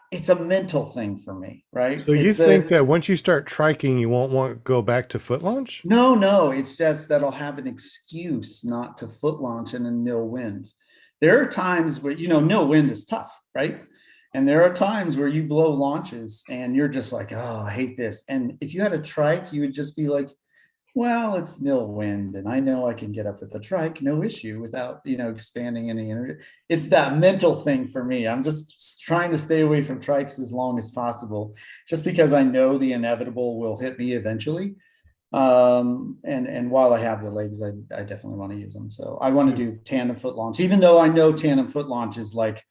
it's a mental thing for me, right? So you think that once you start triking, you won't want to go back to foot launch? No, it's just that I'll have an excuse not to foot launch in a nil wind. There are times where, nil wind is tough, right? And there are times where you blow launches and you're just like, oh, I hate this. And if you had a trike, you would just be like, well, it's nil wind and I know I can get up with the trike, no issue, without, expanding any energy. It's that mental thing for me. I'm just trying to stay away from trikes as long as possible, just because I know the inevitable will hit me eventually. And while I have the legs, I definitely want to use them. So I want to do tandem foot launch, even though I know tandem foot launch is like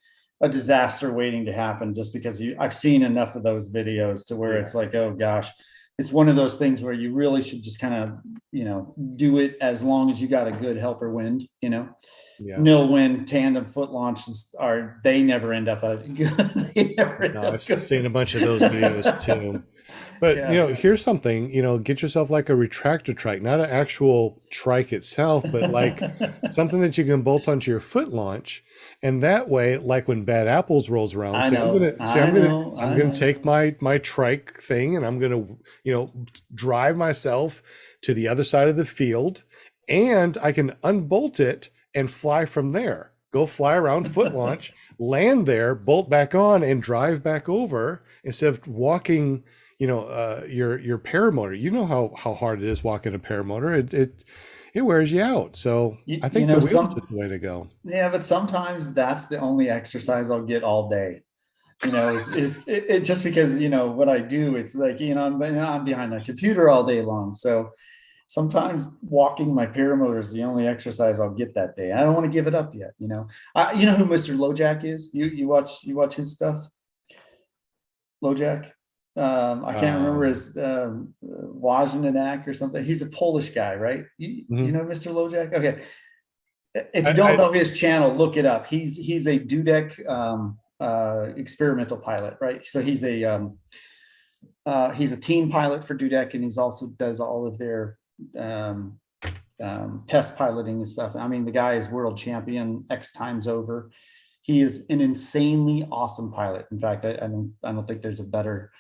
a disaster waiting to happen, just because I've seen enough of those videos to where it's like, oh gosh, it's one of those things where you really should just kind of, do it as long as you got a good helper wind, nil wind tandem foot launches they never end up I've seen a bunch of those videos too. But here's something, get yourself like a retractor trike, not an actual trike itself, but like something that you can bolt onto your foot launch. And that way, like when Bad Apples rolls around, I'm gonna take my trike thing and I'm gonna, drive myself to the other side of the field, and I can unbolt it and fly from there. Go fly around foot launch, land there, bolt back on, and drive back over instead of walking. Your paramotor. You know how hard it is walking a paramotor. It wears you out. So I think the wheels is the way to go. Yeah, but sometimes that's the only exercise I'll get all day. Is just because what I do. It's like I'm behind my computer all day long. So sometimes walking my paramotor is the only exercise I'll get that day. I don't want to give it up yet. You know who Mr. LoJack is? You watch his stuff? LoJack. I can't remember his Wojciech or something. He's a Polish guy, right? You know Mr. LoJack? Okay. If you don't know his channel, look it up. He's a dudek experimental pilot, right? So he's a team pilot for dudek, and he's also does all of their test piloting and stuff. I mean, the guy is world champion X times over. He is an insanely awesome pilot. In fact, I don't think there's a better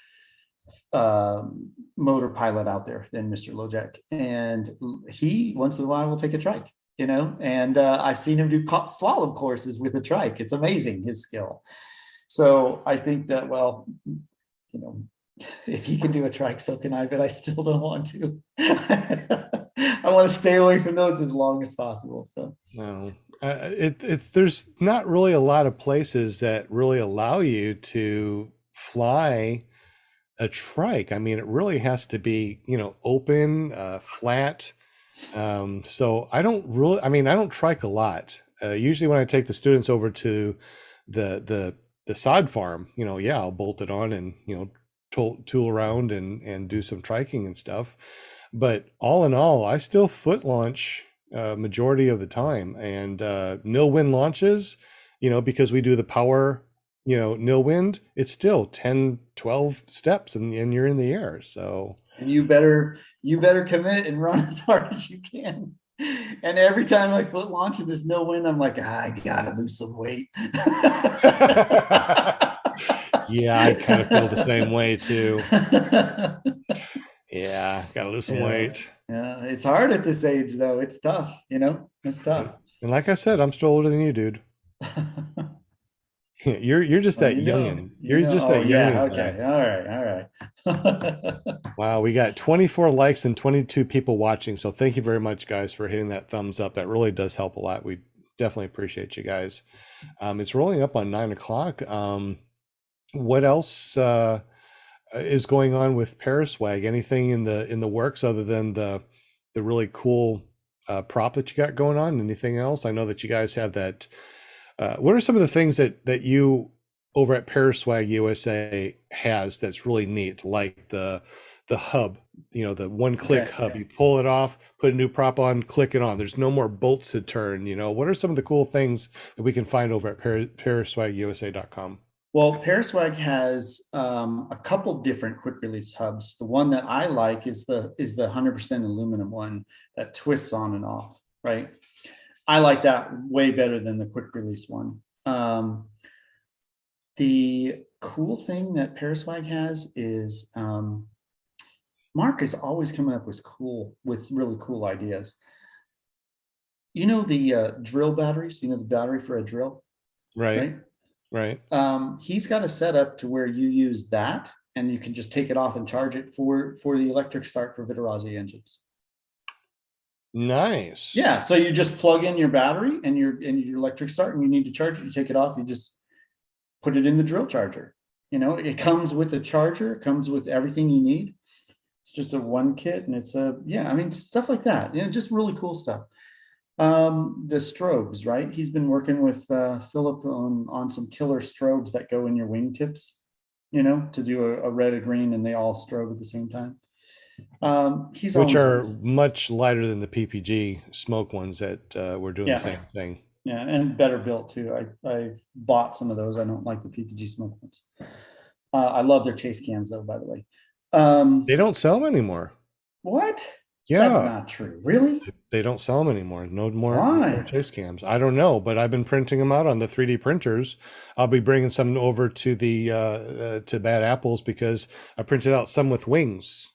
motor pilot out there than Mr. LoJack. And he once in a while will take a trike, and I've seen him do slalom courses with a trike. It's amazing, his skill. So I think that, if he can do a trike, so can I, but I still don't want to. I want to stay away from those as long as possible. So no, there's not really a lot of places that really allow you to fly a trike. I mean, it really has to be, open, flat. So I don't trike a lot. Usually when I take the students over to the sod farm, I'll bolt it on and, tool around and do some triking and stuff. But all in all, I still foot launch majority of the time, and nil wind launches, because we do the power, nil wind, it's still 10, 12 steps and you're in the air. So and you better commit and run as hard as you can. And every time I foot launch in this nil wind, I'm like, I gotta lose some weight. Yeah, I kind of feel the same way too. Yeah, gotta lose some weight. Yeah, it's hard at this age though. It's tough, it's tough. And like I said, I'm still older than you, dude. You're just that youngin. You're just that youngin. Okay. All right. Wow, we got 24 likes and 22 people watching. So thank you very much, guys, for hitting that thumbs up. That really does help a lot. We definitely appreciate you guys. It's rolling up on 9 o'clock. What else is going on with Paraswag? Anything in the works other than the really cool prop that you got going on? Anything else? I know that you guys have that. What are some of the things that you over at Paraswag USA has that's really neat, like the hub, the one-click hub? You pull it off, put a new prop on, click it on. There's no more bolts to turn. What are some of the cool things that we can find over at paraswagusa.com? Well, Paraswag has a couple different quick release hubs. The one that I like is the 100% aluminum one that twists on and off, right? I like that way better than the quick release one. The cool thing that Paraswag has is Mark is always coming up with really cool ideas. The drill batteries, the battery for a drill, Right. He's got a setup to where you use that and you can just take it off and charge it for the electric start for Vitarazi engines. Nice. Yeah. So you just plug in your battery and your electric start, and you need to charge it. You take it off. You just put it in the drill charger. It comes with a charger. It comes with everything you need. It's just a one kit, and it's stuff like that. Just really cool stuff. The strobes, right? He's been working with Philip on some killer strobes that go in your wingtips, to do a red, a green, and they all strobe at the same time. Which are much lighter than the PPG smoke ones that we're doing the same thing. Yeah, and better built too. I've bought some of those. I don't like the PPG smoke ones. I love their chase cams though, by the way. They don't sell them anymore. What? Yeah. That's not true. Really? They don't sell them anymore. No more Why? chase cams. I don't know, but I've been printing them out on the 3D printers. I'll be bringing some over to the to Bad Apples because I printed out some with wings.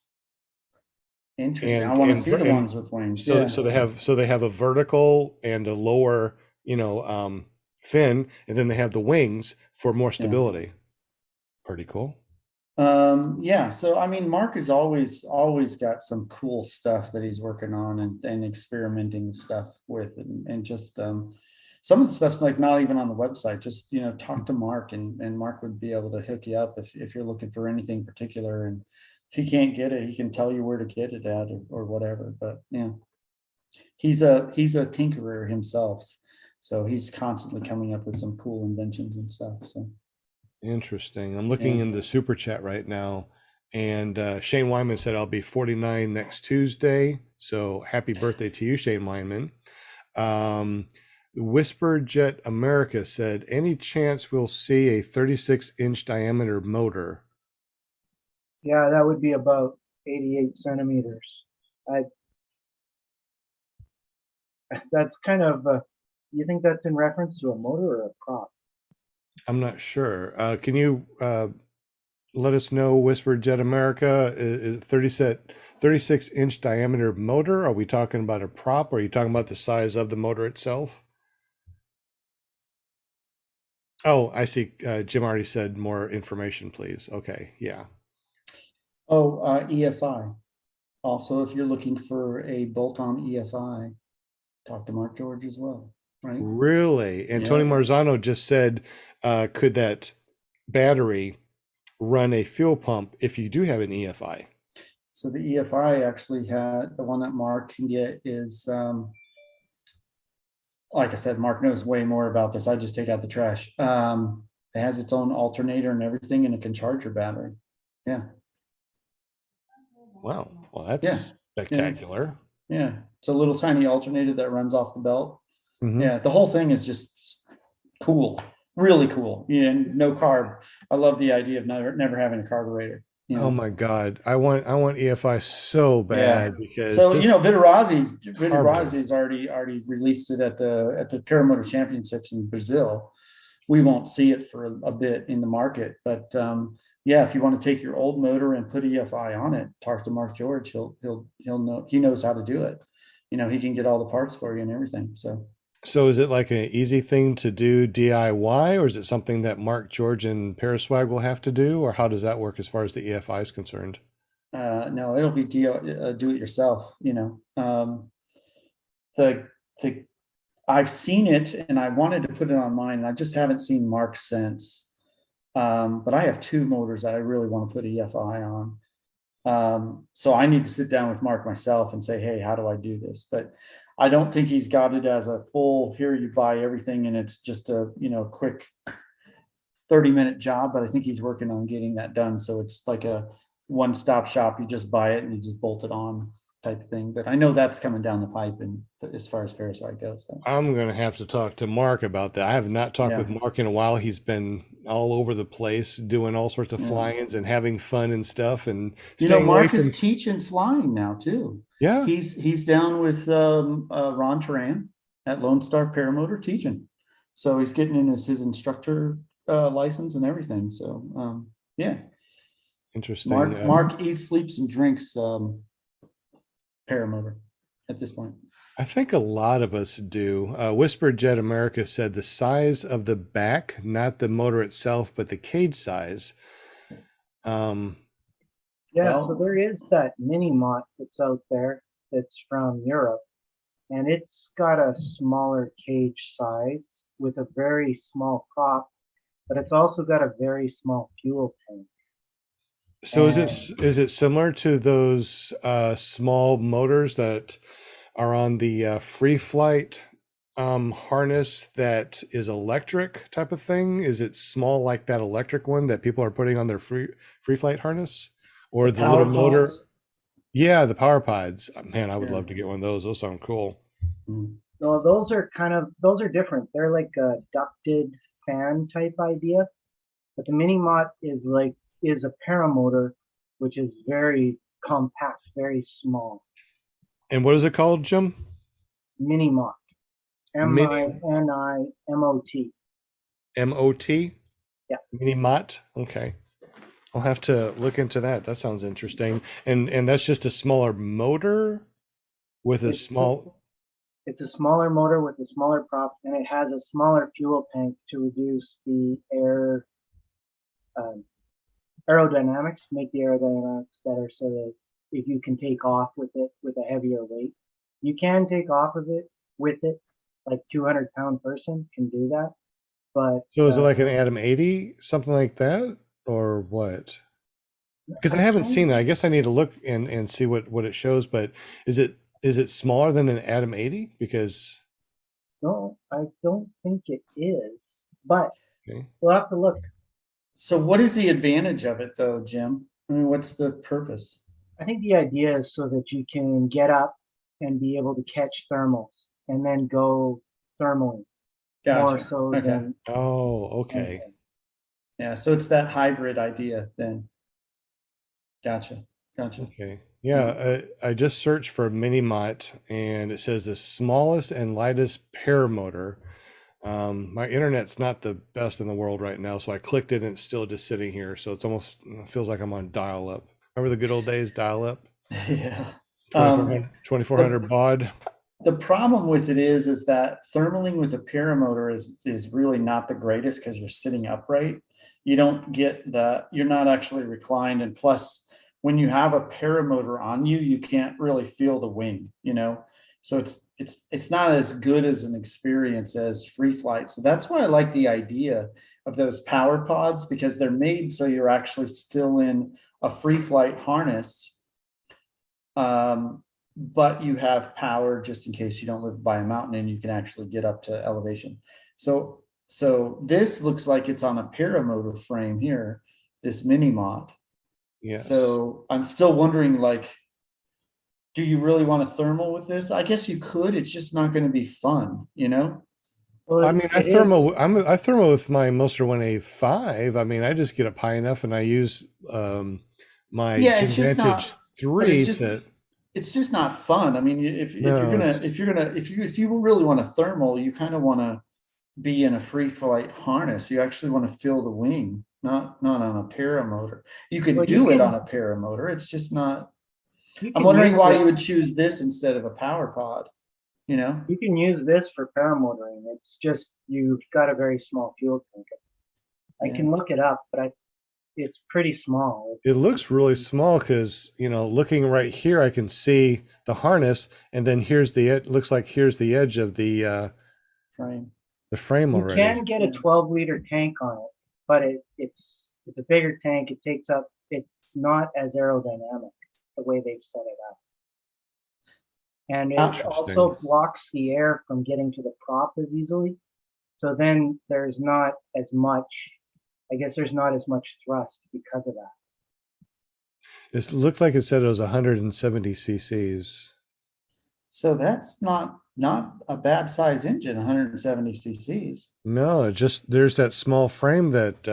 Interesting. I want to see the ones with wings. So they have a vertical and a lower, fin, and then they have the wings for more stability. Yeah. Pretty cool. So Mark has always got some cool stuff that he's working on and experimenting stuff with, and just some of the stuff's like not even on the website. Just talk to Mark, and Mark would be able to hook you up if you're looking for anything particular, and if he can't get it, he can tell you where to get it at or whatever. But yeah, he's a tinkerer himself, so he's constantly coming up with some cool inventions and stuff. So interesting. I'm looking in the super chat right now, and Shane Wyman said I'll be 49 next Tuesday. So happy birthday to you, Shane Wyman. Whisper Jet America said, any chance we'll see a 36-inch diameter motor? Yeah, that would be about 88 centimeters. That's kind of, you think that's in reference to a motor or a prop? I'm not sure. Can you let us know, Whisper Jet America, is 36-inch diameter motor? Are we talking about a prop, or are you talking about the size of the motor itself? Oh, I see. Jim already said more information, please. Okay, yeah. Oh, EFI. Also, if you're looking for a bolt-on EFI, talk to Mark George as well, right? Really? And Tony Marzano just said, could that battery run a fuel pump if you do have an EFI? So the EFI actually had, the one that Mark can get is, like I said, Mark knows way more about this. I just take out the trash. It has its own alternator and everything, and it can charge your battery. Yeah. Wow. Well, that's spectacular. Yeah. It's a little tiny alternator that runs off the belt. Mm-hmm. Yeah. The whole thing is just cool. Really cool. No carb. I love the idea of never having a carburetor. Oh my God. I want EFI so bad because Vitarazi's already released it at the Paramotor Championships in Brazil. We won't see it for a bit in the market, but if you want to take your old motor and put EFI on it, talk to Mark George. He'll know. He knows how to do it. He can get all the parts for you and everything. So is it like an easy thing to do DIY, or is it something that Mark George and Paraswag will have to do, or how does that work as far as the EFI is concerned? No, it'll be do it yourself. I've seen it and I wanted to put it on mine, and I just haven't seen Mark since. But I have two motors that I really want to put EFI on. So I need to sit down with Mark myself and say, hey, how do I do this? But I don't think he's got it as a full, here you buy everything and it's just a, quick 30-minute job, but I think he's working on getting that done. So it's like a one-stop shop. You just buy it and you just bolt it on type of thing. But I know that's coming down the pipe, and as far as Parasite goes. So. I'm going to have to talk to Mark about that. I have not talked Yeah. with Mark in a while. He's been all over the place doing all sorts of Yeah. fly-ins and having fun and stuff, and staying Mark away is from. teaching flying now too. Yeah, He's down with Ron Turan at Lone Star Paramotor teaching. So he's getting in his instructor license and everything. So yeah, interesting. Mark eats, sleeps, and drinks paramotor at this point. I think a lot of us do. Whispered Jet America said the size of the back, not the motor itself, but the cage size. Yeah, so there is that mini mott that's out there that's from Europe, and it's got a smaller cage size with a very small prop, but it's also got a very small fuel tank. So is it similar to those small motors that are on the free flight harness that is electric type of thing? Is it small like that electric one that people are putting on their free flight harness, or the little motor? Yeah, the power pods. Man, I would love to get one of those. Those sound cool. No, those are different. They're like a ducted fan type idea, but the mini mott is a paramotor, which is very compact, very small. And what is it called, Jim? Mini mott. MINIMOT. MOT? Yeah. Mini mott. Okay. I'll have to look into that. That sounds interesting. And that's just a smaller motor with a small. It's a smaller motor with a smaller prop, and it has a smaller fuel tank to reduce the aerodynamics, make the aerodynamics better, so that if you can take off with it with a heavier weight, you can take off of it with it. Like 200-pound person can do that. But so is it like an Atom 80, something like that, or what? Because I haven't seen it. I guess I need to look and see what it shows. But is it smaller than an Atom 80? Because no, I don't think it is. But we'll have to look. So what is the advantage of it though, Jim? I mean, what's the purpose? I think the idea is so that you can get up and be able to catch thermals and then go thermally. Gotcha. More so than. Oh, okay. Anything. Yeah, so it's that hybrid idea then. Gotcha. Okay. Yeah, I just searched for mini mott, and it says the smallest and lightest paramotor. My internet's not the best in the world right now, so I clicked it and it's still just sitting here. So it's almost feels like I'm on dial-up. Remember the good old days, dial-up? Yeah. 2400 baud. The problem with it is that thermaling with a paramotor is really not the greatest because you're sitting upright. You don't get you're not actually reclined, and plus when you have a paramotor on you, you can't really feel the wing, so it's not as good as an experience as free flight. So that's why I like the idea of those power pods, because they're made so you're actually still in a free flight harness, but you have power just in case you don't live by a mountain and you can actually get up to elevation. So this looks like it's on a paramotor frame here, this mini mott. Yes. So I'm still wondering, do you really want a thermal with this? I guess you could. It's just not going to be fun, Well, I mean, I thermal with my Moster 1A5. I mean, I just get up high enough and I use my Advantage 3 it's just not fun. I mean, if you really want a thermal, you kind of want to be in a free flight harness. You actually want to feel the wing, not on a paramotor. You can do it on a paramotor. It's just not. I'm wondering why you would choose this instead of a power pod. You can use this for paramotoring. It's just you've got a very small fuel tank. I can look it up, but it's pretty small. It looks really small because, looking right here, I can see the harness, and then here's looks like here's the edge of the frame. The frame already. You can get a 12-liter tank on it, but it's a bigger tank. It takes up. It's not as aerodynamic the way they've set it up, and it also blocks the air from getting to the prop as easily. So then there's not as much. I guess there's not as much thrust because of that. It looked like it said it was 170 cc's. So that's not a bad size engine, 170 cc's. No, it just there's that small frame that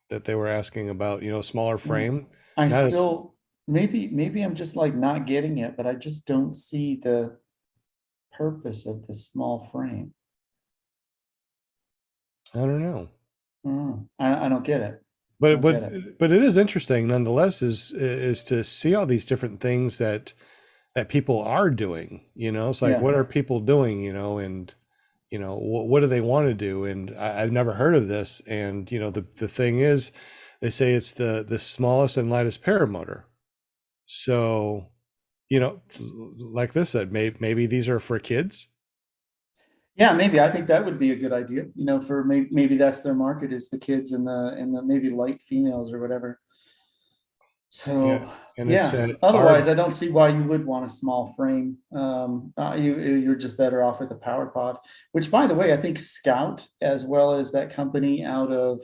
that they were asking about, you know, smaller frame. I still maybe I'm just like not getting it, but I just don't see the purpose of the small frame. I don't know. I don't get it. But it is interesting nonetheless is to see all these different things that people are doing, you know. It's like, what are people doing, you know, and you know, what do they want to do? And I've never heard of this. And you know, the thing is, they say it's the smallest and lightest paramotor. So, you know, like this said, maybe these are for kids. Yeah, maybe. I think that would be a good idea. You know, for maybe that's their market, is the kids and the maybe light females or whatever. So otherwise I don't see why you would want a small frame. You're just better off with a power pod, which, by the way, I think Scout, as well as that company out of,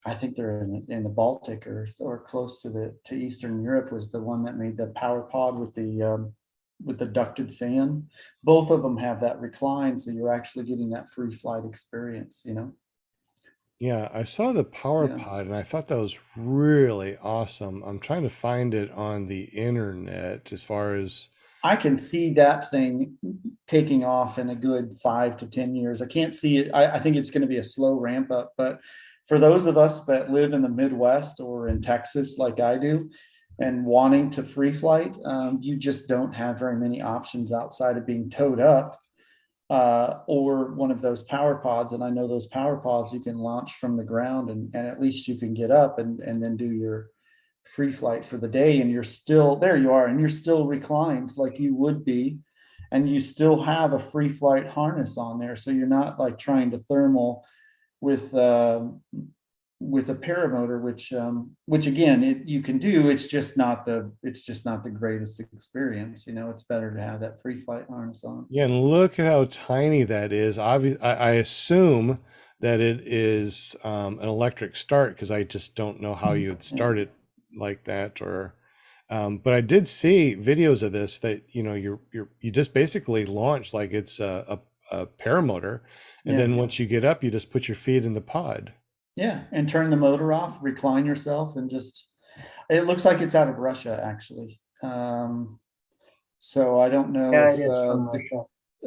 I think they're in the Baltic or close to Eastern Europe, was the one that made the power pod with the ducted fan. Both of them have that recline, so you're actually getting that free flight experience, you know. Yeah, I saw the power pod and I thought that was really awesome. I'm trying to find it on the internet as far as I can see that thing taking off in a good 5 to 10 years. I can't see it. I think it's going to be a slow ramp up, but for those of us that live in the Midwest or in Texas, like I do, and wanting to free flight, you just don't have very many options outside of being towed up or one of those power pods. And I know those power pods you can launch from the ground, and at least you can get up and then do your free flight for the day, and you're still there. You are, and you're still reclined like you would be, and you still have a free flight harness on there, so you're not like trying to thermal with a paramotor, which again you can do. It's just not the greatest experience. You know, it's better to have that free flight harness on. Yeah, and look at how tiny that is. Obviously, I assume that it is an electric start, because I just don't know how you'd start it like that. Or, but I did see videos of this that, you know, you just basically launch like it's a paramotor, and then once you get up, you just put your feet in the pod. Yeah, and turn the motor off, recline yourself, and just, it looks like it's out of Russia, actually. So I don't know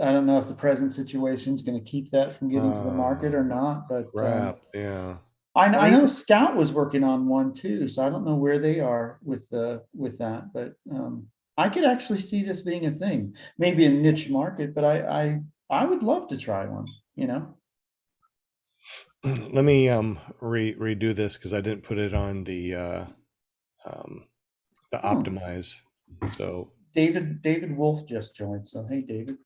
I don't know if the present situation is going to keep that from getting to the market or not, but I know Scout was working on one too, so I don't know where they are with that, but I could actually see this being a thing, maybe a niche market, but I would love to try one, you know. Let me redo this because I didn't put it on the optimize. So David Wolf just joined. So hey, David.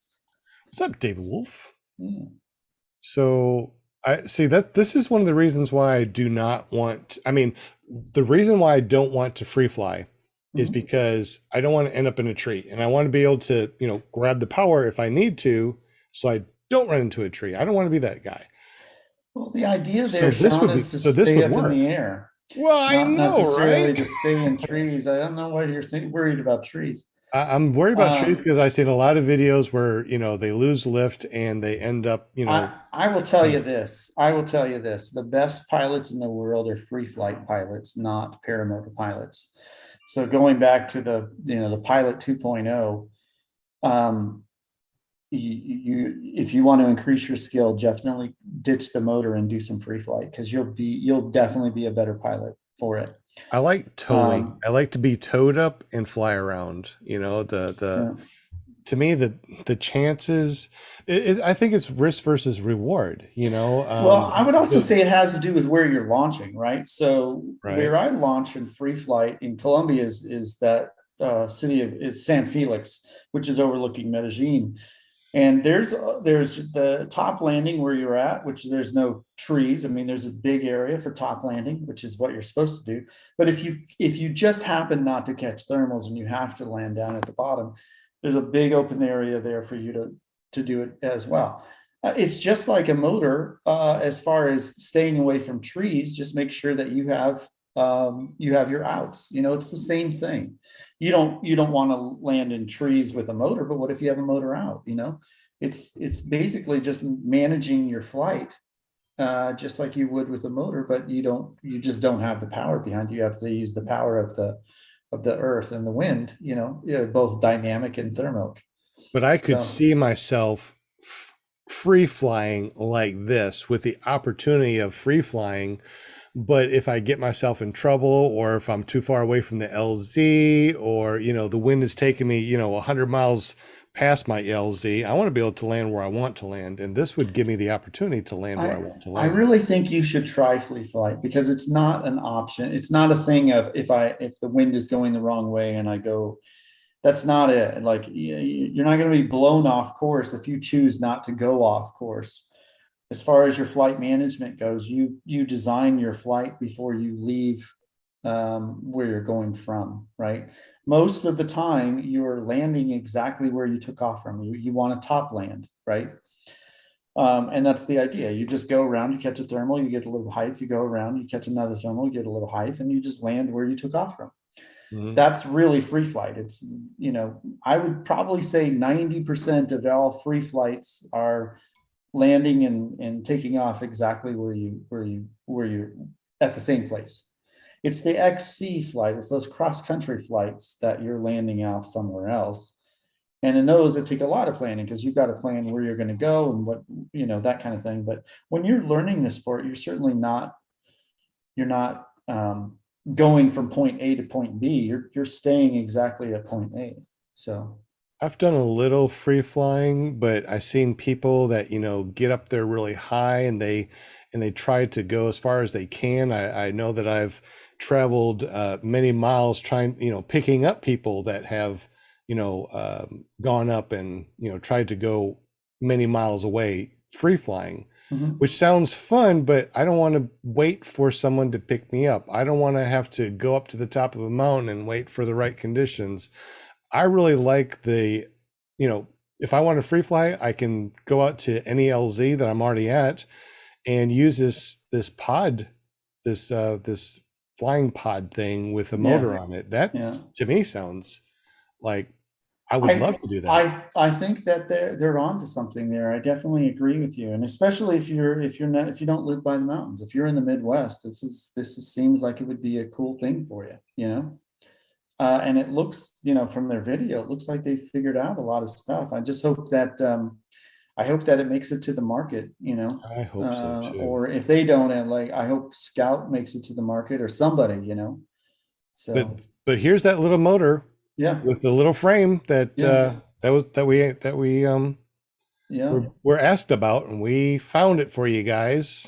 What's up, David Wolf? Yeah. So I see that this is one of the reasons why I do not want. I mean, the reason why I don't want to free fly is because I don't want to end up in a tree, and I want to be able to, you know, grab the power if I need to, so I don't run into a tree. I don't want to be that guy. Well, the idea there, Sean, is to stay up in the air. Well, I know, not necessarily right? to stay in trees. I don't know why you're worried about trees. I'm worried about trees because I've seen a lot of videos where, you know, they lose lift and they end up, you know. I will tell you this. The best pilots in the world are free flight pilots, not paramotor pilots. So going back to the Pilot 2.0, if you want to increase your skill, definitely ditch the motor and do some free flight, because you'll definitely be a better pilot for it. I like towing. I like to be towed up and fly around. You know, to me the chances. I think it's risk versus reward. You know. Well, I would also say it has to do with where you're launching, right? So where I launch in free flight in Colombia is that city of San Felix, which is overlooking Medellin. And there's the top landing where you're at, which there's no trees. I mean, there's a big area for top landing, which is what you're supposed to do. But if you just happen not to catch thermals and you have to land down at the bottom, there's a big open area there for you to do it as well. It's just like a motor as far as staying away from trees. Just make sure that you have your outs. You know, it's the same thing. You don't want to land in trees with a motor, but what if you have a motor out? You know, it's basically just managing your flight, just like you would with a motor, but you just don't have the power behind you. You have to use the power of the earth and the wind. You know, both dynamic and thermal. But I could So- see myself free flying like this with the opportunity of free flying. But if I get myself in trouble, or if I'm too far away from the LZ, or, you know, the wind is taking me, you know, 100 miles past my LZ, I want to be able to land where I want to land. And this would give me the opportunity to land where I want to I land. really think you should try free flight because it's not an option. It's not a thing of if the wind is going the wrong way and I go, that's not it. Like you're not going to be blown off course if you choose not to go off course. As far as your flight management goes, you design your flight before you leave where you're going from, right? Most of the time, you're landing exactly where you took off from. You want to top land, right? And that's the idea. You just go around, you catch a thermal, you get a little height, you go around, you catch another thermal, you get a little height, and you just land where you took off from. Mhm. That's really free flight. It's, you know, I would probably say 90% of all free flights are landing and taking off exactly where you're at the same place. It's the XC flight. It's those cross country flights that you're landing off somewhere else. And in those, it take a lot of planning because you've got to plan where you're going to go and what, you know, that kind of thing. But when you're learning the sport, you're certainly not, going from point A to point B. You're staying exactly at point A. So I've done a little free flying, but I've seen people that, you know, get up there really high and they try to go as far as they can. I know that I've traveled many miles trying, you know, picking up people that have, you know, gone up and, you know, tried to go many miles away free flying, which sounds fun, but I don't want to wait for someone to pick me up. I don't want to have to go up to the top of a mountain and wait for the right conditions. I really like the, you know, if I want to free fly, I can go out to any LZ that I'm already at and use this pod, this flying pod thing with a motor on it. That to me sounds like I would love to do that. I think that they're onto something there. I definitely agree with you, and especially if you don't live by the mountains. If you're in the Midwest, seems like it would be a cool thing for you, you know. And it looks, you know, from their video, it looks like they figured out a lot of stuff. I just hope that it makes it to the market, you know. I hope so too. Or if they don't, and like I hope Scout makes it to the market or somebody, you know. So but here's that little motor, with the little frame that we were asked about, and we found it for you guys.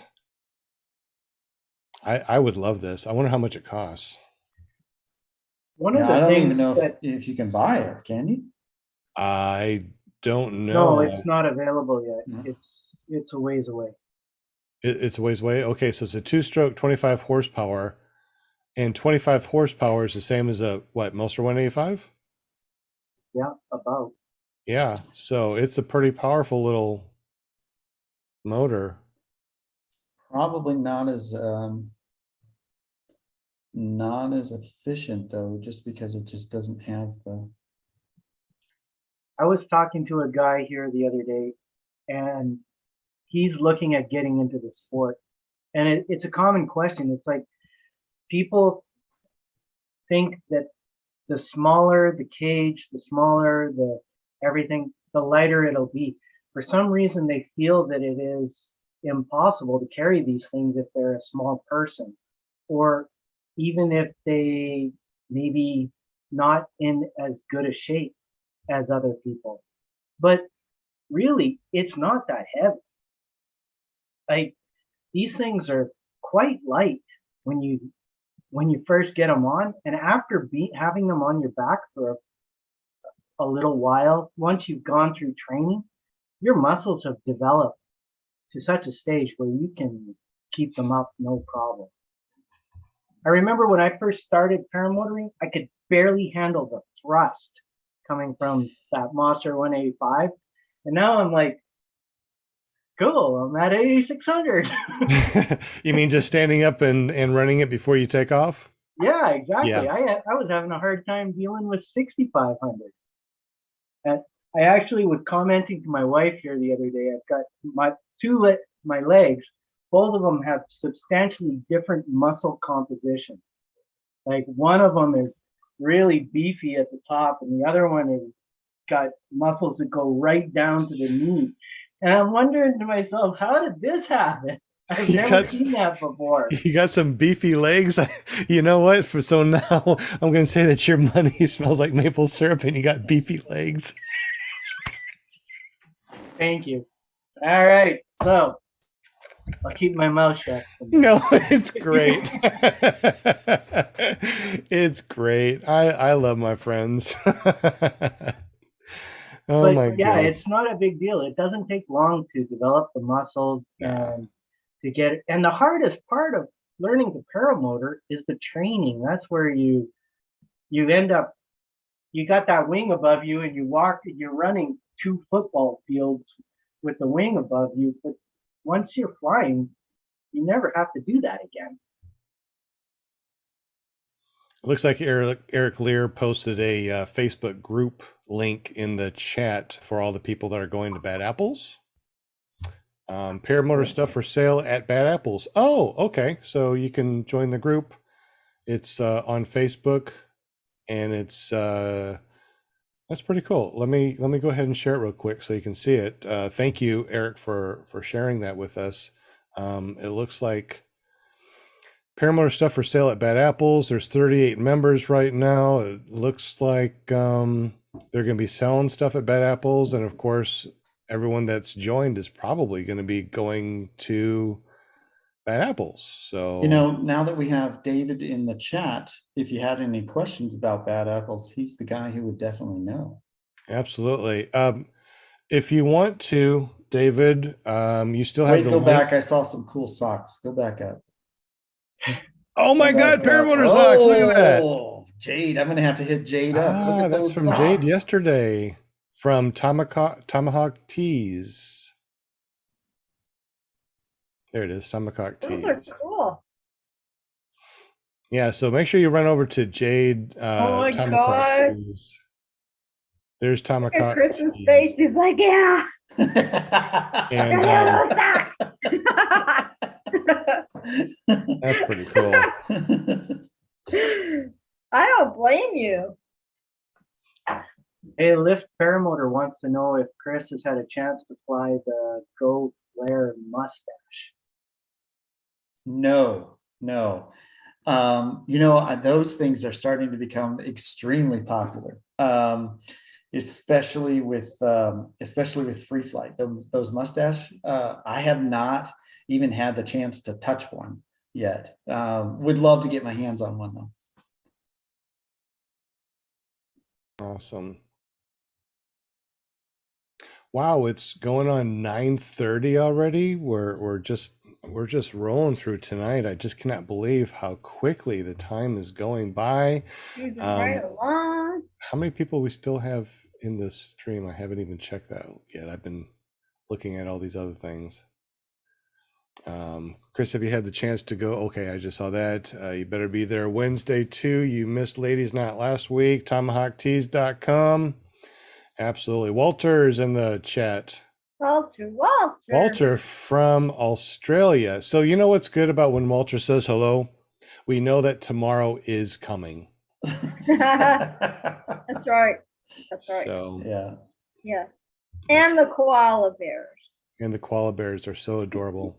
I would love this. I wonder how much it costs. One of the I don't things even know that if you can buy it, can you? I don't know. no, it's not available yet. No. It's a ways away. It's a ways away. Okay, so it's a 2-stroke, 25 horsepower, and 25 horsepower is the same as a Moster 185? Yeah, about. Yeah, so it's a pretty powerful little motor. Probably not as efficient though, just because it just doesn't have the. I was talking to a guy here the other day, and he's looking at getting into the sport. And it's a common question. It's like people think that the smaller the cage, the smaller the everything, the lighter it'll be. For some reason, they feel that it is impossible to carry these things if they're a small person, or even if they maybe not in as good a shape as other people. But really, it's not that heavy. Like these things are quite light when you first get them on, and after having them on your back for a little while, once you've gone through training, your muscles have developed to such a stage where you can keep them up no problem. I remember when I first started paramotoring, I could barely handle the thrust coming from that Monster 185. And now I'm like, cool, I'm at 8,600. You mean just standing up and running it before you take off? Yeah, exactly. Yeah. I was having a hard time dealing with 6,500. And I actually was commenting to my wife here the other day. I've got my legs, both of them have substantially different muscle composition. Like one of them is really beefy at the top, and the other one is got muscles that go right down to the knee. And I'm wondering to myself, how did this happen? I've never seen that before. You got some beefy legs. You know what? So now I'm going to say that your money smells like maple syrup and you got beefy legs. Thank you. All right. So I'll keep my mouth shut. No, it's great. It's great. I love my friends. Oh my yeah, goodness. it's not a big deal. It doesn't take long to develop the muscles and to get it. And the hardest part of learning the paramotor is the training. That's where you end up, you got that wing above you and you're running 2 football fields with the wing above you. But once you're flying, you never have to do that again. Looks like Eric Lear posted a Facebook group link in the chat for all the people that are going to Bad Apples. Paramotor stuff for sale at Bad Apples. Oh, okay. So you can join the group. It's on Facebook, and it's that's pretty cool. Let me go ahead and share it real quick so you can see it. Thank you, Eric, for sharing that with us. It looks like Paramotor stuff for sale at Bad Apples. There's 38 members right now. It looks like they're going to be selling stuff at Bad Apples, and of course, everyone that's joined is probably going to be going to Bad Apples. So, You know, now that we have David in the chat, if you had any questions about Bad Apples, he's the guy who would definitely know. Absolutely. If you want to, David, you still have the go link. back. I saw some cool socks. Go back up. Oh my God, Paramotor socks! Look at that. Oh, Jade. I'm going to have to hit Jade up. Look at That's those from socks. Jade yesterday from Tomahawk Tees. There it is, Tomahawk Tees. Those are cool. Yeah, so make sure you run over to Jade. Oh my Tomahawk God. Tees. There's Tomahawk Chris's Tees. face is like, yeah. And that's pretty cool. I don't blame you. Hey, Lift Paramotor wants to know if Kris has had a chance to fly the Go Flare Mustache. No. You know, those things are starting to become extremely popular, especially with free flight. Those mustache. I have not even had the chance to touch one yet. Would love to get my hands on one though. Awesome. Wow, it's going on 9:30 already. We're just rolling through tonight. I just cannot believe how quickly the time is going by. Moving right along. How many people we still have in this stream? I haven't even checked that yet. I've been looking at all these other things. Kris, have you had the chance to go? Okay, I just saw that. You better be there Wednesday too. You missed Ladies Night last week. TomahawkTees.com. Absolutely. Walter's in the chat. Walter from Australia. So you know what's good about when Walter says hello? We know that tomorrow is coming. That's right. So yeah. And the koala bears. And the koala bears are so adorable.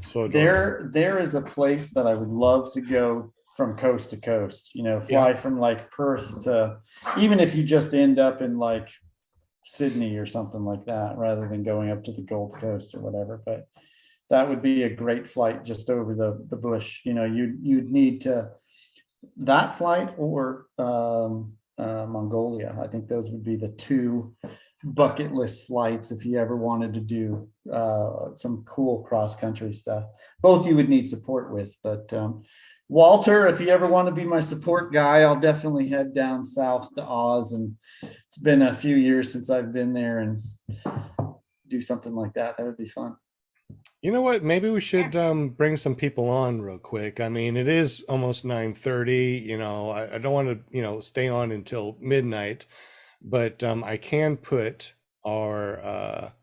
So adorable. There is a place that I would love to go from coast to coast, you know, fly from like Perth to, even if you just end up in like Sydney or something like that, rather than going up to the Gold Coast or whatever. But that would be a great flight just over the bush. You know, you'd need to that flight or Mongolia. I think those would be the two bucket list flights if you ever wanted to do some cool cross country stuff. Both you would need support with, but Walter, if you ever want to be my support guy, I'll definitely head down south to Oz. And it's been a few years since I've been there, and do something like that. That would be fun. You know what? Maybe we should bring some people on real quick. I mean, it is almost 9:30. You know, I don't want to, you know, stay on until midnight, but I can put our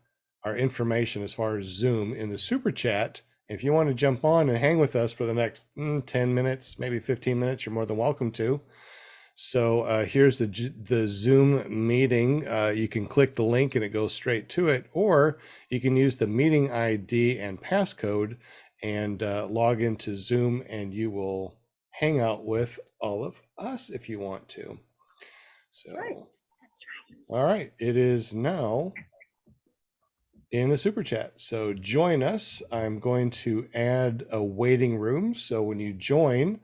information as far as Zoom in the super chat. If you want to jump on and hang with us for the next 10 minutes, maybe 15 minutes, you're more than welcome to. So here's the Zoom meeting. You can click the link and it goes straight to it, or you can use the meeting ID and passcode and log into Zoom, and you will hang out with all of us if you want to. So, all right, it is now in the super chat. So join us. I'm going to add a waiting room. So when you join,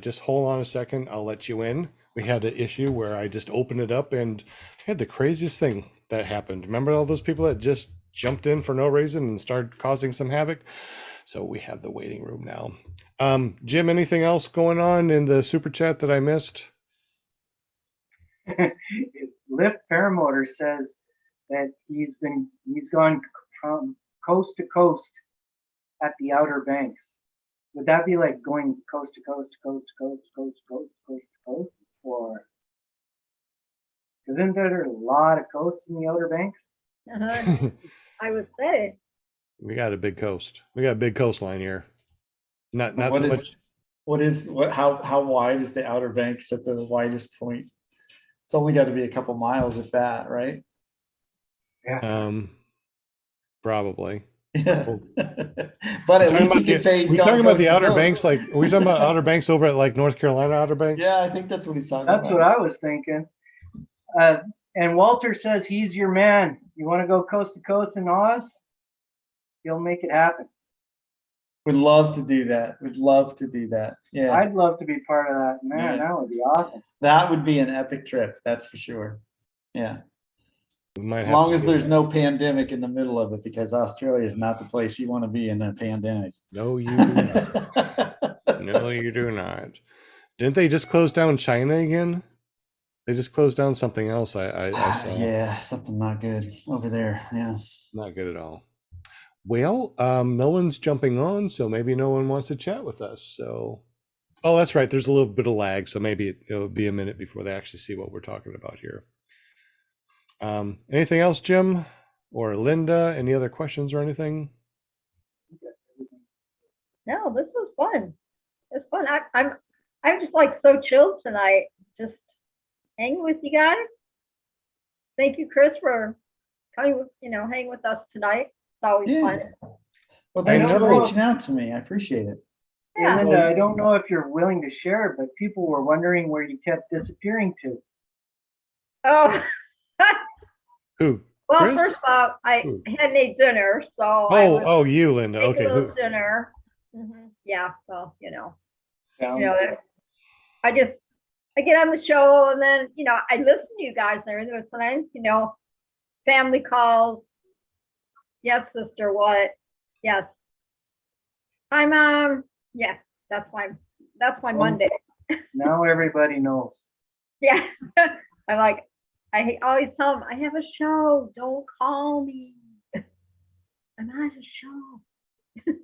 just hold on a second. I'll let you in. We had an issue where I just opened it up and had the craziest thing that happened. Remember all those people that just jumped in for no reason and started causing some havoc? So we have the waiting room now. Jim, anything else going on in the super chat that I missed? Lift Paramotor says that he's gone from coast to coast at the Outer Banks. Would that be like going coast to coast, coast to coast, coast to coast, coast to coast? Or isn't there a lot of coasts in the Outer Banks? I would say. We got a big coast. We got a big coastline here. Not What so is- much. How wide is the Outer Banks at the widest point? It's only got to be a couple miles, if that, right? Yeah. Probably. Yeah. But at least he can say he's we gone talking about coast the to Outer coast. Banks, like are we talking about Outer Banks over at like North Carolina Outer Banks? Yeah, I think that's what he's talking That's about. what I was thinking. And Walter says he's your man. You want to go coast to coast in Oz? He'll make it happen. Would love to do that. Would love to do that. Yeah. I'd love to be part of that. Man, Yeah. that would be awesome. That would be an epic trip, that's for sure. Yeah. We might As have long to as do there's that. no pandemic in the middle of it, because Australia is not the place you want to be in a pandemic. No, you do not. No, you do not. Didn't they just close down China again? They just closed down something else. I saw. Yeah, something not good over there. Yeah. Not good at all. Well, no one's jumping on, so maybe no one wants to chat with us. So, oh, that's right. There's a little bit of lag, so maybe it'll be a minute before they actually see what we're talking about here. Anything else, Jim or Linda? Any other questions or anything? No, this was fun. It's fun. I'm just like so chilled tonight. Just hanging with you guys. Thank you, Kris, for coming. Hanging with us tonight. It's always Yeah. fun. Well, thanks I for know. reaching out to me. I appreciate it. Yeah. And I don't know if you're willing to share, but people were wondering where you kept disappearing to. Oh. Who? Well, Kris? first of all, I Who? hadn't ate dinner, so I was Oh, you, Linda. taking Okay. a little Who? dinner. Yeah, well, Down I get on the show and then, I listen to you guys and everything, but sometimes, family calls. Yes, sister, what? Yes. Hi, Mom. Yeah, that's my Monday. Now everybody knows. Yeah. I'm like, I always tell them, I have a show. Don't call me. I'm on a show.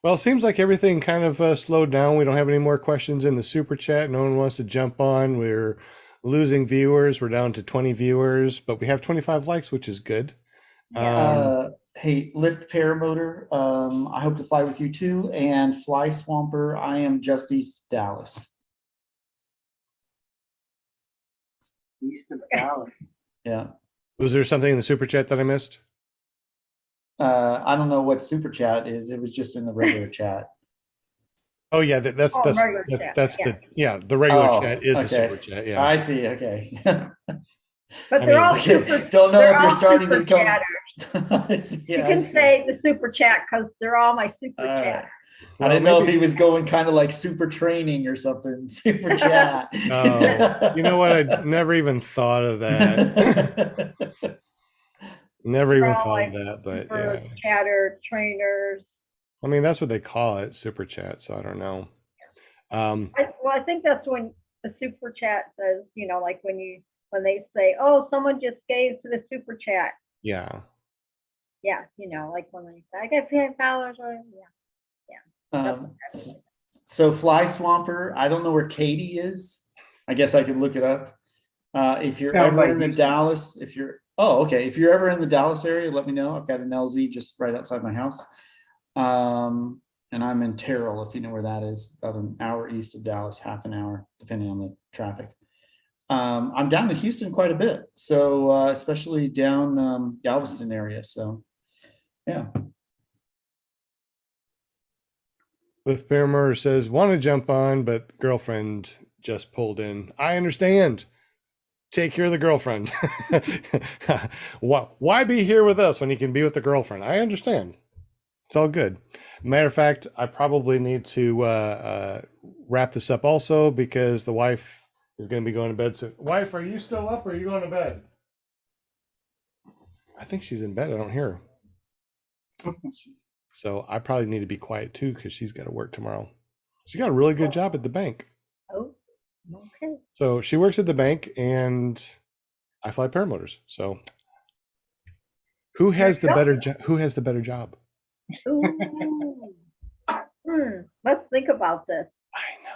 Well, it seems like everything kind of slowed down. We don't have any more questions in the super chat. No one wants to jump on. We're losing viewers. We're down to 20 viewers, but we have 25 likes, which is good. Yeah. Hey, Lift Paramotor, I hope to fly with you too. And Fly Swamper, I am just east of Dallas. East of Dallas. Yeah. Was there something in the super chat that I missed? I don't know what super chat is. It was just in the regular chat. Oh yeah, that's regular chat, the regular Oh, chat is a okay. super chat. Yeah. I see. Okay. But I they're mean, all okay. super. Don't know they're if you're all starting to super become. chatters. I see, You I can see. say the super chat because they're all my super All right. chat. I didn't know Well, if maybe- he was going kind of like super training or something. Super chat. Oh, you know what? I never even thought of that. Never even They're all thought like of that, but super yeah. chatter trainers. I mean, that's what they call it, super chat. So I don't know. I think that's when the super chat says, like when they say, "Oh, someone just gave to the super chat." Yeah. Yeah, like when they say, "I got $10," or yeah. So Fly Swamper, I don't know where Katie is. I guess I could look it up. If you're Down ever by in the Houston. Dallas, okay. If you're ever in the Dallas area, let me know. I've got an LZ just right outside my house. And I'm in Terrell, if you know where that is, about an hour east of Dallas, half an hour, depending on the traffic. I'm down to Houston quite a bit. So, especially down, Galveston area. So yeah. Cliff Paramotor says, want to jump on, but girlfriend just pulled in. I understand. Take care of the girlfriend. Why be here with us when you can be with the girlfriend? I understand. It's all good. Matter of fact, I probably need to wrap this up also because the wife is going to be going to bed soon. Wife, are you still up or are you going to bed? I think she's in bed. I don't hear her. So I probably need to be quiet too because she's got to work tomorrow. She got a really good job at the bank. Oh, okay. So she works at the bank and I fly paramotors. So who has the better job? Ooh. Let's think about this. I know.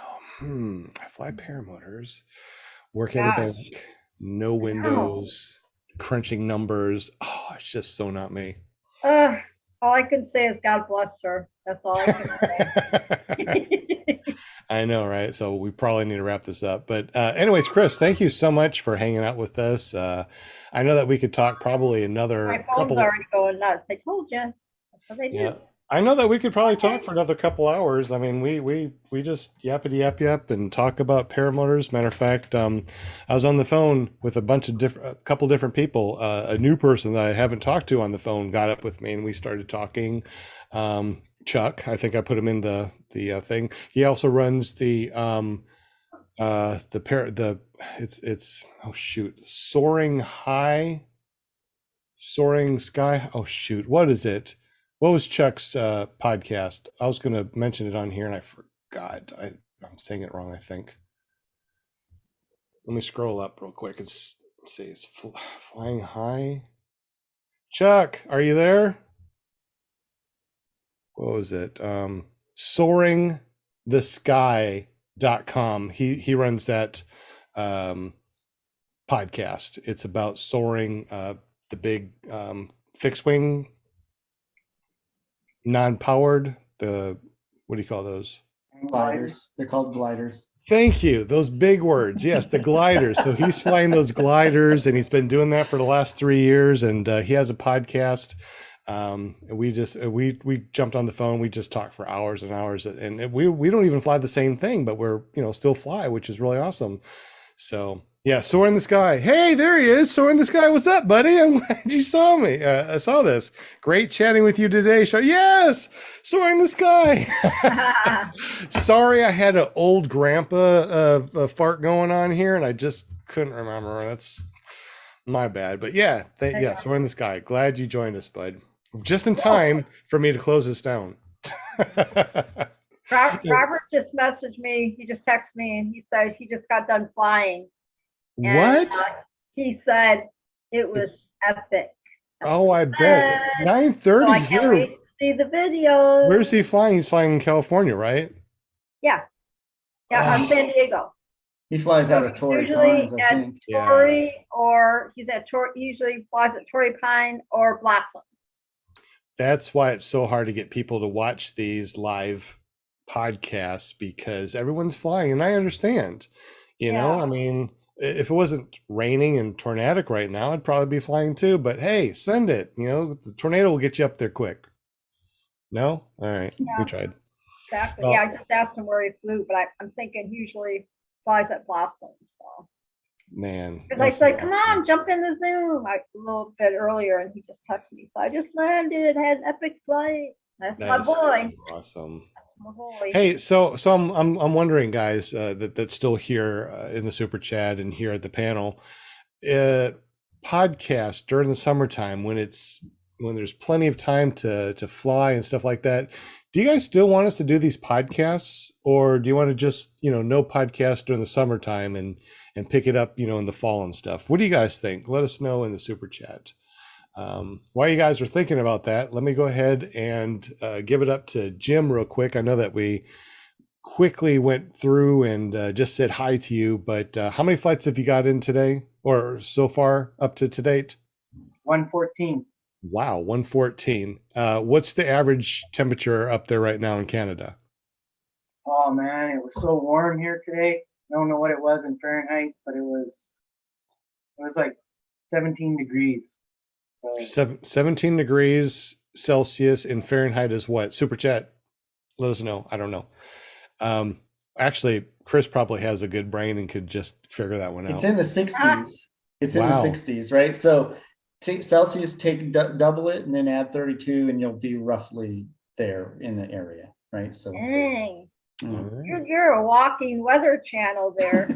I fly paramotors, work at Gosh. a bank, no windows, crunching numbers. Oh, it's just so not me. All I can say is God bless her. That's all I can say. I know, right? So we probably need to wrap this up. But anyways, Kris, thank you so much for hanging out with us. I know that we could talk probably another My phone's already going nuts. I told you. That's what they do. Yeah. I know that we could probably talk for another couple hours. I mean, we just yappity yap and talk about paramotors. Matter of fact, I was on the phone with a couple different people. A new person that I haven't talked to on the phone got up with me, and we started talking. Chuck, I think I put him in the thing. He also runs the Soaring Sky. Oh shoot, what is it? What was Chuck's podcast? I was going to mention it on here and I forgot. I'm saying it wrong, I think. Let me scroll up real quick. Let's see. It's Flying High. Chuck, are you there? What was it? SoaringTheSky.com. He runs that podcast. It's about soaring the big fixed wing, non-powered, what do you call those? Gliders. They're called gliders. Thank you. Those big words. Yes, the gliders. So he's flying those gliders and he's been doing that for the last 3 years. And he has a podcast. And we jumped on the phone. We just talked for hours and hours and we don't even fly the same thing, but we're, still fly, which is really awesome. So yeah, Soaring the Sky. Hey, there he is. Soaring the Sky. What's up, buddy? I'm glad you saw me. I saw this. Great chatting with you today. Yes, Soaring the Sky. Sorry, I had an old grandpa fart going on here, and I just couldn't remember. That's my bad. But yeah, Soaring the Sky. Glad you joined us, bud. Just in time for me to close this down. Robert just messaged me. He just texted me, and he says he just got done flying. What? And, he said it was epic. Oh, I bet. It's 9:30 so I can't wait to see the video. Where's he flying? He's flying in California, right? Yeah. Yeah, on San Diego. He flies out of Torrey Pines, I think. Torrey, or he's at Torrey, usually flies at Torrey Pine or Blossom. That's why it's so hard to get people to watch these live podcasts because everyone's flying, and I understand. I mean, if it wasn't raining and tornadic right now, I'd probably be flying too. But hey, send it. The tornado will get you up there quick. No? All right. Yeah. We tried. Exactly. I just asked him where he flew, but I'm thinking he usually flies at Blossom. So. Man. Because I said, come on, jump in the Zoom a little bit earlier, and he just texted me. So I just landed, had an epic flight. That's my boy. Awesome. Hey, so I'm wondering, guys, that's still here in the super chat and here at the panel. podcast during the summertime when there's plenty of time to fly and stuff like that. Do you guys still want us to do these podcasts, or do you want to just, no podcast during the summertime and pick it up, in the fall and stuff? What do you guys think? Let us know in the super chat. While you guys are thinking about that, let me go ahead and give it up to Jim real quick. I know that we quickly went through and just said hi to you, but how many flights have you got in today or so far up to date? 114. Wow, 114. What's the average temperature up there right now in Canada? Oh man, it was so warm here today. I don't know what it was in Fahrenheit, but it was like 17 degrees. So 17 degrees Celsius in Fahrenheit is what? Super chat, let us know. I don't know. Actually, Kris probably has a good brain and could just figure that one out. It's in the 60s. It's in the Wow. 60s, right? So Celsius, take double it and then add 32 and you'll be roughly there in the area, right? So Dang, Mm. you're a walking weather channel there.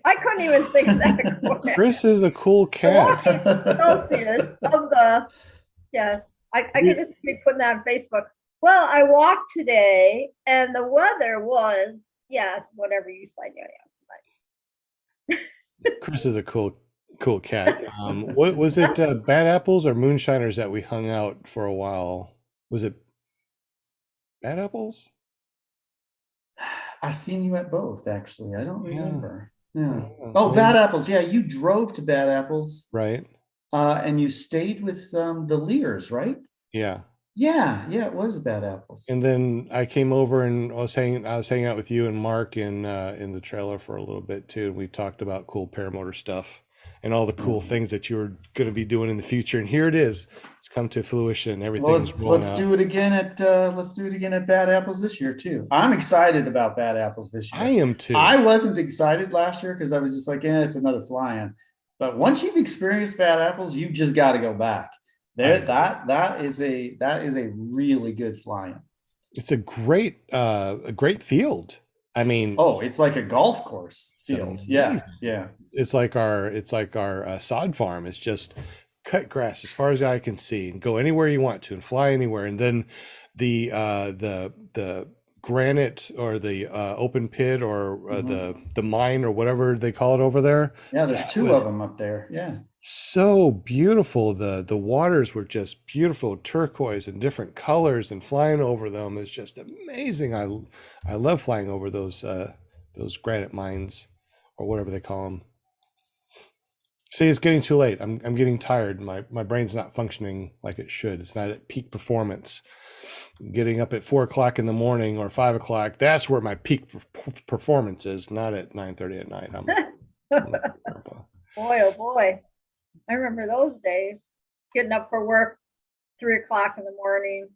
I couldn't even think that quick. Kris is a cool cat. Celsius of the, yes, I could just be putting that on Facebook. Well, I walked today and the weather was, yes, whatever you said. Yeah. Kris is a cool cat. What was it? Bad Apples or Moonshiners that we hung out for a while? Was it Bad Apples? I've seen you at both, actually. I don't Yeah. remember. Yeah. Yeah. Oh, Bad Apples. Yeah, you drove to Bad Apples. Right. And you stayed with the Lears, right? Yeah. Yeah, it was Bad Apples. And then I came over and I was hanging out with you and Mark in the trailer for a little bit too. And we talked about cool paramotor stuff and all the cool things that you were going to be doing in the future. And here it is. It's come to fruition. Everything's Well, let's do it again at Bad Apples this year too. I'm excited about Bad Apples this year. I am too. I wasn't excited last year because I was just like, it's another fly-in. But once you've experienced Bad Apples, you just got to go back. That is a really good fly-in. It's a great field. I mean, it's like a golf course field. Yeah. It's like our sod farm. It's just cut grass as far as the eye can see and go anywhere you want to and fly anywhere. And then the granite or the open pit or the mine or whatever they call it over there. Yeah, there's two of them up there. Yeah. So beautiful. The waters were just beautiful, turquoise and different colors, and flying over them is just amazing. I love flying over those granite mines or whatever they call them. See, it's getting too late. I'm getting tired. My brain's not functioning like it should. It's not at peak performance. Getting up at 4 o'clock in the morning or 5 o'clock, that's where my peak performance is, not at 9:30 at night. Boy, oh boy. I remember those days, getting up for work 3 o'clock in the morning.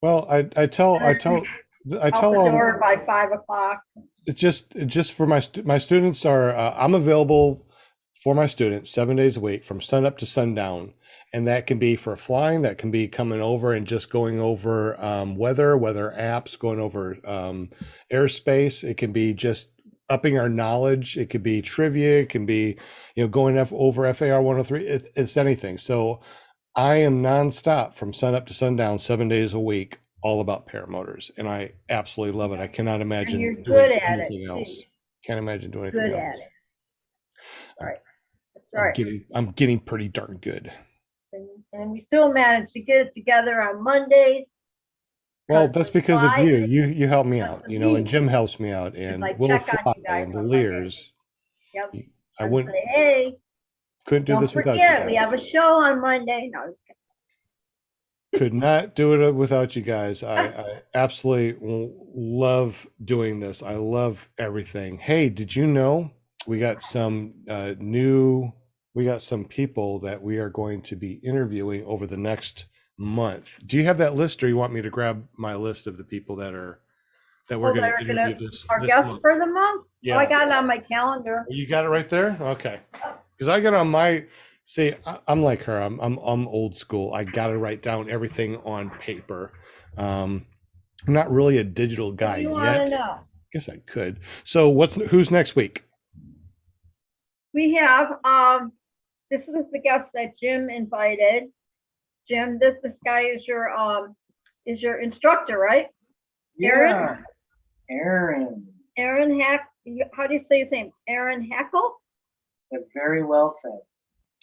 Well, I tell out the door by 5 o'clock. It's just for my students are I'm available for my students 7 days a week from sun up to sundown. And that can be for flying, that can be coming over and just going over weather apps, going over airspace. It can be just upping our knowledge. It could be trivia. It can be, going over FAR 103. It's anything. So I am nonstop from sun up to sundown, 7 days a week, all about paramotors. And I absolutely love it. I cannot imagine doing anything else. Can't imagine doing anything else. Good at it. All right. That's right. I'm getting pretty darn good. And we still manage to get it together on Mondays. Well, that's because of you. You help me out, and Jim helps me out, and we'll fly and the Lears. Yep. I wouldn't. Hey, couldn't do this without you guys. We have a show on Monday. No, could not do it without you guys. I absolutely love doing this. I love everything. Hey, did you know we got some we got some people that we are going to be interviewing over the next month. Do you have that list, or you want me to grab my list of the people that we're going to interview this guests month? for the month? Yeah. Oh, I got it on my calendar. You got it right there? Okay. Because I got on my, I'm like her. I'm old school. I got to write down everything on paper. I'm not really a digital guy yet. Know? Guess I could. So who's next week? we have, this is the guest that Jim invited. Jim, this guy is your instructor, right? Yeah. Aaron. Aaron Hack, how do you say his name? Aaron Hackle? That's very well said.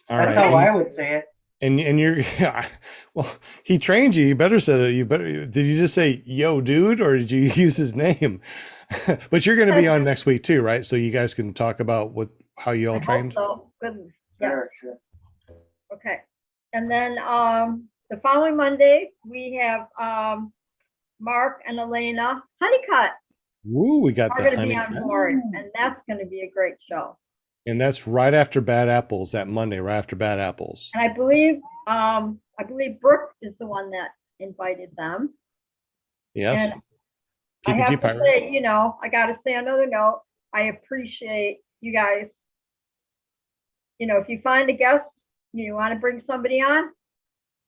All That's right. how I would say it. And you're, yeah, well, he trained you. You better say it. You better. Did you just say "yo, dude," or did you use his name? But you're going to be on next week too, right? So you guys can talk about how you all I trained. hope so. Goodness. Yeah. Sure. Okay. And then the following Monday we have Mark and Elena Honeycutt Woo, we got are the going to be on honey. board, and that's going to be a great show. And that's right after Bad Apples, that Monday, right after Bad Apples. And I believe Brooke is the one that invited them. Yes. And I PPG have to Pirate. say, I got to say another note. I appreciate you guys. If you find a guest, you want to bring somebody on,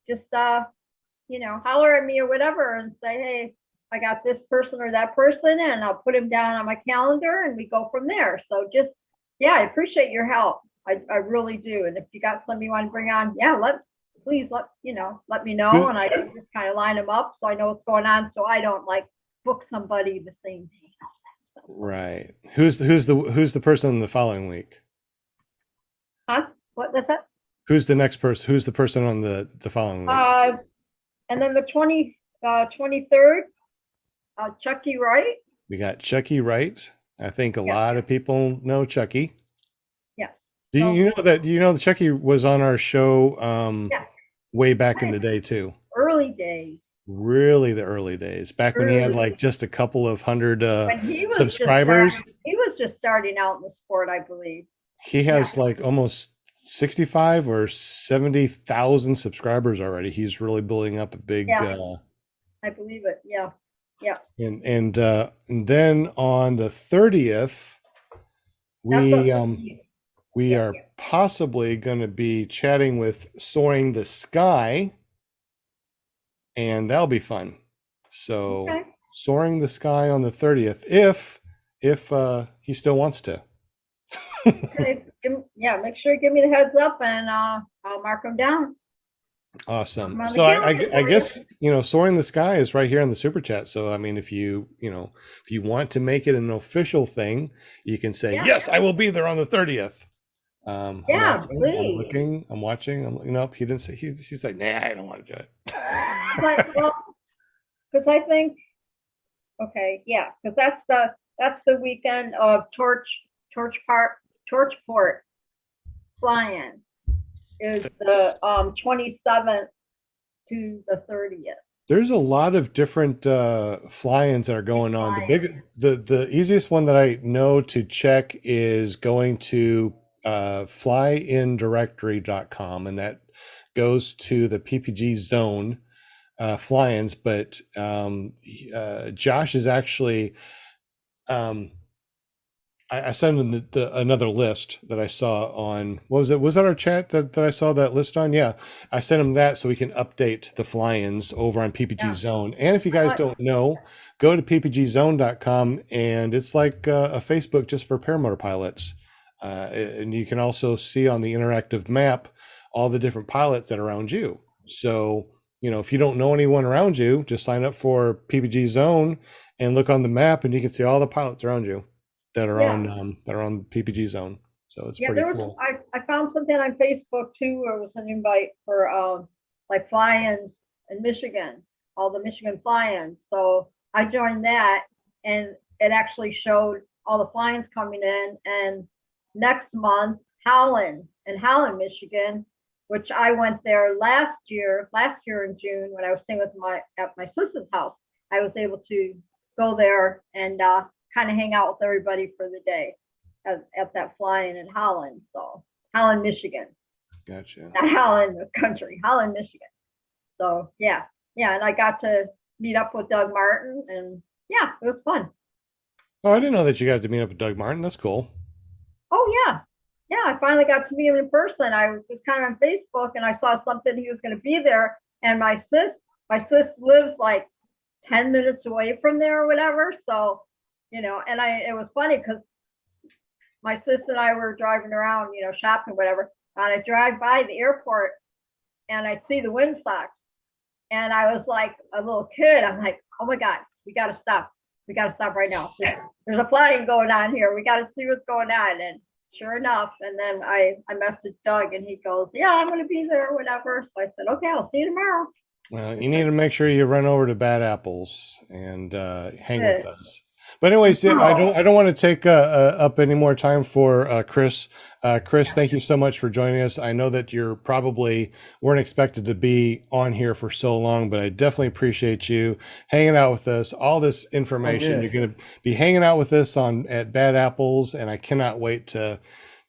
just, holler at me or whatever and say, hey, I got this person or that person, and I'll put him down on my calendar and we go from there. So just, yeah, I appreciate your help. I really do. And if you got somebody you want to bring on, yeah, please let me know. Good. And I can just kind of line them up so I know what's going on. So I don't book somebody the same day. Right. Who's the person the following week? Huh? What? That's it? Who's the next person? Who's the person on the following week? And then the 23rd, Chucky Wright. We got Chucky Wright. I think a lot of people know Chucky. Yeah. Do you know that? That Chucky was on our show Yeah. way back in the day too? Early days. Really, the early days, back when he had just a couple of hundred When he was subscribers. He was just starting out in the sport, I believe. He has almost 65 or 70,000 subscribers already. He's really building up a big. I believe it. Yeah. Yeah. And then on the 30th, we are possibly going to be chatting with Soaring the Sky, and that'll be fun. So Soaring the Sky on the 30th, if he still wants to. Okay. Make sure you give me the heads up, and I'll mark them down. Awesome. So I guess Soaring the Sky is right here in the super chat. So I mean, if you want to make it an official thing, you can say yes, I will be there on the 30th. Please. I'm watching. Nope, he didn't say. He's like, nah, I don't want to do it. Because I think, because that's the weekend of Torchport fly-in is the 27th to the 30th. There's a lot of different fly-ins that are going on. The easiest one that I know to check is going to flyindirectory.com, and that goes to the PPG zone fly-ins. But Josh is actually I sent him another list that I saw on, what was it? Was that our chat that I saw that list on? Yeah. I sent him that so we can update the fly-ins over on PPG Zone. And if you guys don't know, go to ppgzone.com, and it's like a Facebook just for paramotor pilots. And you can also see on the interactive map all the different pilots that are around you. So, if you don't know anyone around you, just sign up for PPG Zone and look on the map, and you can see all the pilots around you that are on PPG Zone. So it's pretty cool. I found something on Facebook too, where it was an invite for fly-ins in Michigan, all the Michigan fly-ins. So I joined that, and it actually showed all the fly-ins coming in. And next month, Holland, Michigan, which I went there last year in June when I was staying at my sister's house. I was able to go there and kind of hang out with everybody for the day at that fly-in in Holland. So Holland, Michigan. Gotcha. Not Holland, the country, Holland, Michigan. So yeah. And I got to meet up with Doug Martin, and it was fun. Oh, I didn't know that you got to meet up with Doug Martin. That's cool. Oh yeah. I finally got to meet him in person. I was just kind of on Facebook, and I saw something he was going to be there. And my sis lives like 10 minutes away from there or whatever. So, and it was funny because my sister and I were driving around, shopping, whatever. And I drive by the airport and I see the windsocks. And I was like a little kid. I'm like, oh my God, we got to stop. We got to stop right now. There's a flying going on here. We got to see what's going on. And sure enough, and then I messaged Doug and he goes, yeah, I'm going to be there or whatever. So I said, okay, I'll see you tomorrow. Well, you need to make sure you run over to Bad Apples and hang with us. But anyways, I don't want to take up any more time for Kris. Kris, thank you so much for joining us. I know that you're probably weren't expected to be on here for so long, but I definitely appreciate you hanging out with us. All this information, you're going to be hanging out with us at Bad Apples, and I cannot wait to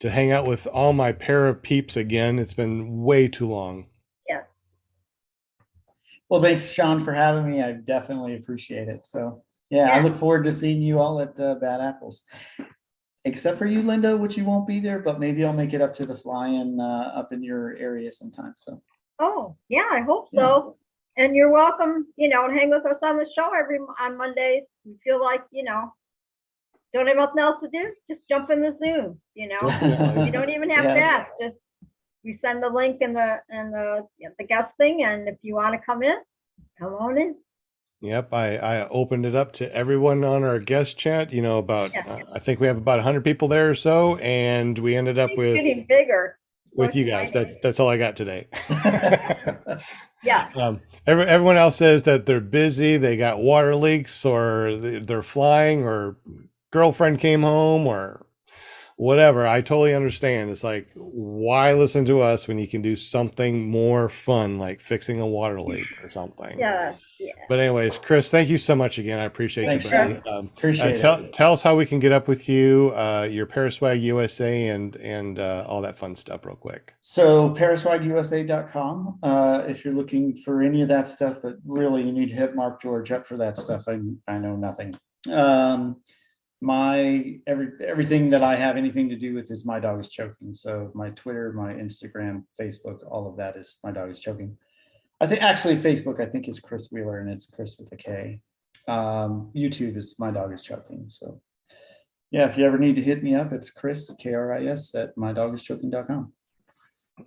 hang out with all my para peeps again. It's been way too long. Yeah. Well, thanks, Sean, for having me. I definitely appreciate it. So. Yeah, I look forward to seeing you all at Bad Apples. Except for you, Linda, which you won't be there, but maybe I'll make it up to the fly-in up in your area sometime. So. Oh, yeah, I hope so. And you're welcome, to hang with us on the show on Mondays. You feel like, don't have nothing else to do, just jump in the Zoom, You don't even have to ask. Just we send the link in the guest thing, and if you want to come on in. Yep, I opened it up to everyone on our guest chat. I think we have about 100 people there or so, and we ended up with getting bigger with you guys. That's all I got today. Yeah. Everyone else says that they're busy, they got water leaks, or they're flying, or girlfriend came home, or whatever. I totally understand. It's like, why listen to us when you can do something more fun, like fixing a water leak or something? Yeah. But anyways, Kris, thank you so much again. I appreciate you. Appreciate it. Tell us how we can get up with you, your Paraswag USA and all that fun stuff real quick. So paraswagusa.com. If you're looking for any of that stuff, but really you need to hit Mark George up for that stuff. I know nothing. Everything that I have anything to do with is My Dog is Choking. So my Twitter, my Instagram, Facebook, all of that is My Dog is Choking. I think actually Facebook, I think is Kris Wheeler, and it's Kris with a K. YouTube is My Dog is Choking. So yeah, if you ever need to hit me up, it's Kris, Kris at mydogischoking.com.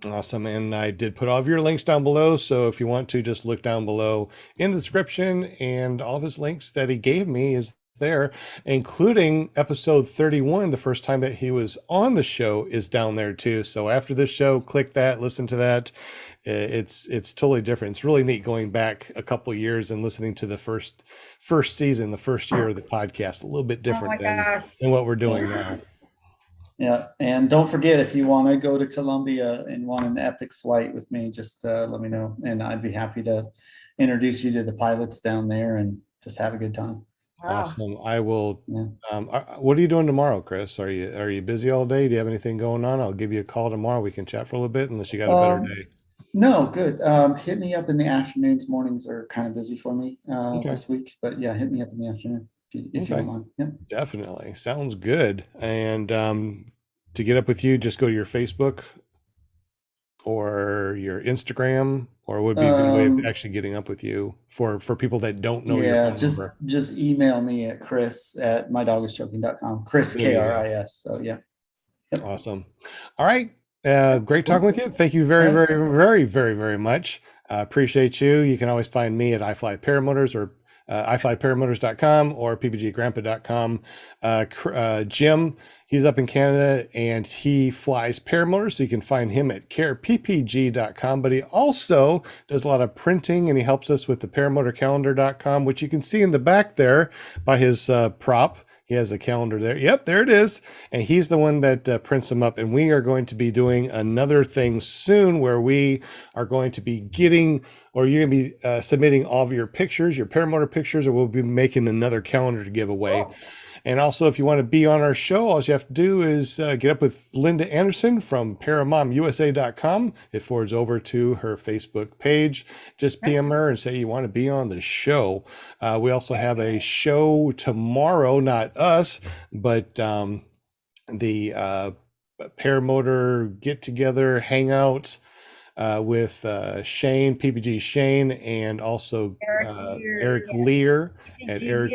Awesome. And I did put all of your links down below. So if you want to just look down below in the description, and all of his links that he gave me is there, including episode 31. The first time that he was on the show is down there too. So after this show, click that, listen to that. It's totally different. It's really neat going back a couple of years and listening to the first season, the first year of the podcast, a little bit different than what we're doing now. Yeah. And don't forget, if you want to go to Colombia and want an epic flight with me, just let me know. And I'd be happy to introduce you to the pilots down there and just have a good time. Awesome. I will. What are you doing tomorrow, Kris? Are you busy all day? Do you have anything going on? I'll give you a call tomorrow. We can chat for a little bit, unless you got a better day. No, good. Hit me up in the afternoons. Mornings are kind of busy for me this week, but yeah, hit me up in the afternoon if you don't mind. Yeah. Definitely. Sounds good. And to get up with you, just go to your Facebook or your Instagram, or would be a good way of actually getting up with you for people that don't know your phone number. Just email me at Kris at mydogischoking.com. Kris, Kris. So yeah. Yep. Awesome. All right. Great talking with you. Thank you very, very, very, very, very much. Appreciate you. You can always find me at iFlyParamotors or iFlyParamotors.com or ppggrandpa.com. Jim, he's up in Canada and he flies paramotors, so you can find him at careppg.com. But he also does a lot of printing, and he helps us with the paramotorcalendar.com, which you can see in the back there by his prop. He has a calendar there. Yep, there it is. And he's the one that prints them up. And we are going to be doing another thing soon where we are going to be getting, or you're going to be submitting all of your pictures, your paramotor pictures, or we'll be making another calendar to give away. Oh. And also, if you want to be on our show, all you have to do is get up with Linda Anderson from ParaMomUSA.com. It forwards over to her Facebook page. Just PM her and say you want to be on the show. We also have a show tomorrow, not us, but the Paramotor get-together hangout with Shane, PPG Shane, and also Eric Lear at Eric.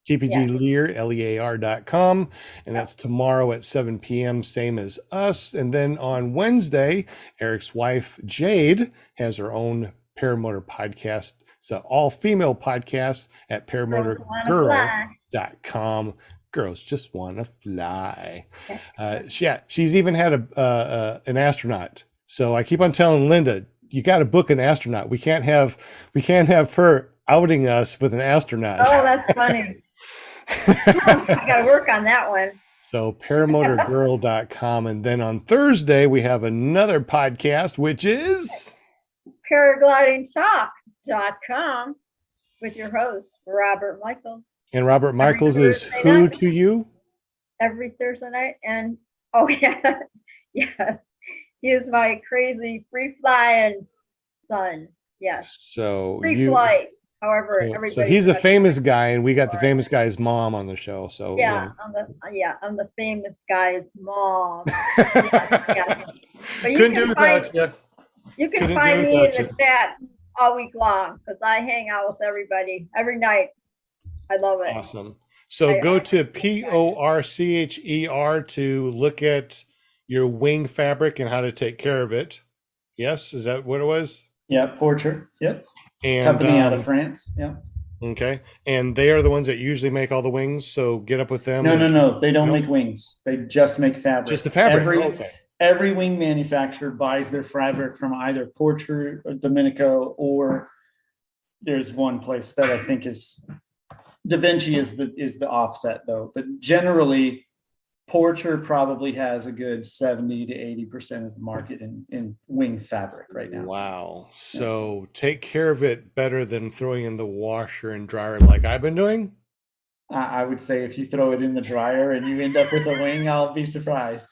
PPG lear.com. And that's tomorrow at 7 p.m., same as us. And then on Wednesday, Eric's wife, Jade, has her own Paramotor podcast. It's an all-female podcast at paramotorgirl.com. Girls just want to fly. She's even had an astronaut. So I keep on telling Linda, you got to book an astronaut. We can't have her outing us with an astronaut. Oh, that's funny. I got to work on that one. So paramotorgirl.com. And then on Thursday, we have another podcast, which is paraglidingtalk.com with your host, Robert Michaels. And Robert Michaels is who to you? Every Thursday night. And, oh, yeah. Yeah. He is my crazy free flying son. Yes. So free flight. However, everybody. So he's a famous guy, and we got the famous guy's mom on the show. So yeah, I'm the famous guy's mom. Yeah. But you couldn't do without you. You can find me in the chat all week long because I hang out with everybody every night. I love it. Awesome. So go to PORCHER to look at your wing fabric and how to take care of it. Yes, is that what it was? Yeah, Portrait. Yep. And company out of France. Yeah. Okay. And they are the ones that usually make all the wings. So get up with them. No. They don't make wings. They just make fabric. Just the fabric. Every wing manufacturer buys their fabric from either Portrait or Domenico, or there's one place that I think is Da Vinci is the offset though. But generally, Porcher probably has a good 70 to 80% of the market in wing fabric right now. Wow. So take care of it better than throwing in the washer and dryer like I've been doing? I would say if you throw it in the dryer and you end up with a wing, I'll be surprised.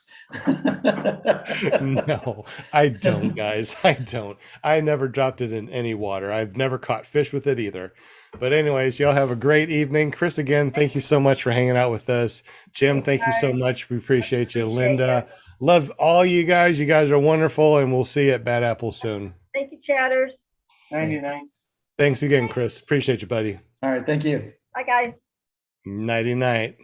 No, I don't, guys. I don't. I never dropped it in any water. I've never caught fish with it either. But anyways, y'all have a great evening. Chris, again, thank you so much for hanging out with us. Jim, thank you so much. We appreciate you. Linda, love all you guys. You guys are wonderful, and we'll see you at Bad Apple soon. Thank you, chatters. 99. Thanks again, Chris. Appreciate you, buddy. All right. Thank you. Bye, guys. Nighty night.